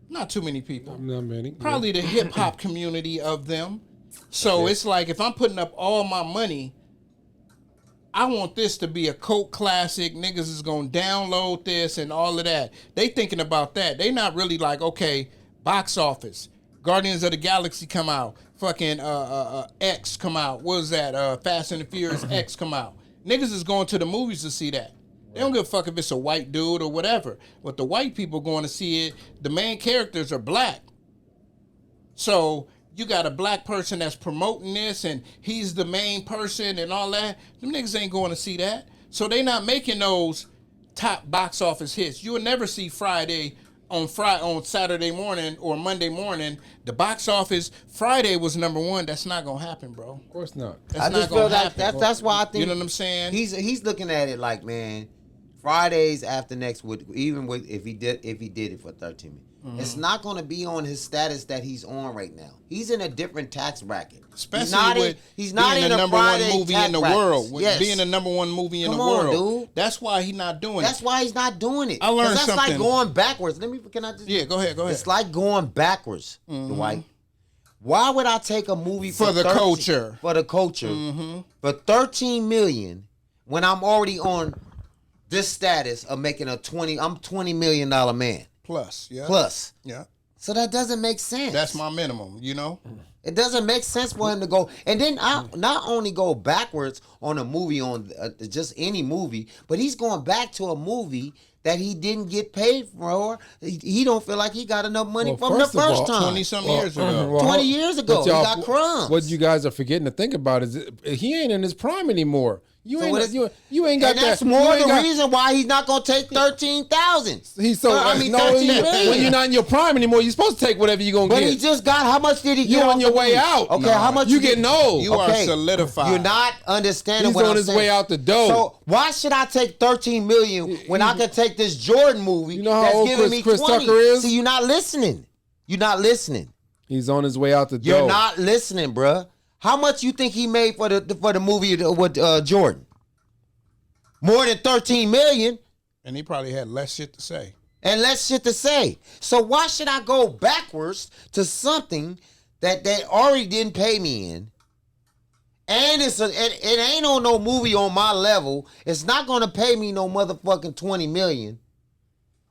Not too many people. Not many. Probably the hip hop community of them. So it's like, if I'm putting up all my money, I want this to be a cult classic. Niggas is gonna download this and all of that. They thinking about that. They not really like, okay, box office, Guardians of the Galaxy come out, fucking X come out. What was that? Fast and the Furious X come out. Niggas is going to the movies to see that. They don't give a fuck if it's a white dude or whatever. But the white people going to see it, the main characters are black. So you got a black person that's promoting this and he's the main person and all that. Them niggas ain't going to see that. So they not making those top box office hits. You will never see Friday on Saturday morning or Monday morning. The box office, Friday was number one. That's not going to happen, bro. Of course not. I just feel that's why I think, you know what I'm saying? He's looking at it like, man, Fridays after next would, even with if he did it for 13 minutes. Mm-hmm. It's not going to be on his status that he's on right now. He's in a different tax bracket. Especially he's not in the number one movie in the world. Yes. Being the number one movie in the world. Dude. That's why he's not doing it. That's why he's not doing it. I learned something. That's like going backwards. Can I just? Yeah, go ahead. It's like going backwards, Dwight. Why would I take a movie for the culture? For the culture. Mm-hmm. For $13 million when I'm already on this status of making I'm $20 million man. Plus. Yeah. So that doesn't make sense. That's my minimum, you know? It doesn't make sense for him to go. And then I not only go backwards on a movie, on just any movie, but he's going back to a movie that he didn't get paid for. He don't feel like he got enough money from the first time. 20-some years ago. 20 years ago, he got crumbs. What you guys are forgetting to think about is he ain't in his prime anymore. You ain't got and that. That's more the reason why he's not gonna take 13,000. He's so. $13 million. When you're not in your prime anymore, you're supposed to take whatever you're gonna get. But he just got. How much did he get? You're on your way out. Okay, how much? You getting old? You are solidified. You're not understanding He's what on his way out the door. So why should I take 13 million when I can take this Jordan movie? You know how old Chris 20? Tucker is? See, you're not listening. You're not listening. He's on his way out the door. You're not listening, bruh. How much you think he made for the movie with Jordan? More than 13 million. And he probably had less shit to say. So why should I go backwards to something that they already didn't pay me in? And it ain't on no movie on my level. It's not gonna pay me no motherfucking 20 million.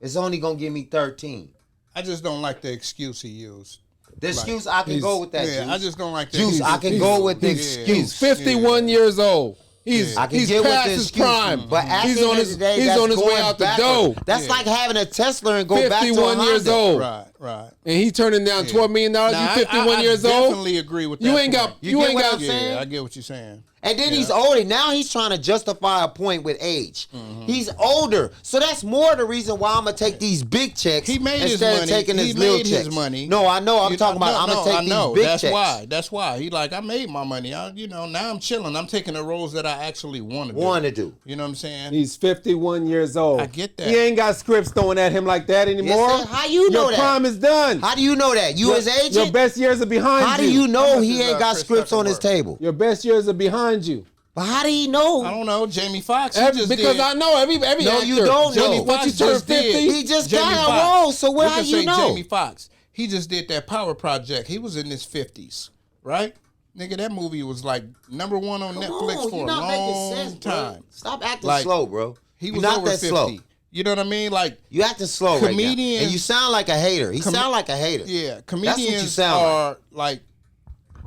It's only gonna give me 13. I just don't like the excuse he used. The excuse, I can go with that. Yeah, Juice. I just don't like the Juice. I can go with the excuse. He's 51 years old. He's past his prime, but he's on his way out the door. That's like having a Tesla and go back to 51 years old. Right. And he turning down $12 million. You 51 years old. I definitely agree with that. You ain't got. You ain't got. Yeah, I get what you're saying. And then he's older. Now he's trying to justify a point with age. Mm-hmm. He's older. So that's more the reason why I'm going to take these big checks he made instead his money. of taking his little checks. He made his money. No, I know. I'm talking about I'm going to take these big checks. That's why. He like, I made my money. Now I'm chilling. I'm taking the roles that I actually want to do. You know what I'm saying? He's 51 years old. I get that. He ain't got scripts thrown at him like that anymore. Yes, how you know Your prime is done. How do you know that? You his agent? Your best years are behind you. How do you know he ain't got scripts on his table? Your best years are behind you. But how do he know? I don't know. Jamie Foxx. Because I know every no, actor. You don't know. Once you turn 50, he just got a role. So how do you know? Jamie Foxx. He just did that Power Project. He was in his 50s, right? Nigga, that movie was like number one on Netflix for a long time. Bro. Stop acting slow, bro. He was over 50. Slow. You know what I mean? Like you acting slow right now. And you sound like a hater. He sound like a hater. Yeah, comedians are like.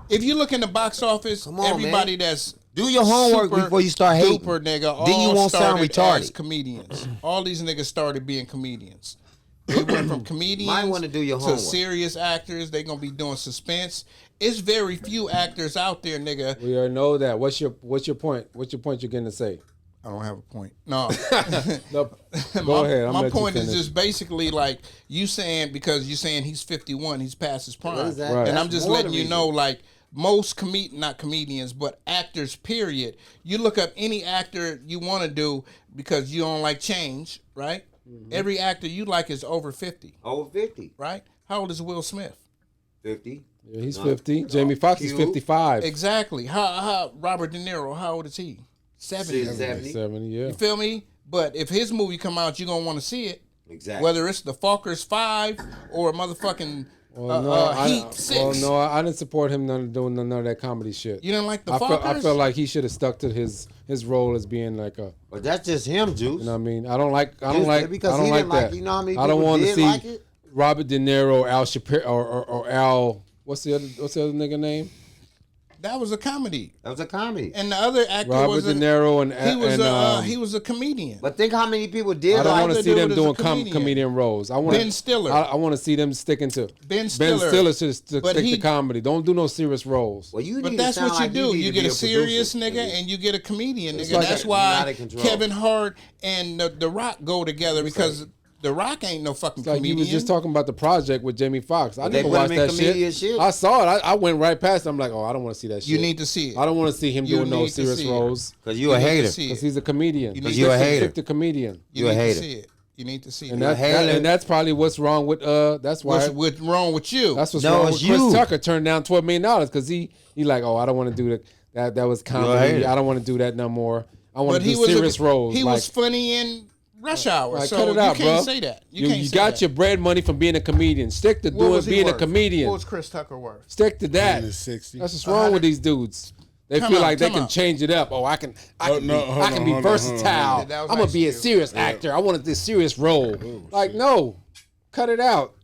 If you look in the box office, everybody that's do your homework before you start hating. Super nigga, then you won't sound retarded. Comedians. All these niggas started being comedians. They went from comedians Might wanna do your to homework. serious actors. They gonna be doing suspense. It's very few actors out there, nigga. We already know that. What's your point? What's your point you're going to say? I don't have a point. No. No, go ahead. My point is just basically like you saying, because you saying he's 51, he's past his prime. Exactly. Right. And I'm That's just more letting the you reason. know, like most not comedians, but actors, period. You look up any actor you want to do because you don't like change, right? Mm-hmm. Every actor you like is over 50, Over 50. right? How old is Will Smith? 50. Yeah, he's 50. Jamie Foxx is Cube. 55. Exactly. How Robert De Niro, how old is he? 70. 70. 70, yeah. You feel me? But if his movie come out, you're going to want to see it. Exactly. Whether it's the Falkers 5 or a motherfucking Heat 6. Well, no, I didn't support him doing none of that comedy shit. You didn't like the I Falkers? felt like he should have stuck to his role as being like a. But that's just him, Juice. You know what I mean? I don't like Because I don't he like didn't like that. it. You know how many I don't people want to did see like it? Robert De Niro, Al Shapiro, or Al. What's the other nigga name? That was a comedy. That was a comedy. And the other actor Robert was De Niro and he was a comedian. But think how many people did I don't like want to it. see them dude is a doing comedian. comedian roles. I want Ben Stiller. I want to see them sticking to Ben Stiller. Ben Stiller should stick But to comedy. Don't do no serious roles. Well, you But need that's to sound what you like do. need You to get be a serious producer. nigga and you get a comedian It's nigga. like That's a- why not in control. Kevin Hart and the Rock go together, because The Rock ain't no fucking It's like comedian. you was just talking about the project with Jamie Foxx. I they never put him watched in that comedian shit. shit? I saw it. I went right past it. I'm like, oh, I don't want to see that shit. You need to see it. I don't want to see him You doing no need to serious see it. roles Because you a need to hater. see it. because he's a comedian. You Because need you to a see hater. Stick to comedian. You You a need hater. to see it. You need to see And it. that's that's probably what's wrong with that's why What's wrong with you? that's what's No, wrong it's with Chris you. Tucker turned down $12 million because he like, oh, I don't want to do that was comedy. hater. I don't want to do that no more. I want but to he do was serious roles. He like, was funny in Rush Hour, like, so cut it out, you can't bro. say that. You can't say got that. your bread money from being a comedian. Stick to What was he being a worth? comedian. What was Chris Tucker worth? Stick to that. In the 60s. That's what's wrong with these dudes. They Come feel on, like they come can on. change it up. Oh, I can hold be on. versatile. That was I'm gonna be a Ice Cube. serious actor. I want this serious role. Like, no, cut it out.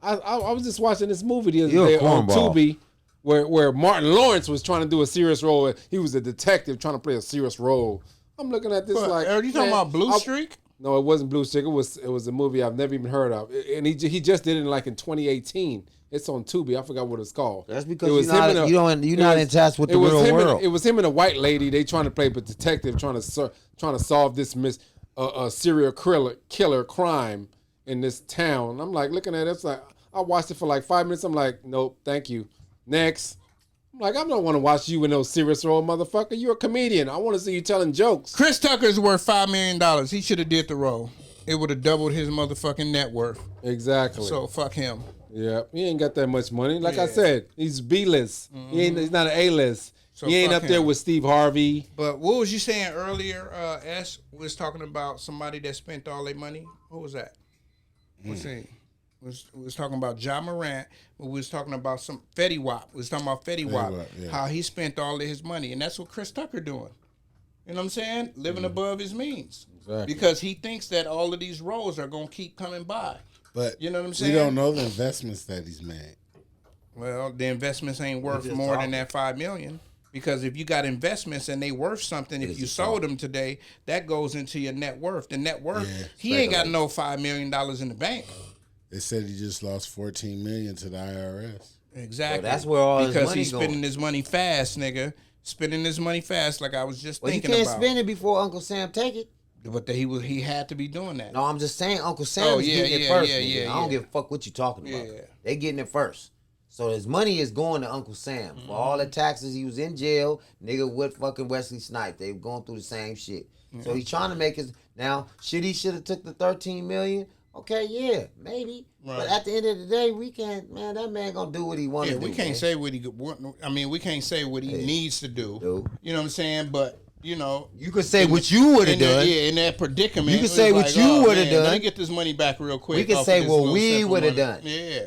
I was just watching this movie the other You're a day on cornball. Tubi, where Martin Lawrence was trying to do a serious role. He was a detective trying to play a serious role. I'm looking at this But, like, are you talking man, about Blue I- Streak? No, it wasn't Blue Streak. It was a movie I've never even heard of, and he just did it like in 2018. It's on Tubi. I forgot what it's called. That's because It was you're not, him and you're not in touch with the real world. It was him and a white lady. They trying to play a detective, trying to solve this serial killer crime in this town. I'm like looking at it. It's like I watched it for like 5 minutes. I'm like, nope, thank you. Next. I'm like, I don't want to watch you in no serious role, motherfucker. You're a comedian. I want to see you telling jokes. Chris Tucker's worth $5 million. He should have did the role. It would have doubled his motherfucking net worth. Exactly. So fuck him. Yeah, he ain't got that much money. Like I Yeah. said, he's B-list. He's not an A-list. So he ain't fuck up there him. with Steve Harvey. But what was you saying earlier? S was talking about somebody that spent all their money. Who was that? Let's see. We was talking about John Morant, but we was talking about some Feddy Wap. We was talking about Feddy Wap, Wap, yeah. how he spent all of his money, and that's what Chris Tucker doing. You know what I'm saying? Living above his means, Exactly. because he thinks that all of these roles are gonna keep coming by. But You know what I'm saying? we don't know the investments that he's made. Well, the investments ain't worth more than that $5 million. Because if you got investments and they worth something, if you sold them today, that goes into your net worth. The net worth, Yeah, he ain't got no $5 million in the bank. They said he just lost $14 million to the IRS. Exactly. So that's where all his because money he's spending going. his money fast, nigga. Spending his money fast, like I was just Well, you thinking can't about. spend it before Uncle Sam take it. But he had to be doing that. No, I'm just saying Uncle Sam is yeah, getting it yeah, first. yeah, nigga. yeah, I don't yeah. give a fuck what you talking about. Yeah. They getting it first. So his money is going to Uncle Sam. For all the taxes, he was in jail, nigga, with fucking Wesley Snipes. They were going through the same shit. So he's trying to make his... Now, should have took the $13 million? Okay, yeah, maybe. Right. But at the end of the day, we can't... Man, that man gonna do what he want Yeah, to do. we can't man. say what he. I mean, we can't say what he needs to do. You know what I'm saying? But you know, You could say what you would have in that- done. Yeah, in that predicament, You could it was say what like, you oh, would have man, done. Let me get this money back real quick. We could off say of this what little we step of would have money. done. Yeah.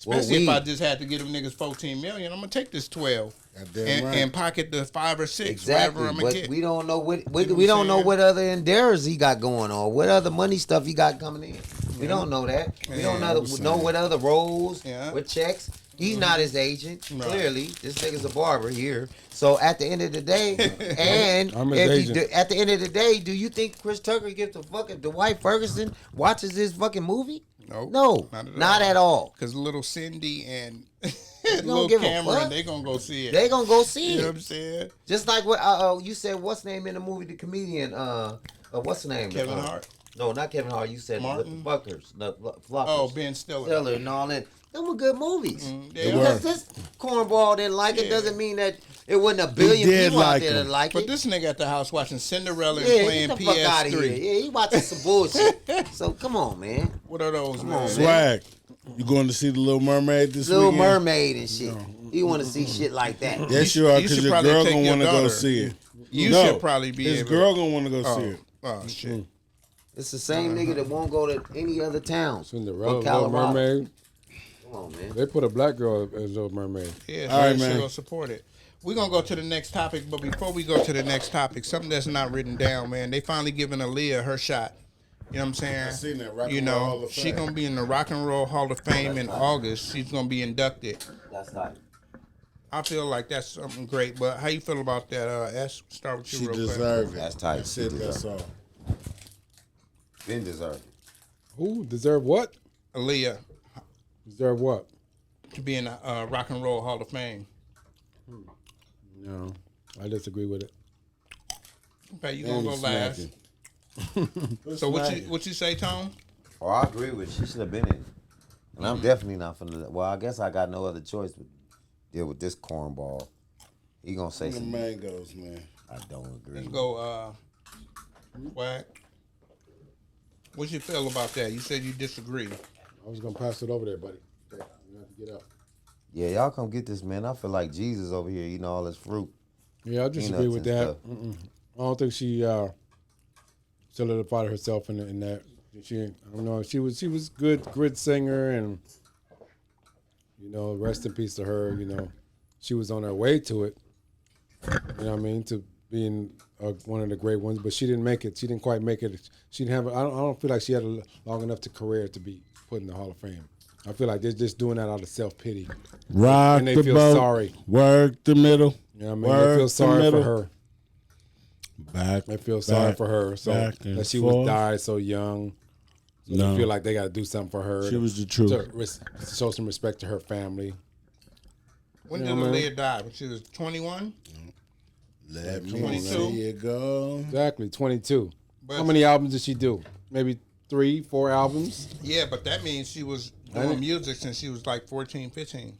What Especially if we- I just had to give them niggas $14 million, I'm gonna take this 12 Goddamn right. and pocket the 5 or 6, Exactly, whatever I'm gonna but get. we don't know what know we what don't I'm know saying? what other endeavors he got going on, what other money stuff he got coming in. We don't know that. We don't know what other roles, Yeah. what checks. He's not his agent. Clearly, this nigga's a barber here. So at the end of the day, and I'm his agent. at the end of the day, do you think Chris Tucker gives a fucking Dwight Ferguson watches his fucking movie? Nope, No, not at all. Because little Cindy and don't little give a Cameron, fuck. they gonna go see it. They gonna go see You know it. what I'm saying? Just like what you said. What's the name in the movie? The comedian. What's the name? Kevin Hart. No, not Kevin Hart. You said Martin? the Fuckers. The Flockers. Oh, Ben Stiller. Stiller and all that. Them were good movies. They Because were. this cornball didn't like it Yeah. doesn't mean that it wasn't a billion did people out like there that them. like But it. this nigga at the house watching Cinderella and Yeah, playing get the fuck out of here. PS3. Yeah, he watching some bullshit. So come on, man. What are those, man? Swag. You going to see the Little Mermaid this Little weekend? Mermaid and shit. You want to see shit like that? Yes, you are, You because should your probably girl take gonna your want to go daughter. see it. You No, should probably be his able. girl gonna want to go see Oh, it. oh shit. It's the same nigga that won't go to any other town. Cinderella, or Little Colorado. Mermaid. Come on, man. They put a black girl as Little Mermaid. Yeah, All right, so you man. should go support it. We're gonna go to the next topic, but before we go to the next topic, something that's not written down, man. They finally giving Aaliyah her shot. You know what I'm saying? I seen that, Rock you and Roll know, Hall of she Fame. gonna be in the Rock and Roll Hall of Fame in August. She's gonna be inducted. That's like I feel like that's something great. But how you feel about that? S, start with you She real quick. deserve it. That's tight. That's She it. deserve That's it. all. Been deserved. Who deserve what? Aaliyah Deserve what? to be in the Rock and Roll Hall of Fame. No, I disagree with it. Okay, you gonna go And last. smacking. So what you say, Tom? Oh, I agree with you. She should have been in. And I'm definitely not finna. Well, I guess I got no other choice but deal with this cornball. He gonna say The something. mangoes, man. I don't agree. Let's go, Whack. What you feel about that? You said you disagree. I was gonna pass it over there, buddy. Okay, you have to get up. Yeah, y'all come get this, man. I feel like Jesus over here eating all this fruit. Yeah, I disagree Peanuts with and that. stuff. I don't think she solidified herself in that. She, I don't know. She was good singer, and rest in peace to her. She was on her way to it. You know what I mean? To being one of the great ones, but she didn't make it. She didn't quite make it. She didn't have. I don't feel like she had a long enough to career to be put in the Hall of Fame. I feel like they're just doing that out of self-pity. Rock And they the feel boat. sorry. Work the middle. You know what I mean? Work They feel the sorry middle. for her. Back. They feel sorry back, for her. So back and that she forth. was died so young. So No. they feel like they got to do something for her. She was the truth. To show some respect to her family. When Yeah, did man. Aaliyah die? When she was 21? Let me 22. see it go. Exactly, 22. But- How many albums did she do? Maybe 3, 4 albums? Yeah, but that means she was doing music since she was like 14, 15.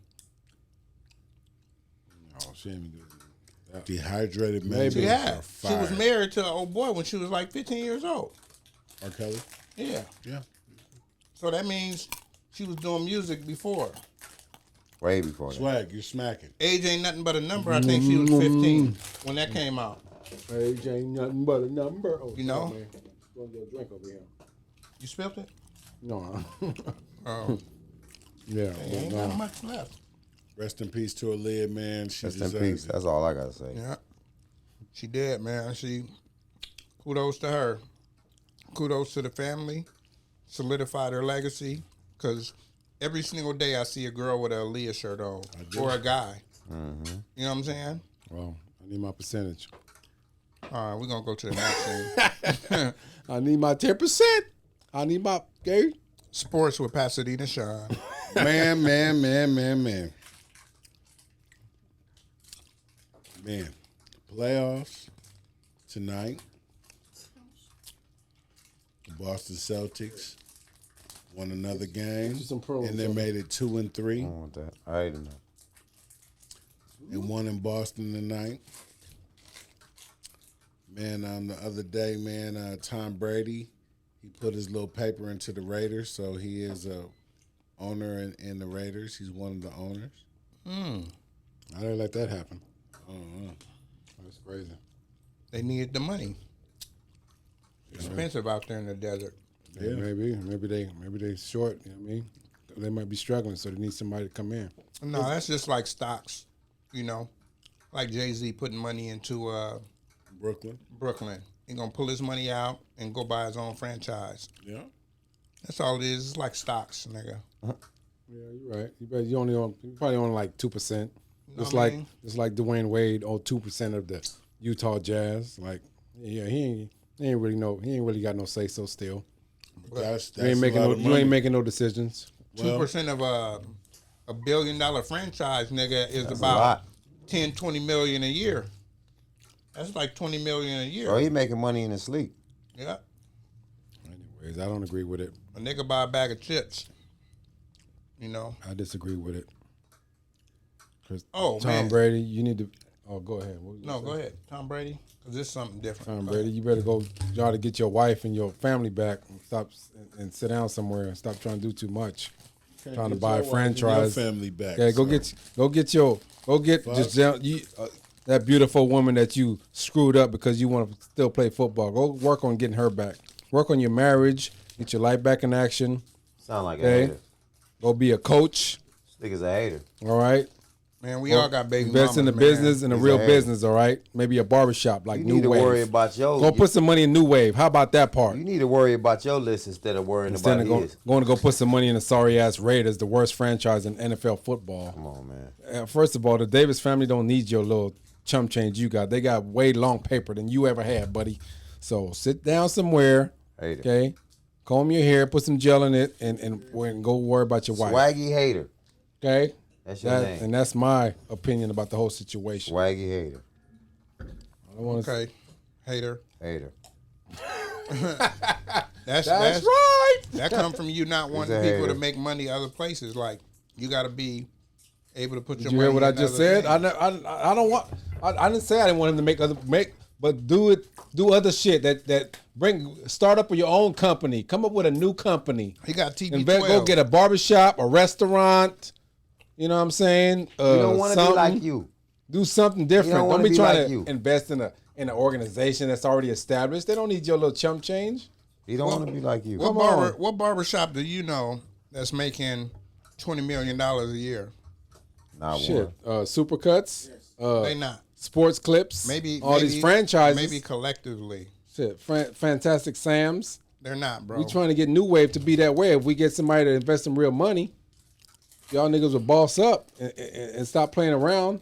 Oh, she ain't do that. Dehydrated Maybe. mangoes Yeah. are She fire. was married to an old boy when she was like 15 years old. R. Kelly? Yeah. Yeah. So that means she was doing music before. Way before that. Swag, you're smacking. Age ain't nothing but a number. I think she was 15 when that came out. Age ain't nothing but a number. Oh, You know? man. Going to get a drink over here. You spilled it? No. Oh, Yeah. ain't no. got much left. Rest in peace to Aaliyah, man. She Rest in deserves peace. it. That's all I gotta say. Yeah. She did, man. Kudos to her. Kudos to the family. Solidified her legacy. Because every single day I see a girl with a Aaliyah shirt on. Or a guy. Mm-hmm. You know what I'm saying? Well, I need my percentage. All right, we're going to go to the next thing. I need my 10%. I need my, okay? Sports with Pasadena Sean. Man. Man, playoffs tonight. The Boston Celtics won another game, Some pros, and they made it 2-3, I don't want that. I hate him. and won in Boston tonight. Man, the other day, man, Tom Brady, he put his little paper into the Raiders, so he is a owner in the Raiders. He's one of the owners. I didn't let that happen. That's crazy. They needed the money. Expensive out there in the desert. Yeah. Maybe they short. You know what I mean? They might be struggling, so they need somebody to come in. No, that's just like stocks, you know. Like Jay-Z putting money into Brooklyn. Brooklyn. He's going to pull his money out and go buy his own franchise. Yeah. That's all it is. It's like stocks, nigga. Yeah, you're right. You probably own like 2%. It's what I like mean? it's like Dwayne Wade owned 2% of the Utah Jazz. Like, yeah, he ain't really got no say so still. That's You ain't a making lot no. of You money. ain't making no decisions. 2% of a $1 billion franchise, nigga, is That's a about lot. 10, 20 million a year. That's like 20 million a year. Bro, he making money in his sleep. Yeah. Anyways, I don't agree with it. A nigga buy a bag of chips. You know. I disagree with it. 'Cause Oh, Tom man. Brady, you need to. Oh, go ahead. What was you No, gonna go say? ahead. Tom Brady. Because this is something different. Tom Go Brady, ahead. you better go try to get your wife and your family back and stop and sit down somewhere and stop trying to do too much. Trying to Get buy a your wife and your franchise. family back. Okay, son. go get just that beautiful woman that you screwed up because you want to still play football. Go work on getting her back. Work on your marriage. Get your life back in action. Sound like a Okay. hater. Go be a coach. This nigga's a hater. All right. Man, we all got baby Invest in the mamas, man. business, in a He's real a hater. business. All right. Maybe a barbershop like You New need to Wave. worry about your. Go put some money in New Wave. How about that part? You need to worry about your list instead of worrying Instead about of his. going to go put some money in the sorry ass Raiders, the worst franchise in NFL football. Come on, man. First of all, the Davis family don't need your little chump change you got. They got way long paper than you ever had, buddy. So sit down somewhere, Hater. okay? Comb your hair, put some gel in it, and go worry about your wife. Swaggy hater. Okay? That's your name. And that's my opinion about the whole situation. Swaggy hater. I don't want to. Okay. Hater. Hater. That's right. That come from you not wanting a people to hater. make money other places. Like, you got to be able to put your Did you money hear what I in just other said? things. I don't want. I didn't say I didn't want him to but do other shit that start up your own company. Come up with a new company. He got TB12. Go get a barbershop, a restaurant. You know what I'm saying? You don't want to be like you. Do something different. don't Don't wanna be be trying like to you. invest in an organization that's already established. They don't need your little chump change. He don't want to be like you. What barbershop do you know that's making $20 million a year? Not Shit. one. Supercuts. They not. Sports clips. Maybe all these franchises. Maybe collectively. Shit. Fantastic Sam's. They're not, bro. We trying to get New Wave to be that way. If we get somebody to invest some real money, y'all niggas will boss up and stop playing around.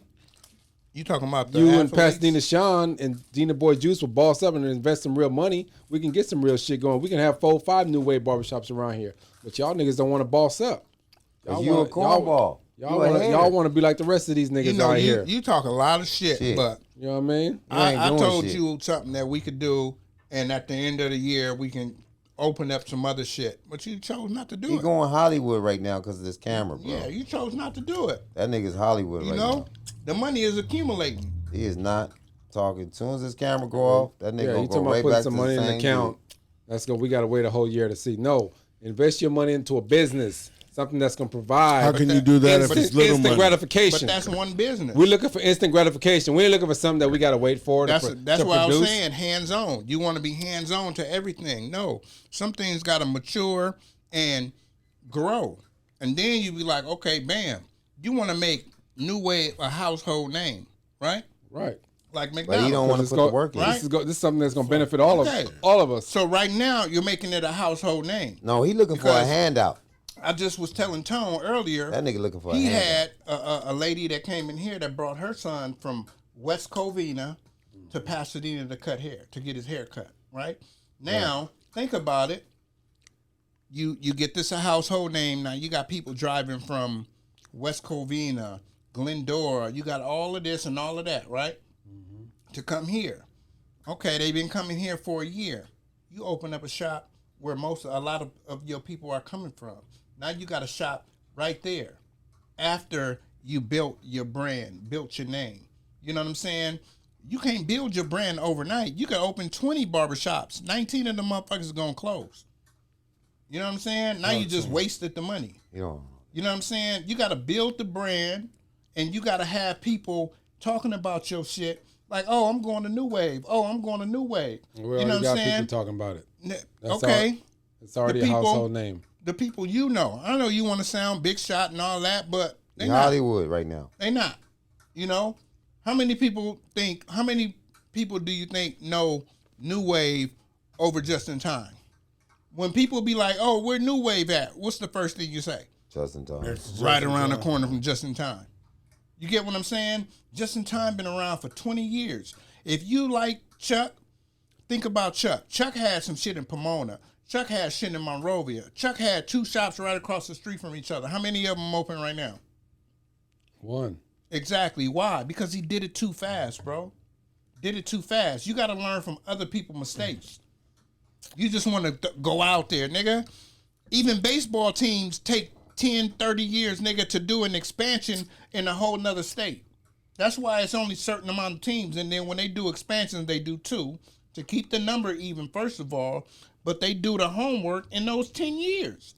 You talking about the You and athletes? Pasadena Sean and Dina Boy Juice will boss up and invest some real money. We can get some real shit going. We can have 4 or 5 New Wave barbershops around here. But y'all niggas don't want to boss up. You a cornball. Y'all want to be like the rest of these niggas You know, out here. you talk a lot of shit. But You know what I mean? ain't I doing told shit. you something that we could do, and at the end of the year, we can open up some other shit. But you chose not to do He it. going Hollywood right now because of this camera, bro. Yeah, you chose not to do it. That nigga's Hollywood You right know, now. the money is accumulating. He is not talking. As soon as this camera go off, that nigga Yeah, gonna you go talking about right putting back some to money the in the same account. Let's go. We got to wait a whole year to see. No, invest your money into a business, something that's going to provide. How can you do that if it's little instant money? gratification? But that's one business. We're looking for instant gratification. We ain't looking for something that we got to wait for. That's to what I was produce. saying. Hands on. You want to be hands on to everything. No, some things got to mature and grow, and then you be like, okay, bam. You want to make New Wave a household name, right? Right. Like But McDonald's. he don't want to It's put go- the work in. right? This is something that's going to benefit all Okay. of us. So right now, you're making it a household name. No, he looking for a Because- handout. I just was telling Tone earlier. That nigga looking for a He handout. had a lady that came in here that brought her son from West Covina to Pasadena to cut hair, to get his hair cut, right? Now, think about it. You get this a household name. Now, you got people driving from West Covina, Glendora. You got all of this and all of that, right? To come here. Okay, they've been coming here for a year. You open up a shop where a lot of your people are coming from. Now you got a shop right there after you built your brand, built your name. You know what I'm saying? You can't build your brand overnight. You can open 20 barbershops. 19 of them motherfuckers are going to close. You know what I'm saying? Now you just wasted the money. You know, You know what I'm saying? You got to build the brand, and you got to have people talking about your shit. Like, oh, I'm going to New Wave. Oh, I'm going to New Wave. We You already know what got I'm saying? people talking about it. That's Okay. It's already The a people- household name. The people you know. I know you want to sound big shot and all that, but they he not. Hollywood right now. They not. You know? How many people do you think know New Wave over Just in Time? When people be like, oh, where New Wave at? What's the first thing you say? Just in time. Right around the corner from Just in Time. You get what I'm saying? Just in Time been around for 20 years. If you like Chuck, think about Chuck. Chuck had some shit in Pomona. Chuck had shit in Monrovia. Chuck had 2 shops right across the street from each other. How many of them open right now? 1. Exactly. Why? Because he did it too fast, bro. Did it too fast. You got to learn from other people's mistakes. You just want to go out there, nigga. Even baseball teams take 10, 30 years, nigga, to do an expansion in a whole nother state. That's why it's only a certain amount of teams. And then when they do expansions, they do 2 to keep the number even, first of all. But they do the homework in those 10 years.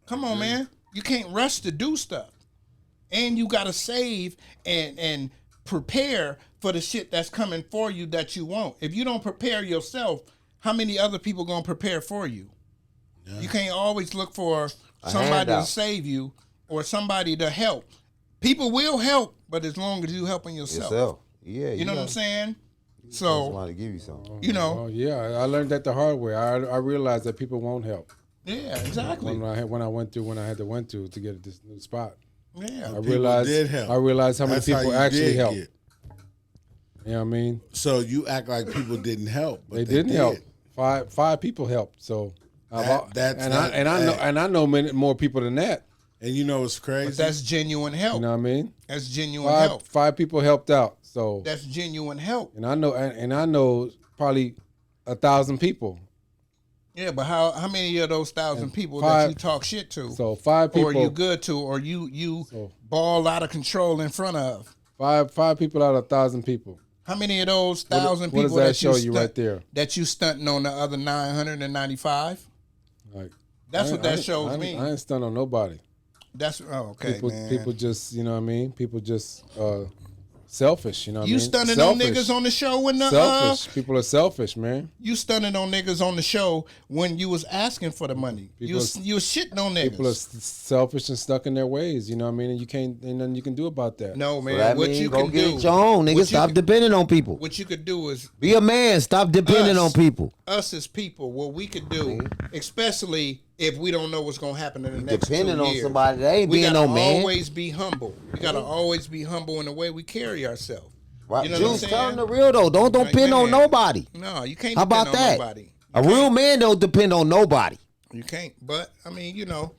Come on, man. You can't rush to do stuff. And you got to save and prepare for the shit that's coming for you that you want. If you don't prepare yourself, how many other people going to prepare for you? Yeah. You can't always look for somebody to save you or somebody to help. People will help, but as long as you helping yourself. Yeah, you know what I'm saying? So, want to give you something. You know. Yeah, I learned that the hard way. I realized that people won't help. Yeah, exactly. When I had to went to get this new spot. Yeah, I realized how many people actually help. You know what I mean? So you act like people didn't help, but they didn't help. Five people helped. So I know many more people than that. And you know what's crazy? But that's genuine help. You know what I mean? That's genuine help. 5 people helped out. So that's genuine help. And I know probably 1,000 people. Yeah, but how many of those 1,000 people that you talk shit to? So 5 people, or you good to, or you ball out of control in front of. 5 people out of 1,000 people. How many of those 1,000 people does that show you right there? That you stunting on the other 995? Like that's what that shows me. I ain't stunting on nobody. That's okay, man. People just, you know what I mean? People just selfish, you know what I mean? You stunning on niggas on the show when the selfish. People are selfish, man. You stunning on niggas on the show when you was asking for the money. You was shitting on niggas. People are selfish and stuck in their ways, you know what I mean? And ain't nothing you can do about that. No, man. So what you can do? Get your own, nigga. Stop depending on people. What you could do is be a man. Stop depending on people. Us as people, what we could do, especially if we don't know what's gonna happen in the next 2 years. Depending on somebody, they ain't being no man. We gotta always be humble. We gotta always be humble in the way we carry ourselves. Right. You know Juice, tell them the real though. Don't depend on nobody. No, you can't. How about that? Nobody. A real man don't depend on nobody. You can't. But I mean, you know,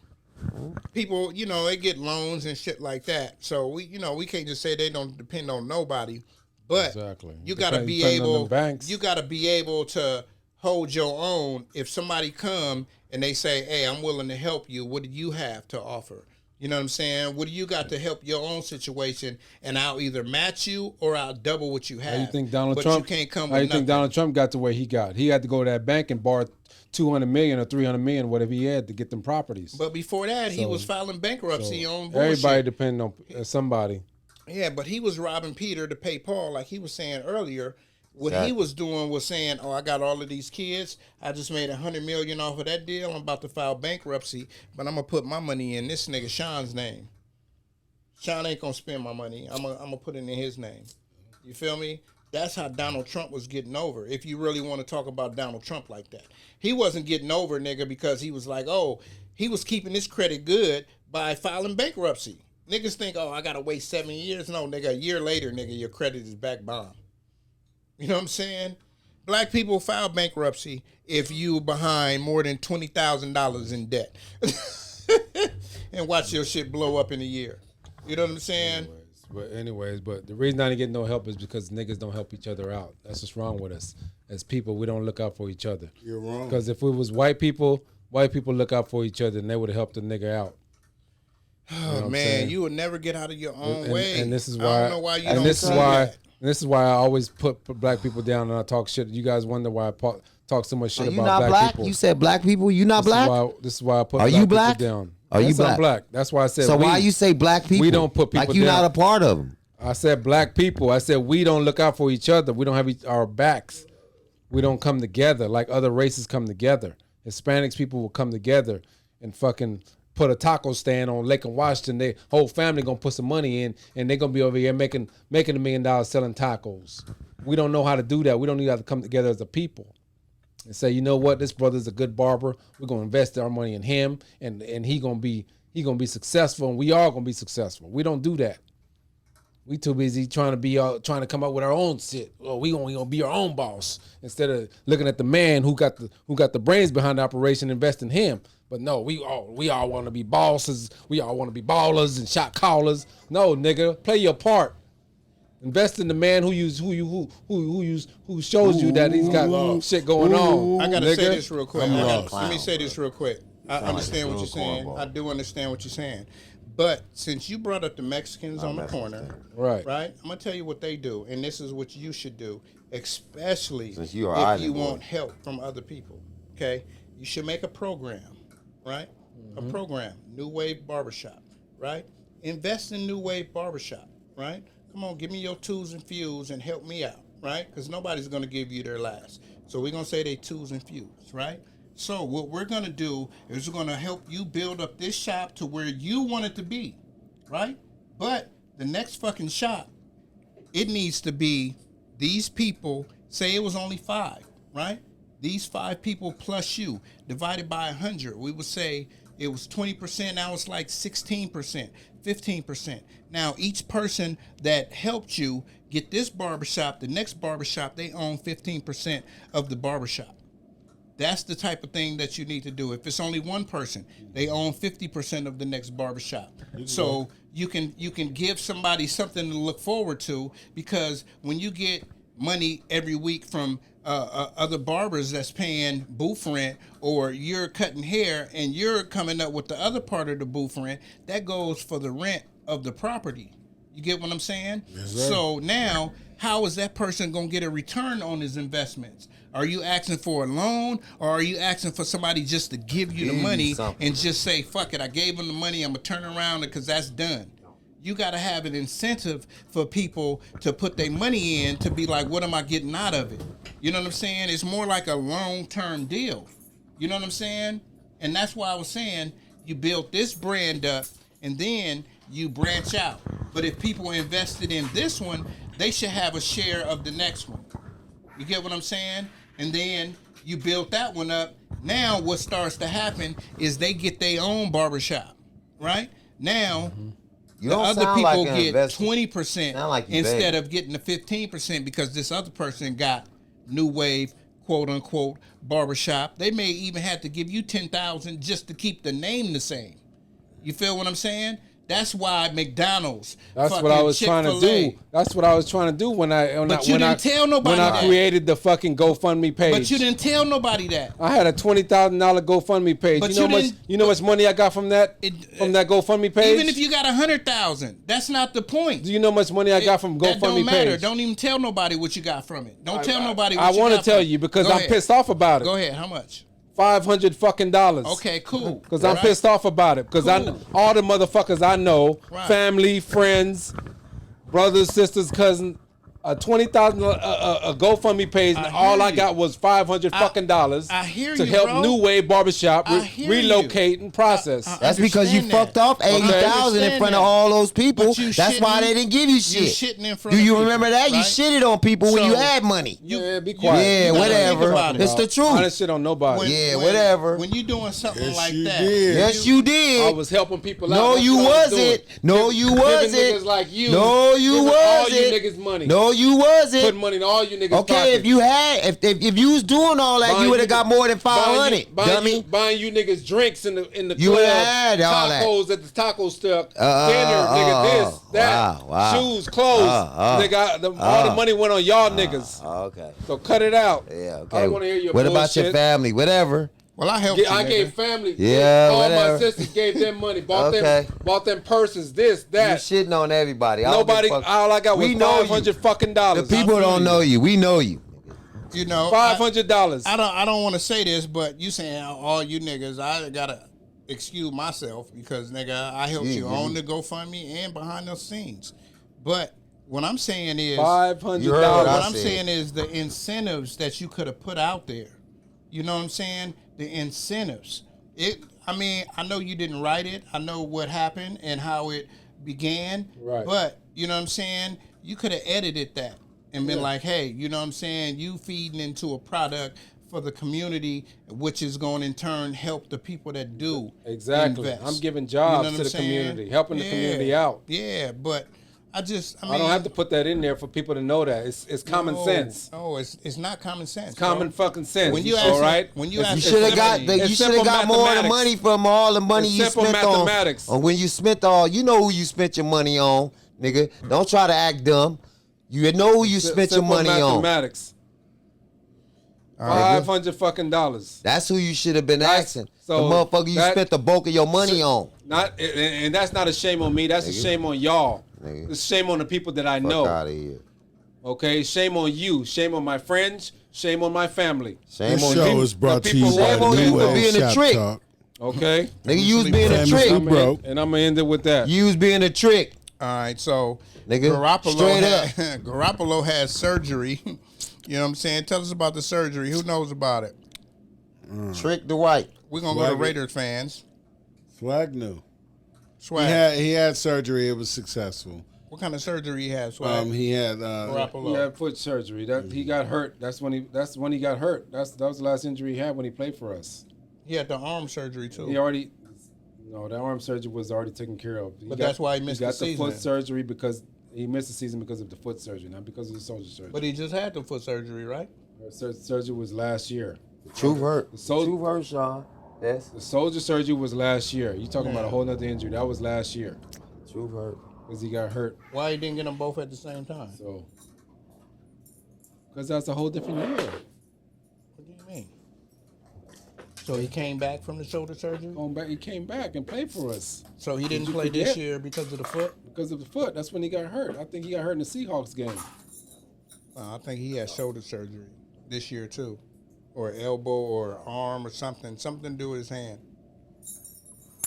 people, you know, they get loans and shit like that. So we can't just say they don't depend on nobody. But you gotta be able. You gotta be able to hold your own. If somebody come and they say, "Hey, I'm willing to help you," what do you have to offer? You know what I'm saying? What do you got to help your own situation? And I'll either match you or I'll double what you have. How you think Donald Trump? You can't come how you with think Donald Trump got to where he got? He had to go to that bank and borrow $200 million or $300 million, whatever he had, to get them properties. But before that, he was filing bankruptcy on bullshit. Everybody depending on somebody. Yeah, but he was robbing Peter to pay Paul, like he was saying earlier. What he was doing was saying, "Oh, I got all of these kids. I just made $100 million off of that deal. I'm about to file bankruptcy, but I'm gonna put my money in this nigga Sean's name. Sean ain't gonna spend my money. I'm gonna put it in his name. You feel me? That's how Donald Trump was getting over. If you really want to talk about Donald Trump like that, he wasn't getting over, nigga, because he was like, oh, he was keeping his credit good by filing bankruptcy. Niggas think, oh, I gotta wait 7 years. No, nigga, a year later, nigga, your credit is back bomb. You know what I'm saying? Black people file bankruptcy if you behind more than $20,000 in debt. And watch your shit blow up in a year. You know what I'm saying? Anyways, but the reason I didn't get no help is because niggas don't help each other out. That's what's wrong with us. As people, we don't look out for each other. You're wrong. Because if it was white people look out for each other and they would have helped the nigga out. Oh, man, you would never get out of your own way. And this is why, I don't know why you don't this is why I always put black people down and I talk shit. You guys wonder why I talk so much shit about black people. You said black people? You not black? This is why I put Are black you black? people down. Are you black? I'm black. That's why I said so why you say black people? We don't put people like you down. Not a part of them. I said black people. I said we don't look out for each other. We don't have our backs. We don't come together like other races come together. Hispanics people will come together and fucking put a taco stand on Lake and Washington. Their whole family gonna put some money in, and they're gonna be over here making $1 million selling tacos. We don't know how to do that. We don't need to come together as a people and say, you know what, this brother's a good barber. We're gonna invest our money in him, and he gonna be successful, and we all gonna be successful. We don't do that. We too busy trying to come up with our own shit. Or we gonna be our own boss instead of looking at the man who got the brains behind the operation, invest in him. But no, we all want to be bosses. We all want to be ballers and shot callers. No, nigga, play your part. Invest in the man who shows you that he's got shit going on. I gotta nigga. say this real quick. lost. Let me say this real quick. I understand what you're saying. I do understand what you're saying. But since you brought up the Mexicans on the corner, Right. I'm gonna tell you what they do, and this is what you should do, especially Since you are if island you boy. want help from other people. Okay, you should make a program, right? A program, New Wave Barbershop, right? Invest in New Wave Barbershop, right? Come on, give me your twos and fews and help me out, right? Because nobody's gonna give you their last. So we're gonna say they twos and fews, right? So what we're gonna do is we're gonna help you build up this shop to where you want it to be, right? But the next fucking shop, it needs to be these people. Say it was only 5, right? These 5 people plus you divided by 100. We would say it was 20%. Now it's like 16%, 15%. Now each person that helped you get this barbershop, the next barbershop, they own 15% of the barbershop. That's the type of thing that you need to do. If it's only one person, they own 50% of the next barbershop. So you can give somebody something to look forward to, because when you get money every week from other barbers that's paying booth rent, or you're cutting hair and you're coming up with the other part of the booth rent, that goes for the rent of the property. You get what I'm saying? Yes, sir. So now, how is that person going to get a return on his investments? Are you asking for a loan, or are you asking for somebody just to give you the money and just say, fuck it, I gave them the money, I'm going to turn around because that's done? You got to have an incentive for people to put their money in, to be like, what am I getting out of it? You know what I'm saying? It's more like a long-term deal. You know what I'm saying? And that's why I was saying you build this brand up and then you branch out. But if people invested in this one, they should have a share of the next one. You get what I'm saying? And then you build that one up. Now what starts to happen is they get their own barbershop, right? Now You the don't other sound people like an get investor. 20% Sound like you instead begging. of getting the 15%, because this other person got New Wave, quote unquote, barbershop. They may even have to give you $10,000 just to keep the name the same. You feel what I'm saying? That's why McDonald's. That's what I fucking was trying to Chick-fil-A. do. That's what I was trying to do when I tell nobody when I that. created the fucking GoFundMe page. But you didn't tell nobody that. I had a $20,000 GoFundMe page. But you know you much didn't- you know how much money I got from that GoFundMe page? Even if you got 100,000, that's not the point. Do you know how much money I got from That don't GoFundMe matter. page? Don't even tell nobody what you got from it. Don't tell nobody I what you want to got tell from it. you because Go I'm ahead. pissed off about it. Go ahead. How much? $500 fucking dollars. Okay, cool. Because I'm Right? pissed off about it. Because Cool. all the motherfuckers I know, Right. family, friends, brothers, sisters, cousins, a $20,000 a GoFundMe page, and I all hear I you. got was $500 fucking dollars I hear to you, help bro. New Wave Barbershop I hear relocate and process. That's because you understand fucked that. off 80,000 in front of all those people. But you That's why shitting- they didn't give you you shit. shitting in front Do of you people, remember that? You right? shitted on people when you So, had money. Yeah, be quiet. Yeah, you gotta whatever. think about it. It's the truth. I didn't shit on nobody. Yeah, whatever. When you doing something Yes, like you that, did. Yes, you I did. was helping people out. No, That's you what I was doing. wasn't. No, you Giving wasn't. niggas like you. No, you giving all wasn't. you niggas money. No, you wasn't. Putting money in all you niggas' Okay, pockets. if you had, if you was doing all that, Buying you would have got more than 500, dummy. Buying you niggas drinks in the You club, would've had all that. tacos at the taco stuff, dinner, nigga, this, that, wow. shoes, clothes, nigga. All the money went on y'all niggas. Okay. So cut it out. Yeah, I okay. don't want to hear your What bullshit. about your family? Whatever. well, I helped you. I nigga. gave family. Yeah, all whatever. my sisters gave them money. Bought Okay. them purses. This, You that. shitting on everybody. I don't Nobody. give a fuck. All I got was We know you. $500 fucking The dollars. people don't know you. We know you. You know, $500. I don't want to say this, but you saying all you niggas, I gotta excuse myself because nigga, I helped you on the GoFundMe and behind the scenes. But what I'm saying is, $500. You heard what what I I'm said. saying is the incentives that you could have put out there. You know what I'm saying? The incentives. I mean, I know you didn't write it. I know what happened and how it began. Right. But you know what I'm saying? You could have edited that and been like, hey, you know what I'm saying? You feeding into a product for the community, which is going to in turn help the people that do Exactly. invest. I'm giving jobs what to I'm the saying? community, helping the community out. Yeah, but I mean, I don't have to put that in there for people to know that. It's common sense. No, it's not common sense. It's common bro. fucking sense. When you all ask, right? when you ask, You should have got It's you should have simple got more of the mathematics. money from all the money It's you simple spent mathematics. on when you spent all. You know who you spent your money on, nigga. Don't try to act dumb. You know who you spent your Simple money on. mathematics. $500 fucking dollars. That's who you should have been asking. so the motherfucker you that- spent the bulk of your money on. Not and that's not a shame on me. That's a shame on y'all. Nigga. It's a shame on the people that I Fuck know. out of here. Okay, shame on you. Shame on my friends. Shame on my family. Shame This on show you. is brought the to you people by Shame on you New for Wave being a Shop trick. Talk. Okay, Nigga, you was being a Famously trick. broke. and I'm gonna end it with that. You was being a trick. All right, so Nigga, straight up. Garoppolo had surgery. You know what I'm saying? Tell us about the surgery. Who knows about it? Trick the white. We're gonna go to Swag it. Raiders fans. Swag knew. Swag. He had surgery. It was successful. What kind of surgery he had? Swag. He had Garoppolo. He had foot surgery. That he got hurt. That's when he got hurt. That was the last injury he had when he played for us. He had the arm surgery too. The arm surgery was already taken care of. That's why he missed the got season. foot surgery because he missed the season because of the foot surgery, not because of the soldier surgery. But he just had the foot surgery, right? Surgery was last year. Truth hurt. So- Truth hurt, Sean. Yes. The soldier surgery was last year. You talking about a whole nother injury? That was last year Truth hurt. because he got hurt. Why he didn't get them both at the same time? So because that's a whole different year. What do you mean? So he came back from the shoulder surgery? Going back, he came back and played for us So he didn't you play this forget? year because of the foot? because of the foot. That's when he got hurt. I think he got hurt in the Seahawks game. I think he had shoulder surgery this year too. Or elbow or arm or something. Something to do with his hand.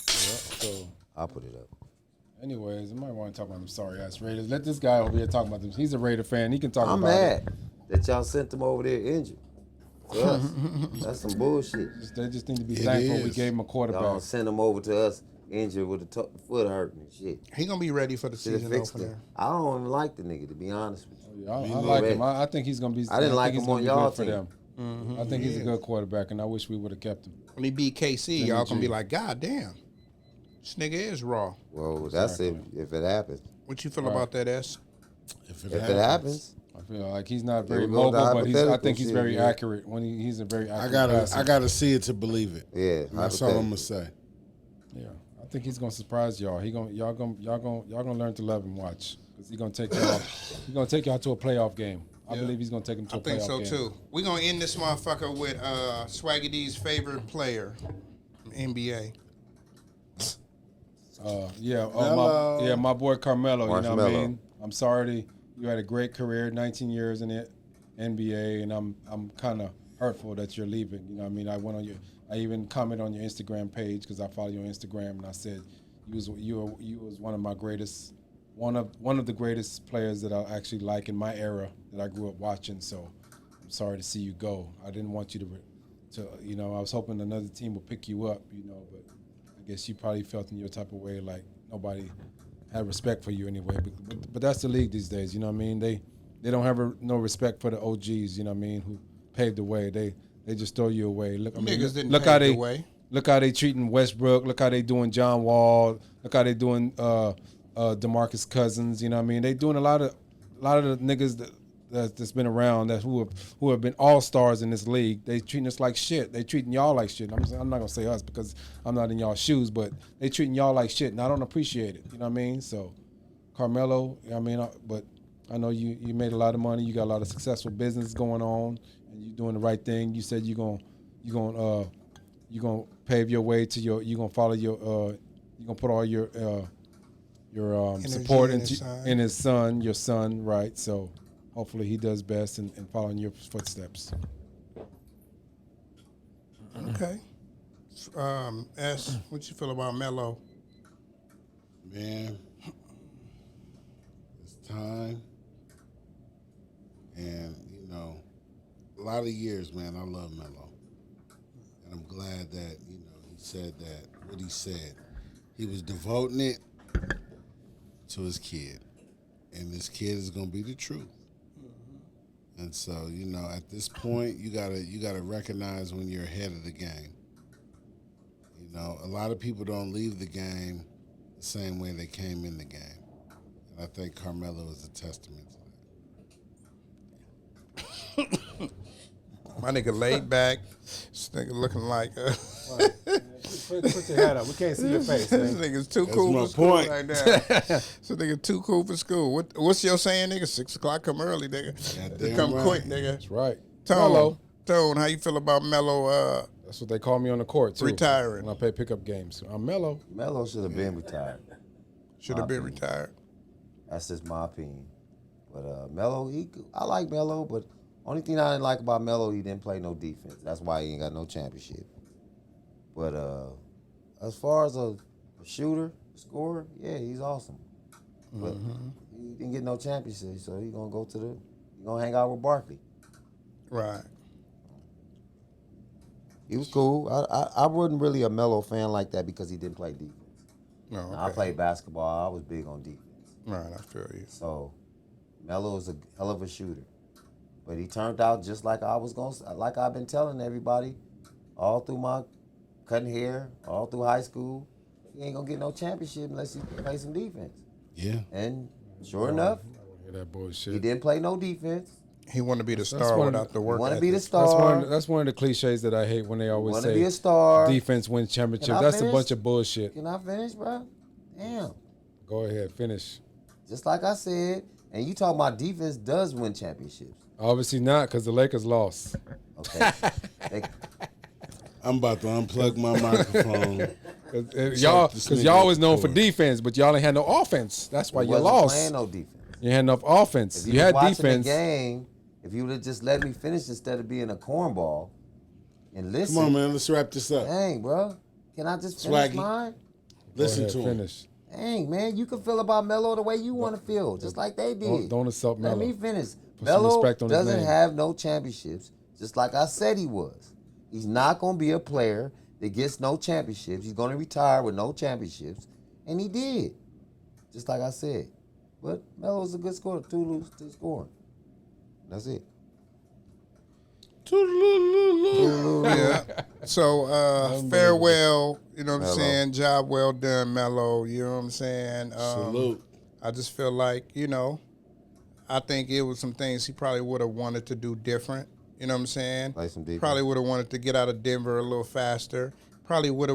So, I'll put it up. anyways, I might want to talk about them sorry ass Raiders. Let this guy over here talk about them. He's a Raider fan. He can talk I'm about mad it. that y'all sent him over there injured. To us. That's some bullshit. They just need to be It thankful we is. gave him a quarterback. Y'all sent him over to us injured with the foot hurting and shit. He gonna be ready for the Should have season fixed opener. it. I don't even like the nigga, to be honest with you. I like him. I think he's gonna be. I didn't like think he's him gonna on be y'all good for team. them. I think he's a good quarterback, and I wish we would have kept him. When he beat KC, y'all gonna be like, God damn, this nigga is raw. Well, that's if it happens. What you feel about that, S? if If it happens, I feel like he's not There very we go, the mobile, but I hypothetical think he's shit, very yeah. accurate. When he's a very accurate passer. I gotta see it to believe it. yeah, And that's all I'm gonna say. Yeah, I think he's gonna surprise y'all. Y'all gonna learn to love him. Watch, because he's gonna take y'all. He's gonna take y'all to a playoff game. I believe he's gonna take him to I a playoff think so game. too. We're gonna end this motherfucker with Swaggy D's favorite player, NBA. My boy Carmelo. You know what I Marshmello. mean? I'm sorry you had a great career, 19 years in the NBA, and I'm kind of hurtful that you're leaving. You know what I mean? I even commented on your Instagram page because I follow you on Instagram, and I said you was one of my greatest, one of the greatest players that I actually like in my era that I grew up watching. So I'm sorry to see you go. I didn't want you to I was hoping another team would pick you up, but I guess you probably felt in your type of way like nobody had respect for you anyway. But that's the league these days, you know what I mean? They don't have no respect for the OGs, you know what I mean, who paved the way. They just throw you away. Look, Niggas didn't look pave how the they way. look how they treating Westbrook. Look how they doing John Wall. Look how they doing DeMarcus Cousins. You know what I mean? They doing a lot of the niggas that's been around who have been all stars in this league. They treating us like shit. They treating y'all like shit. I'm not gonna say us because I'm not in y'all shoes, but they treating y'all like shit, and I don't appreciate it. You know what I mean? So, Carmelo, I mean, but I know you made a lot of money. You got a lot of successful business going on, and you're doing the right thing. You said you're gonna pave your way to you're gonna follow you're gonna put all your support in into his son. your son, right? So hopefully he does best in following your footsteps. Okay. S, what you feel about Melo? Man, it's time. And, a lot of years, man, I love Melo. And I'm glad that, he said what he said. He was devoting it to his kid. And this kid is going to be the truth. And so, at this point, you gotta recognize when you're ahead of the game. A lot of people don't leave the game the same way they came in the game. And I think Carmelo is a testament to My nigga laid back. This nigga looking like Put your hat up. We can't see your face, this man. nigga's too That's cool my for school point. right now. This nigga too cool for school. What's your saying, nigga? 6 o'clock come early, nigga. Goddamn Come right. quick, nigga. That's right. Tone, Mello. Tone, how you feel about Melo That's what they call me on the court, too. Retiring. When I play pickup games. I'm Mello. Melo should have been retired. should have been retired? That's just my opinion. But Melo, I like Melo, but only thing I didn't like about Melo, he didn't play no defense. That's why he ain't got no championship. But as far as a shooter, scorer, yeah, he's awesome. But he didn't get no championship, so he's gonna hang out with Barkley. Right. He was cool. I wasn't really a Melo fan like that because he didn't play defense. No, okay. Now, I played basketball. I was big on defense. Right, I feel you. So Melo is a hell of a shooter. But he turned out just like like I've been telling everybody all through my cutting hair, all through high school. He ain't gonna get no championship unless he play some defense. Yeah. And sure enough, Hear that bullshit. he didn't play no defense. He want to be the That's star one- without the He work want to ethic. be the That's star. that's one of the cliches that I hate when they always Want to say be a star. defense wins championship. Can I That's a finish? bunch of bullshit. Can I finish, bro? Damn. Go ahead, finish. Just like I said, and you talking about defense does win championships. Obviously not, because the Lakers lost. Okay. I'm about to unplug my microphone. Because y'all always known for defense, but y'all ain't had no offense. That's why you wasn't lost. playing no defense. You had enough offense. If You was had watching defense. the game, if you would have just let me finish instead of being a cornball and listen. Come on, man. Let's wrap this up. Dang, bro. Can I just finish Swaggy. mine? Go Listen ahead, to him. finish. Dang, man, you can feel about Melo the way you want to feel, just like they did. Don't insult Let Melo. me finish. Put some Melo respect on his doesn't name. have no championships, just like I said he was. He's not going to be a player that gets no championships. He's going to retire with no championships, and he did, just like I said. But Melo's a good scorer, two scoring. That's it. Yeah. So farewell, you know what I'm Melo. saying? Job well done, Melo. You know what I'm saying? Salute. I just feel like, I think it was some things he probably would have wanted to do different. You know what I'm saying? Play some defense. Probably would have wanted to get out of Denver a little faster. Probably would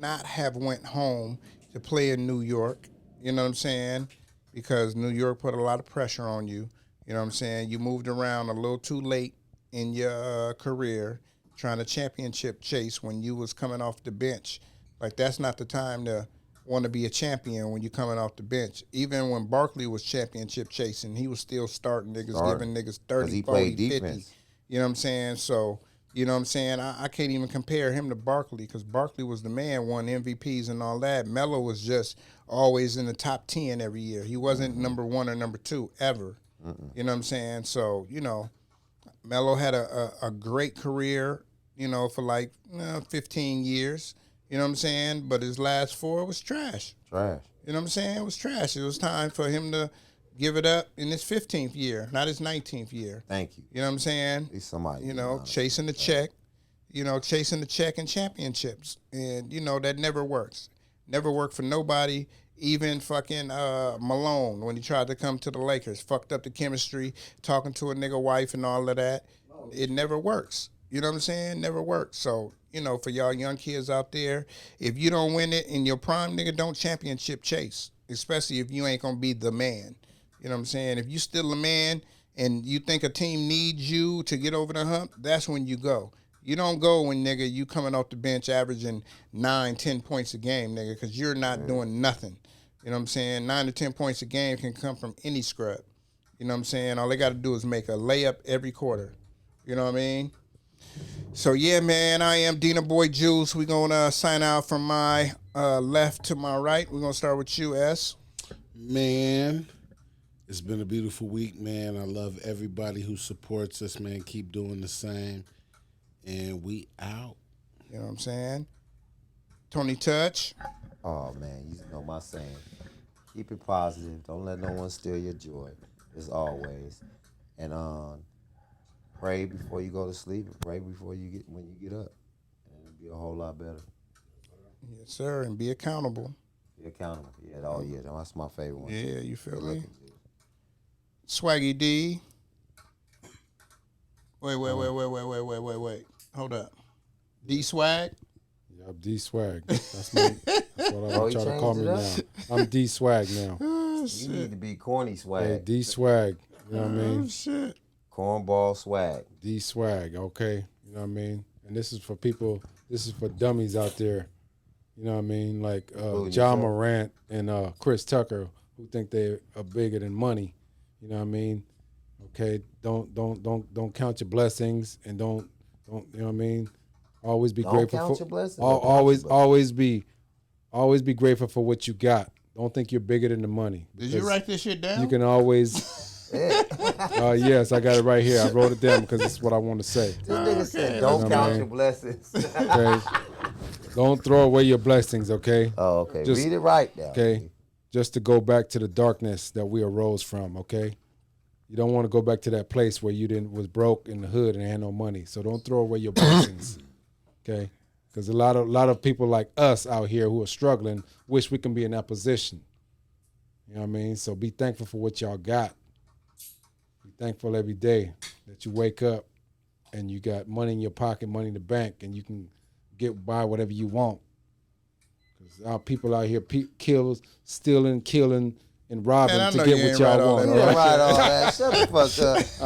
not have went home to play in New York. You know what I'm saying? Because New York put a lot of pressure on you. You know what I'm saying? You moved around a little too late in your career trying to championship chase when you was coming off the bench. Like, that's not the time to want to be a champion when you're coming off the bench. Even when Barkley was championship chasing, he was still starting niggas, giving niggas 30, he 40, played 50. defense. You know what I'm saying? So, you know what I'm saying? I can't even compare him to Barkley because Barkley was the man, won MVPs and all that. Melo was just always in the top 10 every year. He wasn't number one or number two ever. You know what I'm saying? So, Melo had a great career, for like 15 years. You know what I'm saying? But his last 4 was trash. Trash. You know what I'm saying? It was trash. It was time for him to give it up in his 15th year, not his 19th year. Thank you. You know what I'm saying? He's somebody. Chasing the check, chasing the check and championships. And, that never works. Never worked for nobody. Even fucking Malone, when he tried to come to the Lakers, fucked up the chemistry, talking to a nigga wife and all of that. It never works. You know what I'm saying? Never works. So, for y'all young kids out there, if you don't win it in your prime, nigga, don't championship chase, especially if you ain't going to be the man. You know what I'm saying? If you still a man and you think a team needs you to get over the hump, that's when you go. You don't go when, nigga, you coming off the bench averaging 9, 10 points a game, nigga, because you're not doing nothing. You know what I'm saying? 9 to 10 points a game can come from any scrub. You know what I'm saying? All they got to do is make a layup every quarter. You know what I mean? So, yeah, man, I am Dina Boy Juice. We're going to sign out from my left to my right. We're going to start with you, S. Man, it's been a beautiful week, man. I love everybody who supports us, man. Keep doing the same. And we out. You know what I'm saying? Tony Touch. Oh, man, you know my saying. Keep it positive. Don't let no one steal your joy, as always. And pray before you go to sleep and pray before you when you get up. And it'll be a whole lot better. Yes, sir, and be accountable. Be accountable. Yeah, that's my favorite one. Yeah, you feel me? Swaggy D. Wait. Hold up. D Swag? Yup, D Swag. That's what I you try to changed call me it now. up? I'm D Swag now. You need to be corny swag. Hey, D Swag. You know what I mean? Shit. Cornball swag. D Swag, okay. You know what I mean? And this is for people, this is for dummies out there. You know what I mean? Like John Morant and Chris Tucker, who think they are bigger than money. You know what I mean? Okay, don't count your blessings, and don't you know what I mean? Always be Don't grateful count for your blessings. always be grateful for what you got. Don't think you're bigger than the money. Did you write this shit down? You can always. Yes, I got it right here. I wrote it down because it's what I want to say. This nigga said, don't count your blessings. Okay, don't throw away your blessings. Okay. Oh, okay. Just- Read it right now. Okay, just to go back to the darkness that we arose from. Okay, you don't want to go back to that place where you was broke in the hood and had no money. So don't throw away your blessings. Okay, because a lot of people like us out here who are struggling wish we can be in that position. You know what I mean? So be thankful for what y'all got. Be thankful every day that you wake up and you got money in your pocket, money in the bank, and you can buy whatever you want. Because our people out here stealing, killing, and robbing Man, I to know get you what ain't y'all write all want. that You all didn't right? write all that. Shut the fuck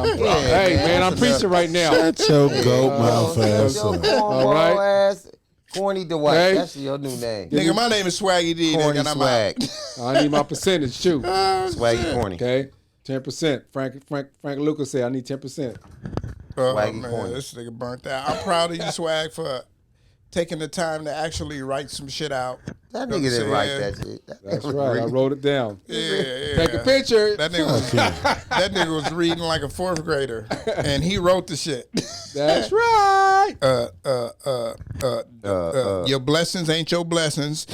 up. Hey, man, I'm preaching right now. Shut your goat mouth ass Your up. cornball right. ass. Corny Dwight. Hey. That's your new name. Nigga, my name is Swaggy D, Corny nigga, and I'm swag. I need my percentage too. Swaggy corny. Okay, 10%. Frank Lucas said I need 10%. Swaggy man, corny. this nigga burnt out. I'm proud of you, Swag, for taking the time to actually write some shit out. That You know nigga what didn't I'm write saying? that shit. That's right. I wrote it down. Yeah. Take a picture. That nigga was reading like a fourth grader, and he wrote the shit. That's right. Your blessings ain't your blessings.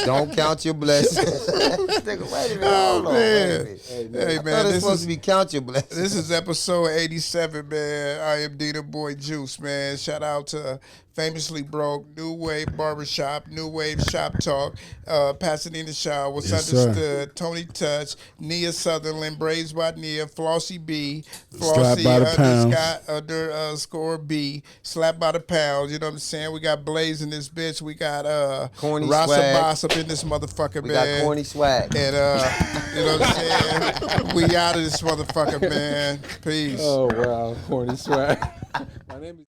Don't count your blessings. Nigga, wait a minute. Hold on. Wait a man. minute. Hey I thought man, it's this supposed is to be count your blessings. this is episode 87, man. I am Dina Boy Juice, man. Shout out to Famously Broke, New Wave Barbershop, New Wave Shop Talk, Pasadena Shaw, What's Yes, sir. Understood, Tony Touch, Nia Sutherland, Braves by Nia, Flossie B, Slap Flossie by the pounds. underscore B, Slap by the pounds. You know what I'm saying? We got Blaze in this bitch. We got Corny Rasa swag. Boss up in this motherfucker, We man. got corny swag. And you know what I'm saying? We out of this motherfucker, man. Peace. Oh wow, corny swag. My name is.